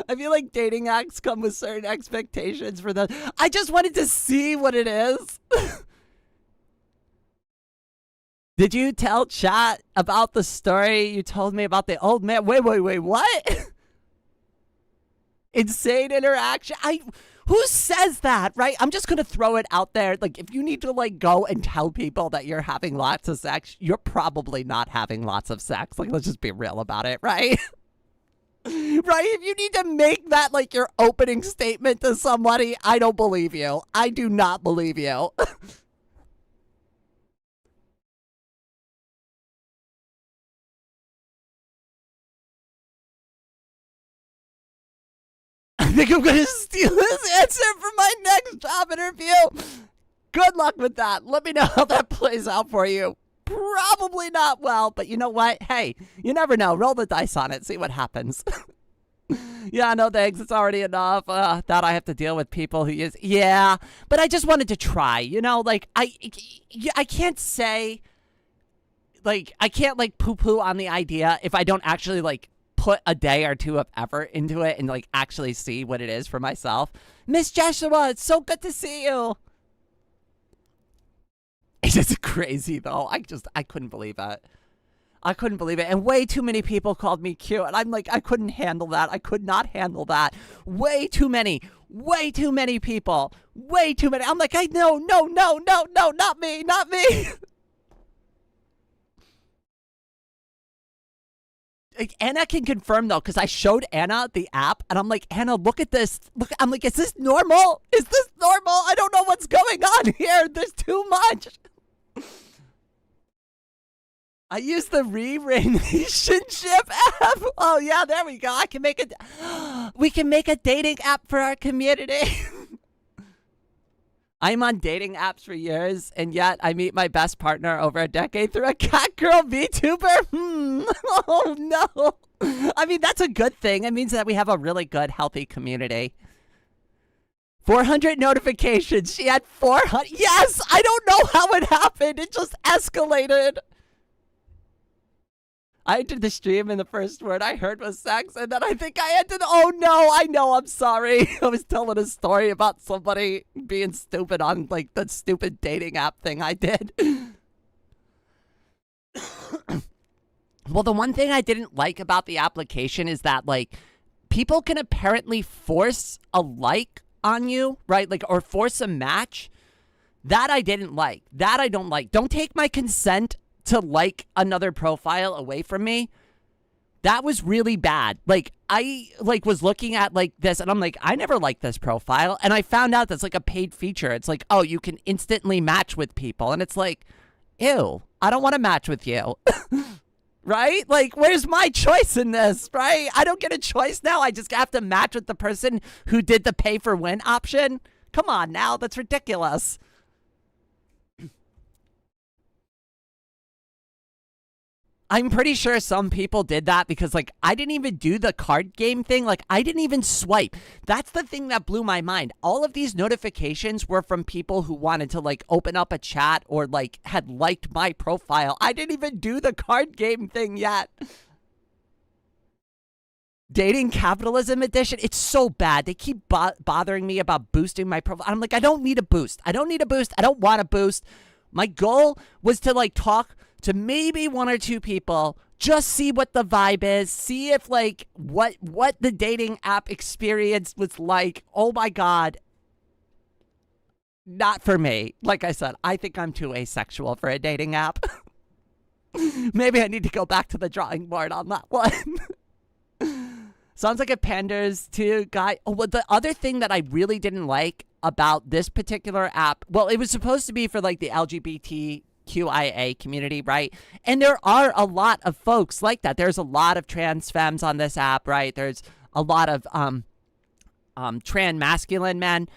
I feel like dating apps come with certain expectations for them. I just wanted to see what it is. Did you tell chat about the story you told me about the old man? Wait, what? Insane interaction. Who says that, right? I'm just going to throw it out there. Like, if you need to, like, go and tell people that you're having lots of sex, you're probably not having lots of sex. Like, let's just be real about it, right? Right? If you need to make that, like, your opening statement to somebody, I don't believe you. I do not believe you. I think I'm going to steal this answer for my next job interview. Good luck with that. Let me know how that plays out for you. Probably not well, but you know what? Hey, you never know. Roll the dice on it. See what happens. Yeah, no thanks. It's already enough. That I have to deal with people who use... Yeah, but I just wanted to try. You know, like, I can't say... Like, I can't, like, poo-poo on the idea if I don't actually, like, put a day or two of effort into it and like actually see what it is for myself. Miss Joshua, it's so good to see you. It's just crazy though. I couldn't believe it. I couldn't believe it. And way too many people called me cute. And I'm like, I couldn't handle that. I could not handle that. Way too many people. Way too many. I'm like, no, not me. Like, Anna can confirm though, because I showed Anna the app, and I'm like, Anna, look at this. Look, I'm like, is this normal? Is this normal? I don't know what's going on here. There's too much. I use the relationship app. Oh yeah, there we go. I can make we can make a dating app for our community. I'm on dating apps for years, and yet I meet my best partner over a decade through a cat girl VTuber. Oh, no. I mean, that's a good thing. It means that we have a really good, healthy community. 400 notifications. She had 400. Yes, I don't know how it happened. It just escalated. I entered the stream and the first word I heard was sex, and then I think I entered, oh no, I know, I'm sorry. I was telling a story about somebody being stupid on, like, the stupid dating app thing I did. Well, the one thing I didn't like about the application is that, like, people can apparently force a like on you, right? Like, or force a match. That I didn't like. That I don't like. Don't take my consent to like another profile away from me. That was really bad. Like, I like was looking at like this and I'm like, I never liked this profile. And I found out that's like a paid feature. It's like, oh, you can instantly match with people. And it's like, ew, I don't want to match with you. right? Like, where's my choice in this, right? I don't get a choice now. I just have to match with the person who did the pay for win option. Come on now, that's ridiculous. I'm pretty sure some people did that because, like, I didn't even do the card game thing. Like, I didn't even swipe. That's the thing that blew my mind. All of these notifications were from people who wanted to, like, open up a chat or, like, had liked my profile. I didn't even do the card game thing yet. Dating Capitalism Edition. It's so bad. They keep bothering me about boosting my profile. I'm like, I don't need a boost. I don't need a boost. I don't want a boost. My goal was to, like, talk to maybe one or two people, just see what the vibe is, see if, like, what the dating app experience was like. Oh my God. Not for me. Like I said, I think I'm too asexual for a dating app. Maybe I need to go back to the drawing board on that one. Sounds like it panders to guy. Oh, well, the other thing that I really didn't like about this particular app, well, it was supposed to be for, like, the LGBTQIA community, right? And there are a lot of folks like that. There's a lot of trans femmes on this app, right? There's a lot of trans masculine men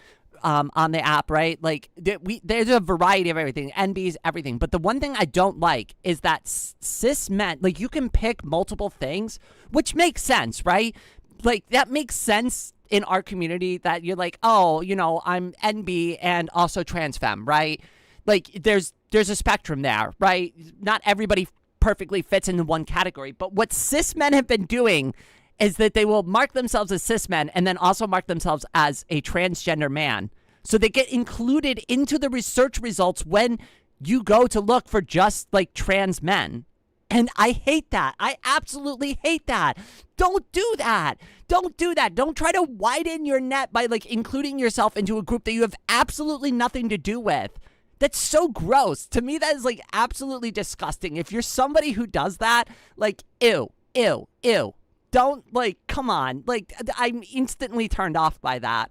on the app, right? Like, there's a variety of everything, NBs, everything. But the one thing I don't like is that cis men, like, you can pick multiple things, which makes sense, right? Like, that makes sense in our community that you're like, oh, you know, I'm NB and also trans femme, right? Like, there's a spectrum there, right? Not everybody perfectly fits into one category. But what cis men have been doing is that they will mark themselves as cis men and then also mark themselves as a transgender man. So they get included into the research results when you go to look for just, like, trans men. And I hate that. I absolutely hate that. Don't do that. Don't do that. Don't try to widen your net by, like, including yourself into a group that you have absolutely nothing to do with. That's so gross. To me, that is, like, absolutely disgusting. If you're somebody who does that, like, ew, ew, ew. Don't, like, come on. Like, I'm instantly turned off by that.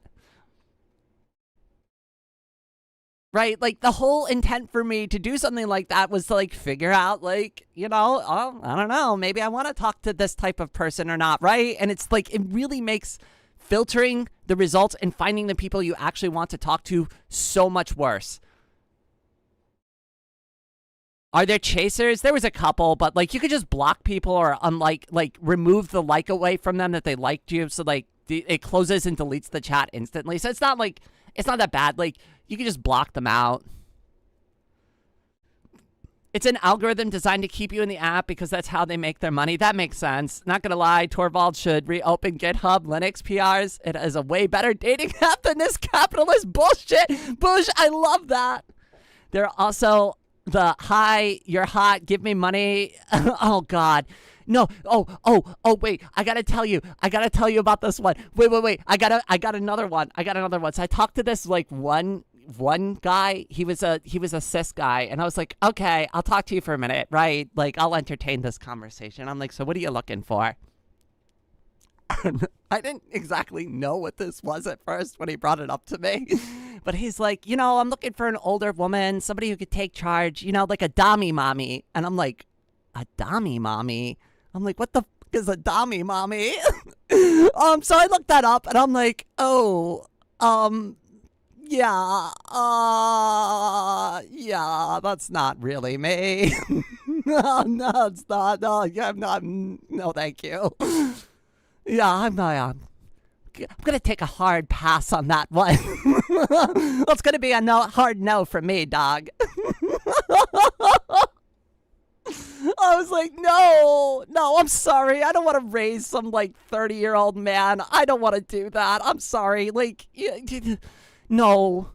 Right? Like, the whole intent for me to do something like that was to, like, figure out, like, you know, oh, I don't know, maybe I want to talk to this type of person or not, right? And it's like, it really makes filtering the results and finding the people you actually want to talk to so much worse. Are there chasers? There was a couple, but, like, you could just block people or like remove the like away from them that they liked you. So, like, it closes and deletes the chat instantly. So it's not like, it's not that bad. Like, you can just block them out. It's an algorithm designed to keep you in the app because that's how they make their money. That makes sense. Not gonna lie, Torvald should reopen GitHub Linux PRs. It is a way better dating app than this capitalist bullshit. Bush, I love that. There are also the hi, you're hot, give me money. Oh God. No. Oh, wait. I gotta tell you about this one. Wait. I got another one. So I talked to this, like, one guy. He was a cis guy, and I was like, okay, I'll talk to you for a minute, right? Like, I'll entertain this conversation. I'm like, so what are you looking for? I didn't exactly know what this was at first when he brought it up to me. But he's like, you know, I'm looking for an older woman, somebody who could take charge, you know, like a dommy mommy. And I'm like, a dommy mommy? I'm like, what the fuck is a dommy mommy? So I looked that up and I'm like, oh, yeah, that's not really me. No, it's not. No, I'm not. No, thank you. Yeah, I'm gonna take a hard pass on that one. It's gonna be a hard no from me, dog. I was like, no, I'm sorry. I don't want to raise some, like, 30-year-old man. I don't want to do that. I'm sorry. Like, no.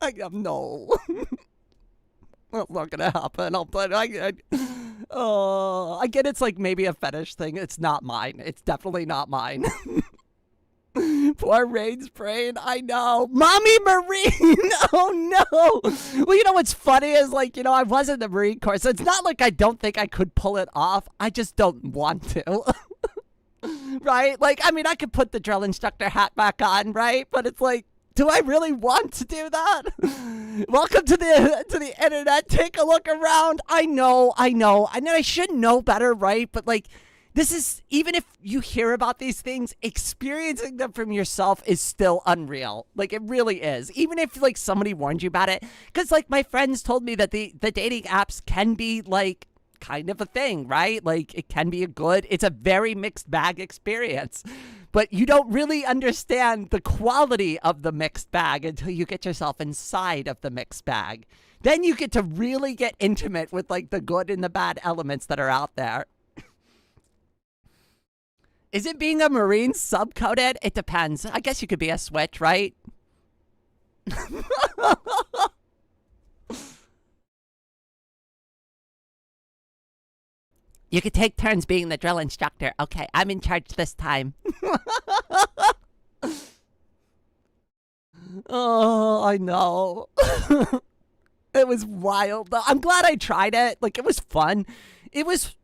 I have no. That's not gonna happen. I get it's, like, maybe a fetish thing. It's not mine. It's definitely not mine. Poor Rain's brain. I know. Mommy Marine. Oh, no. Well, you know what's funny is, like, you know, I was in the Marine Corps, so it's not like I don't think I could pull it off. I just don't want to. Right? Like, I mean, I could put the drill instructor hat back on, right? But it's like, Do I really want to do that? Welcome to the internet. Take a look around. I know. I know I should know better, right? But like, this is, even if you hear about these things, experiencing them from yourself is still unreal. Like, it really is. Even if like somebody warned you about it. Because like my friends told me that the dating apps can be like kind of a thing, right? Like, it can be it's a very mixed bag experience. But you don't really understand the quality of the mixed bag until you get yourself inside of the mixed bag. Then you get to really get intimate with like the good and the bad elements that are out there. Isn't being a Marine subcoded? It depends. I guess you could be a switch, right? You could take turns being the drill instructor. Okay, I'm in charge this time. Oh, I know. It was wild. I'm glad I tried it. Like, it was fun. It was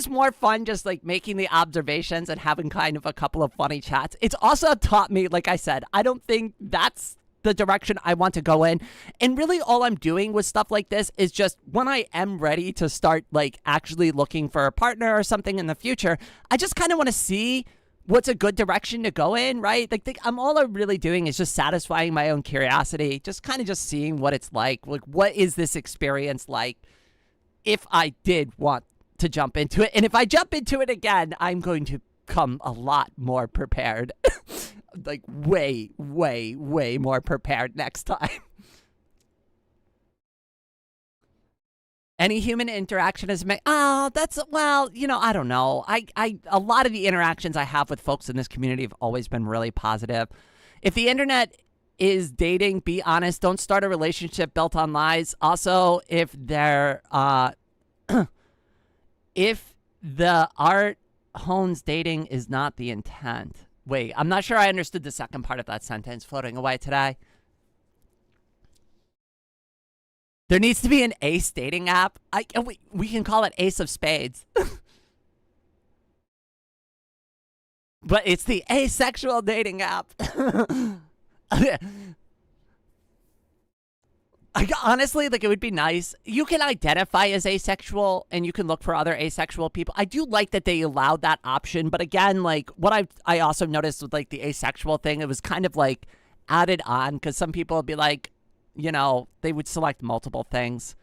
more fun just like making the observations and having kind of a couple of funny chats. It's also taught me, like I said, I don't think that's the direction I want to go in. And really all I'm doing with stuff like this is just when I am ready to start like actually looking for a partner or something in the future, I just kind of want to see what's a good direction to go in, right? Like all I'm really doing is just satisfying my own curiosity, just kind of just seeing what it's like what is this experience like if I did want to jump into it. And if I jump into it again, I'm going to come a lot more prepared. Like way, way, way more prepared next time. Any human interaction is that's, well, you know, I don't know. A lot of the interactions I have with folks in this community have always been really positive. If the internet is dating, be honest. Don't start a relationship built on lies. Also, if they're if the art hones dating is not the intent. Wait, I'm not sure I understood the second part of that sentence. Floating away today. There needs to be an ace dating app. We can call it Ace of Spades. But it's the asexual dating app. Honestly, like, it would be nice. You can identify as asexual and you can look for other asexual people. I do like that they allowed that option. But again, like, what I also noticed with like the asexual thing, it was kind of like added on because some people would be like, you know, they would select multiple things.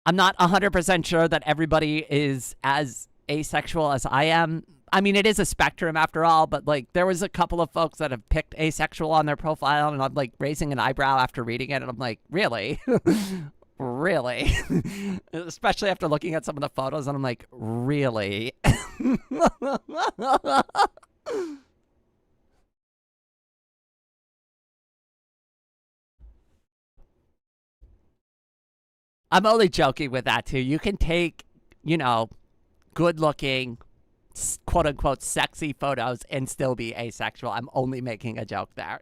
I'm not 100% sure that everybody is as asexual as I am. I mean, it is a spectrum after all, but like there was a couple of folks that have picked asexual on their profile and I'm like raising an eyebrow after reading it and I'm like, really? Really? Especially after looking at some of the photos and I'm like, really? I'm only joking with that too. You can take, you know, good looking, quote unquote sexy photos and still be asexual. I'm only making a joke there.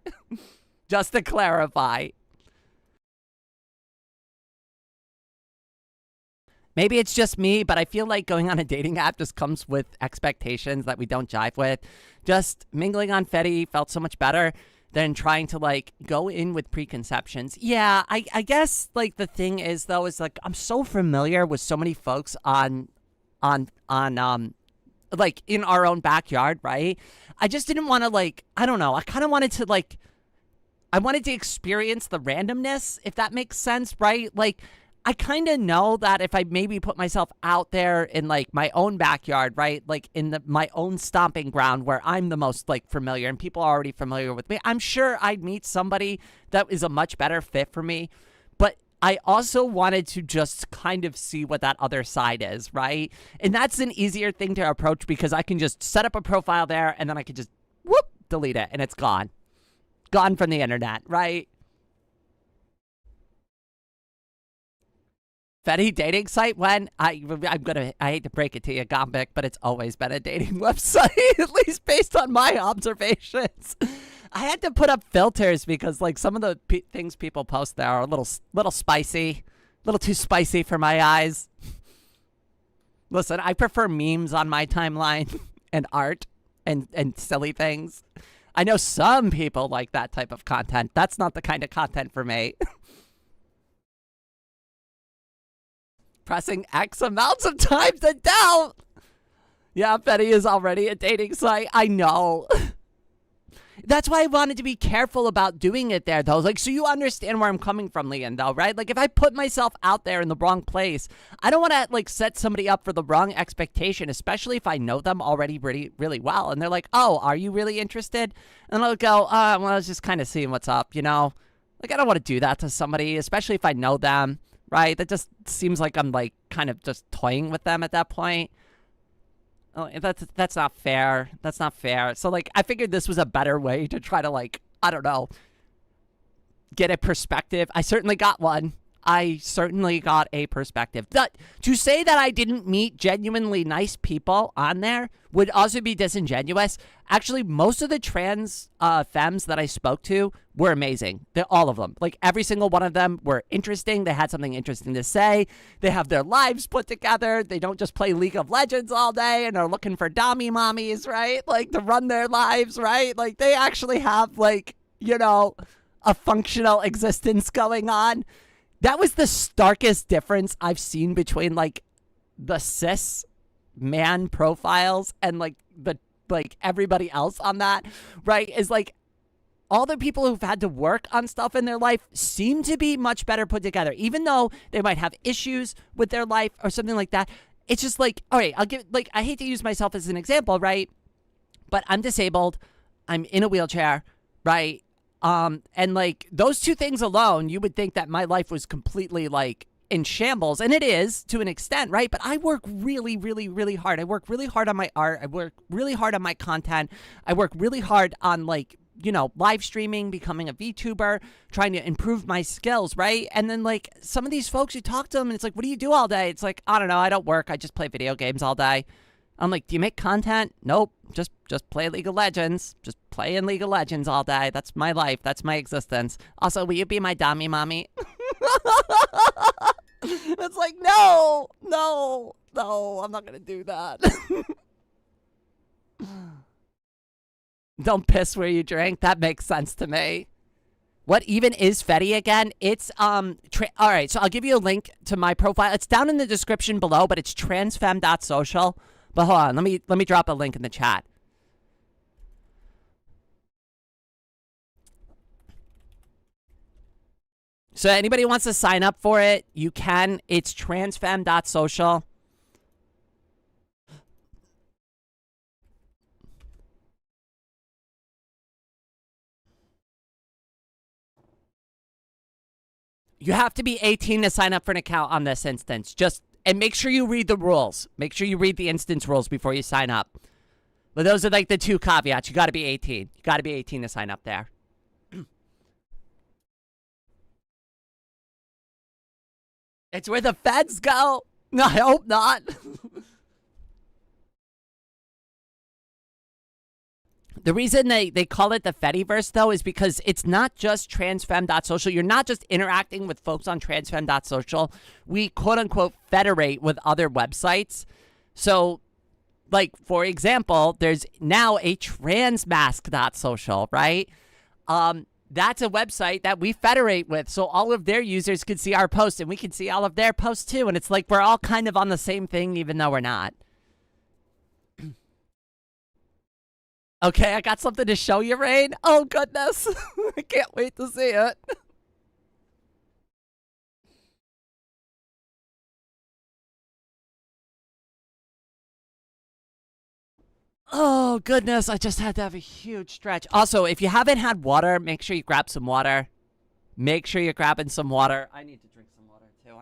Just to clarify. Maybe it's just me, but I feel like going on a dating app just comes with expectations that we don't jive with. Just mingling on Fetty felt so much better than trying to like go in with preconceptions. Yeah, I guess like the thing is though is like I'm so familiar with so many folks on like in our own backyard, right? I just didn't want to like, I don't know. I kind of wanted to like, I wanted to experience the randomness, if that makes sense, right? Like, I kind of know that if I maybe put myself out there in like my own backyard, right? Like in my own stomping ground where I'm the most like familiar and people are already familiar with me, I'm sure I'd meet somebody that is a much better fit for me. But I also wanted to just kind of see what that other side is, right? And that's an easier thing to approach because I can just set up a profile there and then I can just, whoop, delete it and it's gone. Gone from the internet, right? Fetty dating site when I hate to break it to you, Gombic, but it's always been a dating website, at least based on my observations. I had to put up filters because like some of the things people post there are a little spicy, a little too spicy for my eyes. Listen, I prefer memes on my timeline and art and silly things. I know some people like that type of content. That's not the kind of content for me. Pressing X amounts of times a down. Yeah, Betty is already a dating site. I know. That's why I wanted to be careful about doing it there, though. Like, so you understand where I'm coming from, Leon, though, right? Like, if I put myself out there in the wrong place, I don't want to, like, set somebody up for the wrong expectation, especially if I know them already really, really well. And they're like, oh, are you really interested? And I'll go, well, I was just kind of seeing what's up, you know? Like, I don't want to do that to somebody, especially if I know them, right? That just seems like I'm, like, kind of just toying with them at that point. Oh, that's not fair. That's not fair. So, like, I figured this was a better way to try to, like, I don't know, get a perspective. I certainly got one. I certainly got a perspective. To say that I didn't meet genuinely nice people on there would also be disingenuous. Actually, most of the trans femmes that I spoke to were amazing. All of them. Like, every single one of them were interesting. They had something interesting to say. They have their lives put together. They don't just play League of Legends all day and are looking for dommy mommies, right? Like, to run their lives, right? Like, they actually have, like, you know, a functional existence going on. That was the starkest difference I've seen between, like, the cis man profiles and, like, everybody else on that, right? Is, like, all the people who've had to work on stuff in their life seem to be much better put together. Even though they might have issues with their life or something like that. It's just like, all right, I'll give, like, I hate to use myself as an example, right? But I'm disabled. I'm in a wheelchair, right? And, like, those two things alone, you would think that my life was completely, like, in shambles. And it is, to an extent, right? But I work really, really, really hard. I work really hard on my art. I work really hard on my content. I work really hard on, like, you know, live streaming, becoming a VTuber, trying to improve my skills, right? And then, like, some of these folks, you talk to them, and it's like, what do you do all day? It's like, I don't know. I don't work. I just play video games all day. I'm like, do you make content? Nope. Just play League of Legends. Just play in League of Legends all day. That's my life. That's my existence. Also, will you be my dommy mommy? It's like, no, I'm not going to do that. Don't piss where you drink. That makes sense to me. What even is Fetty again? It's, all right, so I'll give you a link to my profile. It's down in the description below, but it's transfem.social. But hold on, let me drop a link in the chat. So anybody wants to sign up for it, you can. It's transfem.social. You have to be 18 to sign up for an account on this instance. And make sure you read the rules. Make sure you read the instance rules before you sign up. But those are like the two caveats. You got to be 18. You got to be 18 to sign up there. It's where the feds go. No, I hope not. The reason they call it the Fediverse, though, is because it's not just transfem.social. You're not just interacting with folks on transfem.social. We, quote-unquote, federate with other websites. So, like, for example, there's now a transmask.social, right? That's a website that we federate with, so all of their users can see our posts, and we can see all of their posts, too. And it's like we're all kind of on the same thing, even though we're not. Okay, I got something to show you, Rain. Oh, goodness. I can't wait to see it. Oh, goodness. I just had to have a huge stretch. Also, if you haven't had water, make sure you grab some water. Make sure you're grabbing some water. I need to drink some water, too.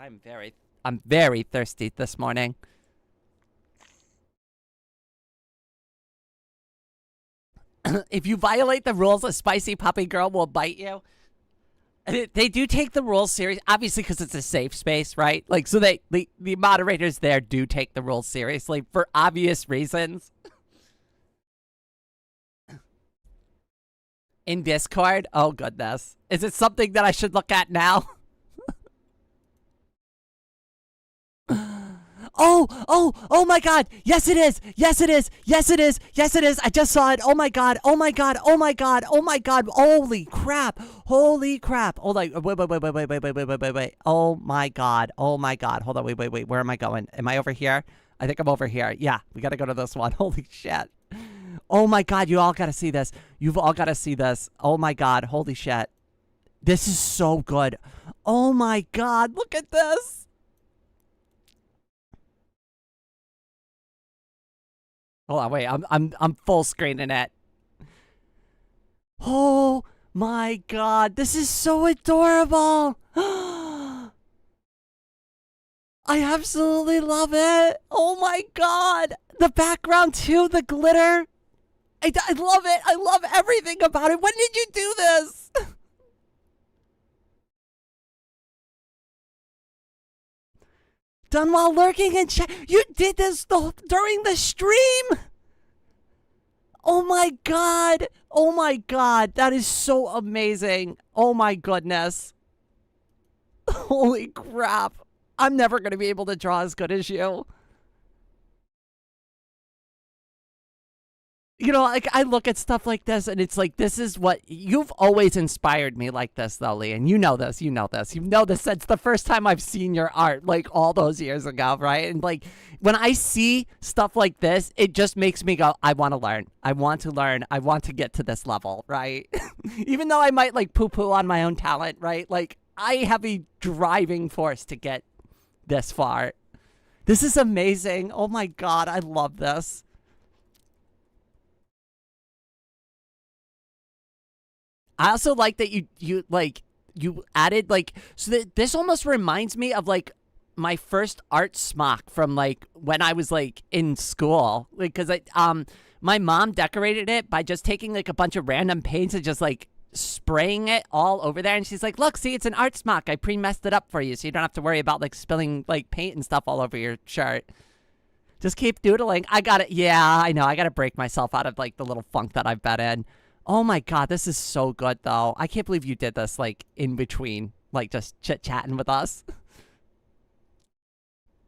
I'm very thirsty this morning. If you violate the rules, a spicy puppy girl will bite you. They do take the rules serious, obviously, because it's a safe space, right? Like, so the moderators there do take the rules seriously for obvious reasons. In Discord? Oh, goodness. Is it something that I should look at now? Oh my God. Yes, it is. Yes, it is. Yes, it is. Yes, it is. I just saw it. Oh my God. Oh my God. Oh my God. Oh my God. Holy crap. Holy crap. Hold on. Wait. Oh my God. Oh my God. Hold on. Wait. Where am I going? Am I over here? I think I'm over here. Yeah, we got to go to this one. Holy shit. Oh my God. You all got to see this. You've all got to see this. Oh my God. Holy shit. This is so good. Oh my God. Look at this. Hold on, wait. I'm full screening it. Oh my God, this is so adorable. I absolutely love it. Oh my God, the background too, the glitter. I love it. I love everything about it. When did you do this? Done while lurking in chat. You did this during the stream. Oh my God. Oh my God. That is so amazing. Oh my goodness. Holy crap. I'm never going to be able to draw as good as you. You know, like, I look at stuff like this and it's like, this is what you've always inspired me like this, though, Lee. And you know this. You know this since the first time I've seen your art, like all those years ago, right? And like, when I see stuff like this, it just makes me go, I want to learn. I want to learn. I want to get to this level, right? Even though I might like poo-poo on my own talent, right? Like, I have a driving force to get this far. This is amazing. Oh my God, I love this. I also like that you added like, so that this almost reminds me of like my first art smock from like when I was like in school, like, because my mom decorated it by just taking like a bunch of random paints and just like spraying it all over there, and she's like, look, see, it's an art smock, I pre-messed it up for you so you don't have to worry about like spilling like paint and stuff all over your shirt. Just keep doodling. I got it. Yeah, I know, I gotta break myself out of like the little funk that I've been in. Oh my God, this is so good though. I can't believe you did this like in between, like just chit-chatting with us.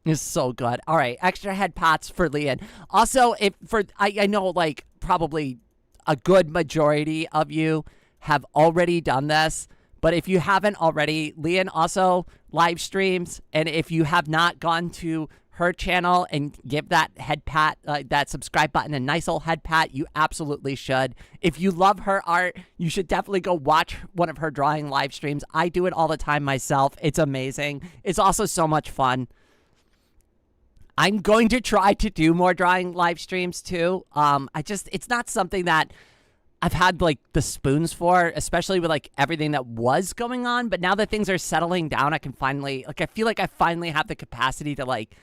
It's so good. All right, extra head pots for Leon. Also, if for I know like probably a good majority of you have already done this, but if you haven't already, Leon also live streams, and if you have not gone to her channel and give that head pat, that subscribe button a nice old head pat, you absolutely should. If you love her art, you should definitely go watch one of her drawing live streams. I do it all the time myself. It's amazing. It's also so much fun. I'm going to try to do more drawing live streams too. It's not something that I've had like the spoons for, especially with like everything that was going on. But now that things are settling down, I can finally, like, I feel like I finally have the capacity to like,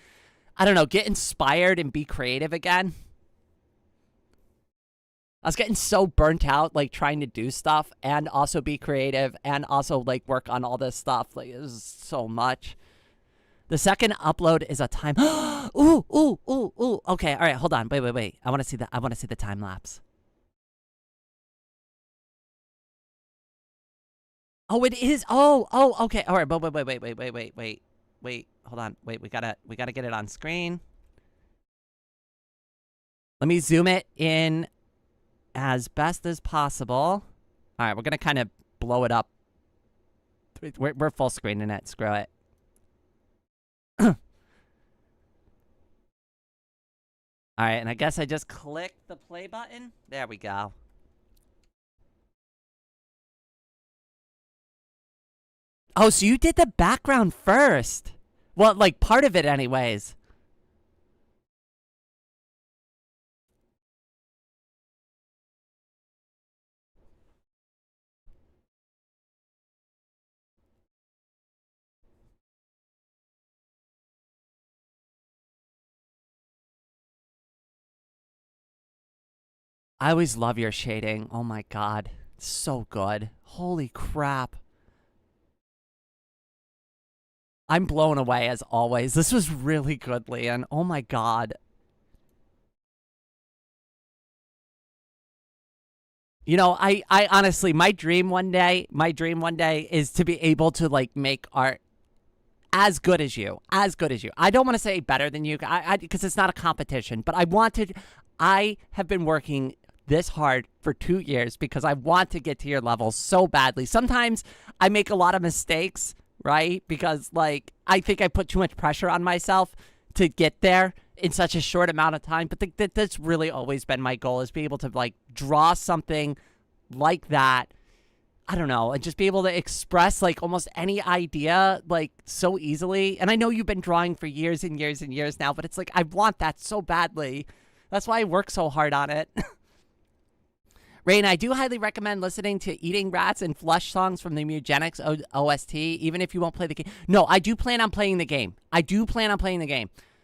I don't know, get inspired and be creative again. I was getting so burnt out, like, trying to do stuff and also be creative and also, like, work on all this stuff. Like, it was so much. The second upload is a time. Ooh. Okay, all right, hold on. Wait. I want to see the time lapse. Oh, it is. Oh, okay. All right, but wait. Hold on. Wait, we gotta get it on screen. Let me zoom it in as best as possible. All right, we're gonna kind of blow it up. We're full screening it. Screw it. All right, and I guess I just click the play button. There we go. Oh, so you did the background first. Well, like part of it anyways. I always love your shading. Oh my God. It's so good. Holy crap. I'm blown away as always. This was really good, Leon. Oh my God. You know, I honestly, my dream one day is to be able to like make art as good as you. I don't want to say better than you, because it's not a competition, but I have been working this hard for 2 years because I want to get to your level so badly. Sometimes I make a lot of mistakes, right? Because like I think I put too much pressure on myself to get there in such a short amount of time. But that's really always been my goal, is be able to like draw something like that. I don't know, and just be able to express like almost any idea like so easily. And I know you've been drawing for years and years and years now, but it's like I want that so badly. That's why I work so hard on it. Rain, I do highly recommend listening to Eating Rats and Flush songs from the Mugenics OST, even if you won't play the game. No, I do plan on playing the game.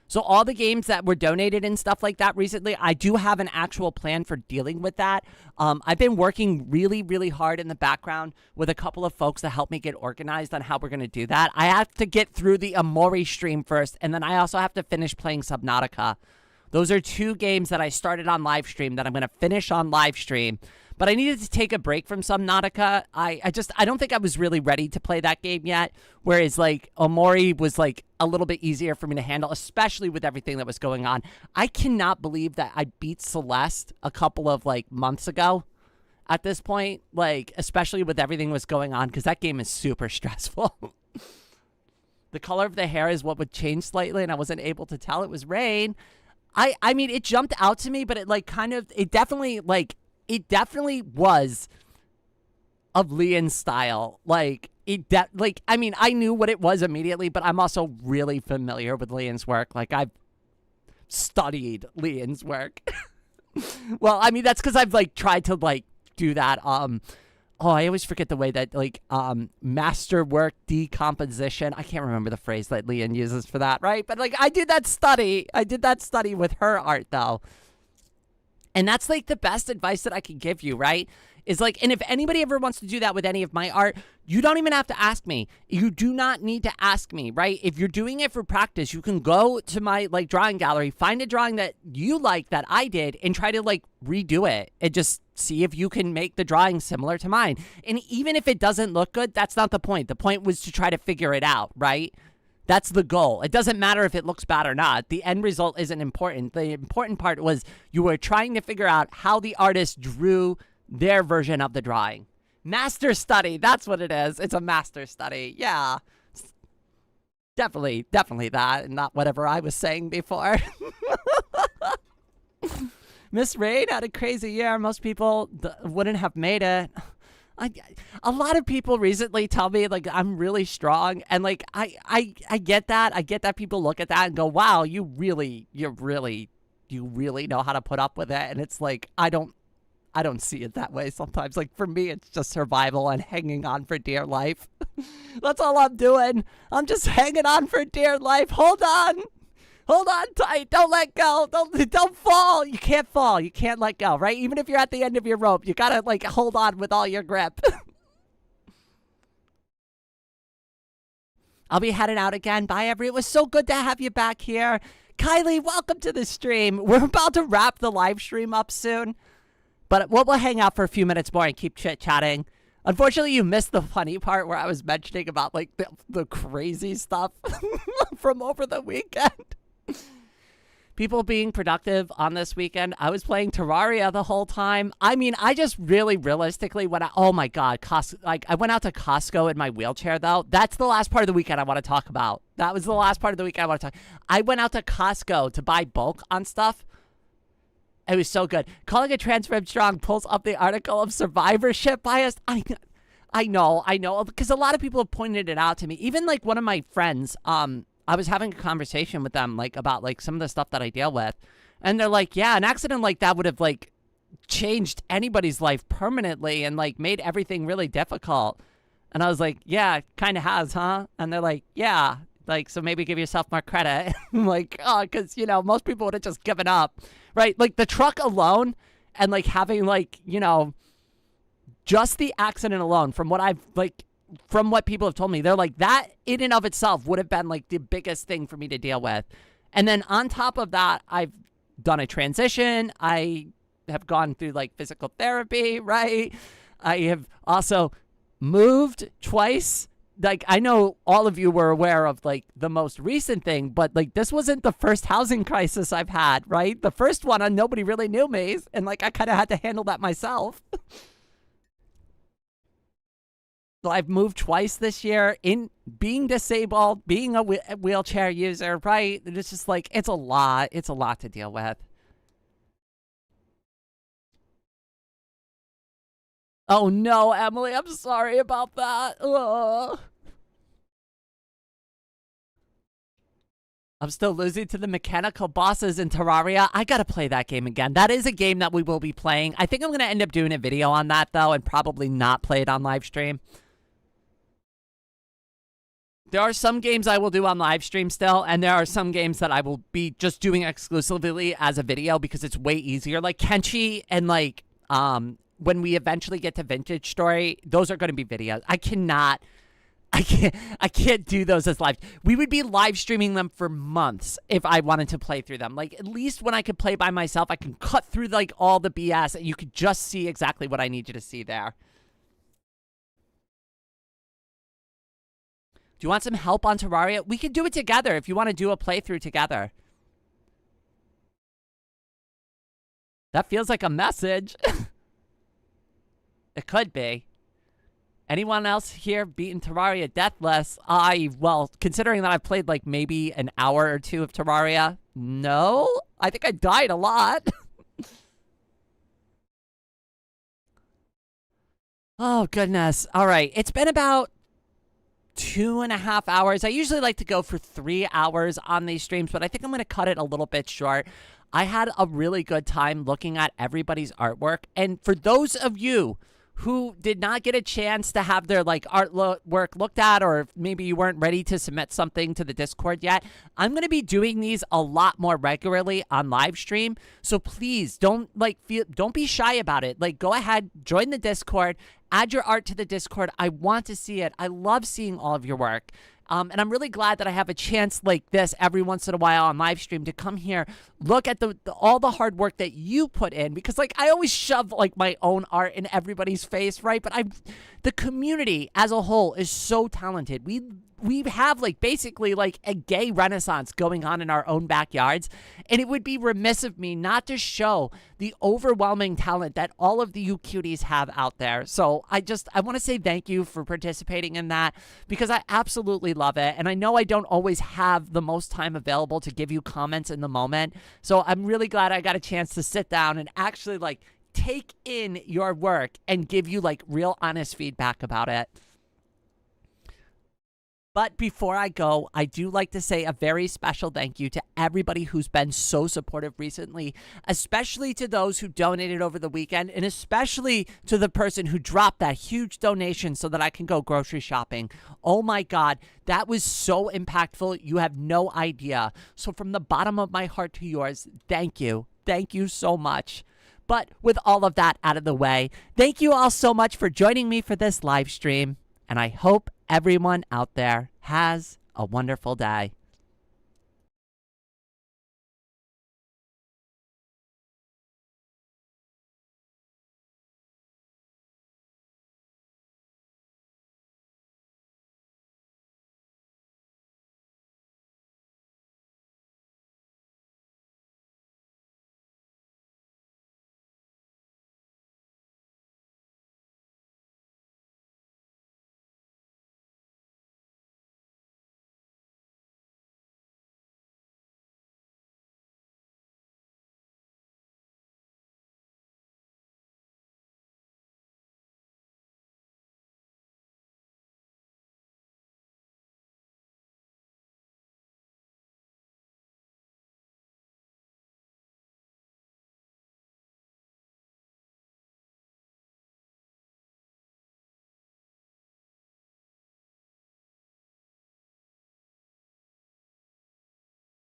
So all the games that were donated and stuff like that recently, I do have an actual plan for dealing with that. I've been working really, really hard in the background with a couple of folks to help me get organized on how we're going to do that. I have to get through the Amori stream first, and then I also have to finish playing Subnautica. Those are 2 games that I started on live stream that I'm going to finish on live stream. But I needed to take a break from Subnautica. I don't think I was really ready to play that game yet. Whereas like Omori was like a little bit easier for me to handle, especially with everything that was going on. I cannot believe that I beat Celeste a couple of like months ago at this point. Like, especially with everything that was going on, because that game is super stressful. The color of the hair is what would change slightly, and I wasn't able to tell it was Rain. I mean, it jumped out to me, but it like kind of, it definitely was of Leon's style. Like, I mean, I knew what it was immediately, but I'm also really familiar with Leon's work. Like, I've studied Leon's work. Well, I mean, that's because I've, like, tried to, like, do that, I always forget the way that, like, masterwork decomposition. I can't remember the phrase that Leon uses for that, right? But, like, I did that study with her art, though. And that's, like, the best advice that I can give you, right? Is, like, and if anybody ever wants to do that with any of my art, you don't even have to ask me. You do not need to ask me, right? If you're doing it for practice, you can go to my, like, drawing gallery, find a drawing that you like that I did, and try to, like, redo it. And just see if you can make the drawing similar to mine. And even if it doesn't look good, that's not the point. The point was to try to figure it out, right? That's the goal. It doesn't matter if it looks bad or not. The end result isn't important. The important part was you were trying to figure out how the artist drew their version of the drawing. Master study. That's what it is. It's a master study. Yeah. Definitely that, and not whatever I was saying before. Miss Rain had a crazy year. Most people wouldn't have made it. A lot of people recently tell me, like, I'm really strong, and, like, I get that. I get that people look at that and go, wow, you really know how to put up with it. And it's like, I don't see it that way sometimes. Like, for me, it's just survival and hanging on for dear life. That's all I'm doing. I'm just hanging on for dear life. Hold on tight. Don't let go. Don't fall. You can't fall. You can't let go, right? Even if you're at the end of your rope, you gotta, like, hold on with all your grip. I'll be heading out again. Bye, everyone. It was so good to have you back here. Kylie, welcome to the stream. We're about to wrap the live stream up soon, but we'll hang out for a few minutes more and keep chit-chatting. Unfortunately, you missed the funny part where I was mentioning about, like, the crazy stuff from over the weekend. People being productive on this weekend. I was playing Terraria the whole time. I mean, I just really realistically went out. Oh my God. I went out to Costco in my wheelchair, though. That's the last part of the weekend I want to talk about. That was the last part of the weekend I want to talk. I went out to Costco to buy bulk on stuff. It was so good. Calling a trans rib strong pulls up the article of survivorship bias. I know. Because a lot of people have pointed it out to me. Even, like, one of my friends, I was having a conversation with them, like, about, like, some of the stuff that I deal with. And they're like, yeah, an accident like that would have, like, changed anybody's life permanently and, like, made everything really difficult. And I was like, yeah, it kind of has, huh? And they're like, yeah. Like, so maybe give yourself more credit. I'm like, oh, because, you know, most people would have just given up, right? Like, the truck alone and, like, having, like, you know, just the accident alone from what I've, like, from what people have told me, they're like, that in and of itself would have been, like, the biggest thing for me to deal with. And then on top of that, I've done a transition. I have gone through, like, physical therapy, right? I have also moved twice like, I know all of you were aware of, like, the most recent thing, but, like, this wasn't the first housing crisis I've had, right? The first one, nobody really knew me, and, like, I kind of had to handle that myself. So I've moved twice this year, in being disabled, being a wheelchair user, right? It's just, like, it's a lot. It's a lot to deal with. Oh, no, Emily, I'm sorry about that. Ugh. I'm still losing to the mechanical bosses in Terraria. I gotta play that game again. That is a game that we will be playing. I think I'm gonna end up doing a video on that, though, and probably not play it on live stream. There are some games I will do on live stream still, and there are some games that I will be just doing exclusively as a video because it's way easier. Like Kenshi and, like, when we eventually get to Vintage Story, those are going to be videos. I can't do those as live. We would be live streaming them for months if I wanted to play through them. Like, at least when I could play by myself, I can cut through, like, all the BS and you could just see exactly what I need you to see there. Do you want some help on Terraria? We can do it together if you want to do a playthrough together. That feels like a message. It could be. Anyone else here beaten Terraria deathless? Well, considering that I've played like maybe an hour or two of Terraria, no? I think I died a lot. Oh, goodness. All right. It's been about 2.5 hours. I usually like to go for 3 hours on these streams, but I think I'm going to cut it a little bit short. I had a really good time looking at everybody's artwork. And for those of you who did not get a chance to have their like artwork looked at, or maybe you weren't ready to submit something to the Discord yet, I'm going to be doing these a lot more regularly on live stream. So please don't be shy about it. Like, go ahead, join the Discord, add your art to the Discord. I want to see it. I love seeing all of your work. And I'm really glad that I have a chance like this every once in a while on live stream to come here, look at all the hard work that you put in, because like I always shove like my own art in everybody's face, right? But the community as a whole is so talented. We have like basically like a gay renaissance going on in our own backyards, and it would be remiss of me not to show the overwhelming talent that all of the you cuties have out there. So I want to say thank you for participating in that, because I absolutely love it, and I know I don't always have the most time available to give you comments in the moment. So I'm really glad I got a chance to sit down and actually like take in your work and give you like real honest feedback about it. But before I go, I do like to say a very special thank you to everybody who's been so supportive recently, especially to those who donated over the weekend, and especially to the person who dropped that huge donation so that I can go grocery shopping. Oh my God, that was so impactful. You have no idea. So from the bottom of my heart to yours, thank you. Thank you so much. But with all of that out of the way, thank you all so much for joining me for this live stream, and I hope everyone out there has a wonderful day.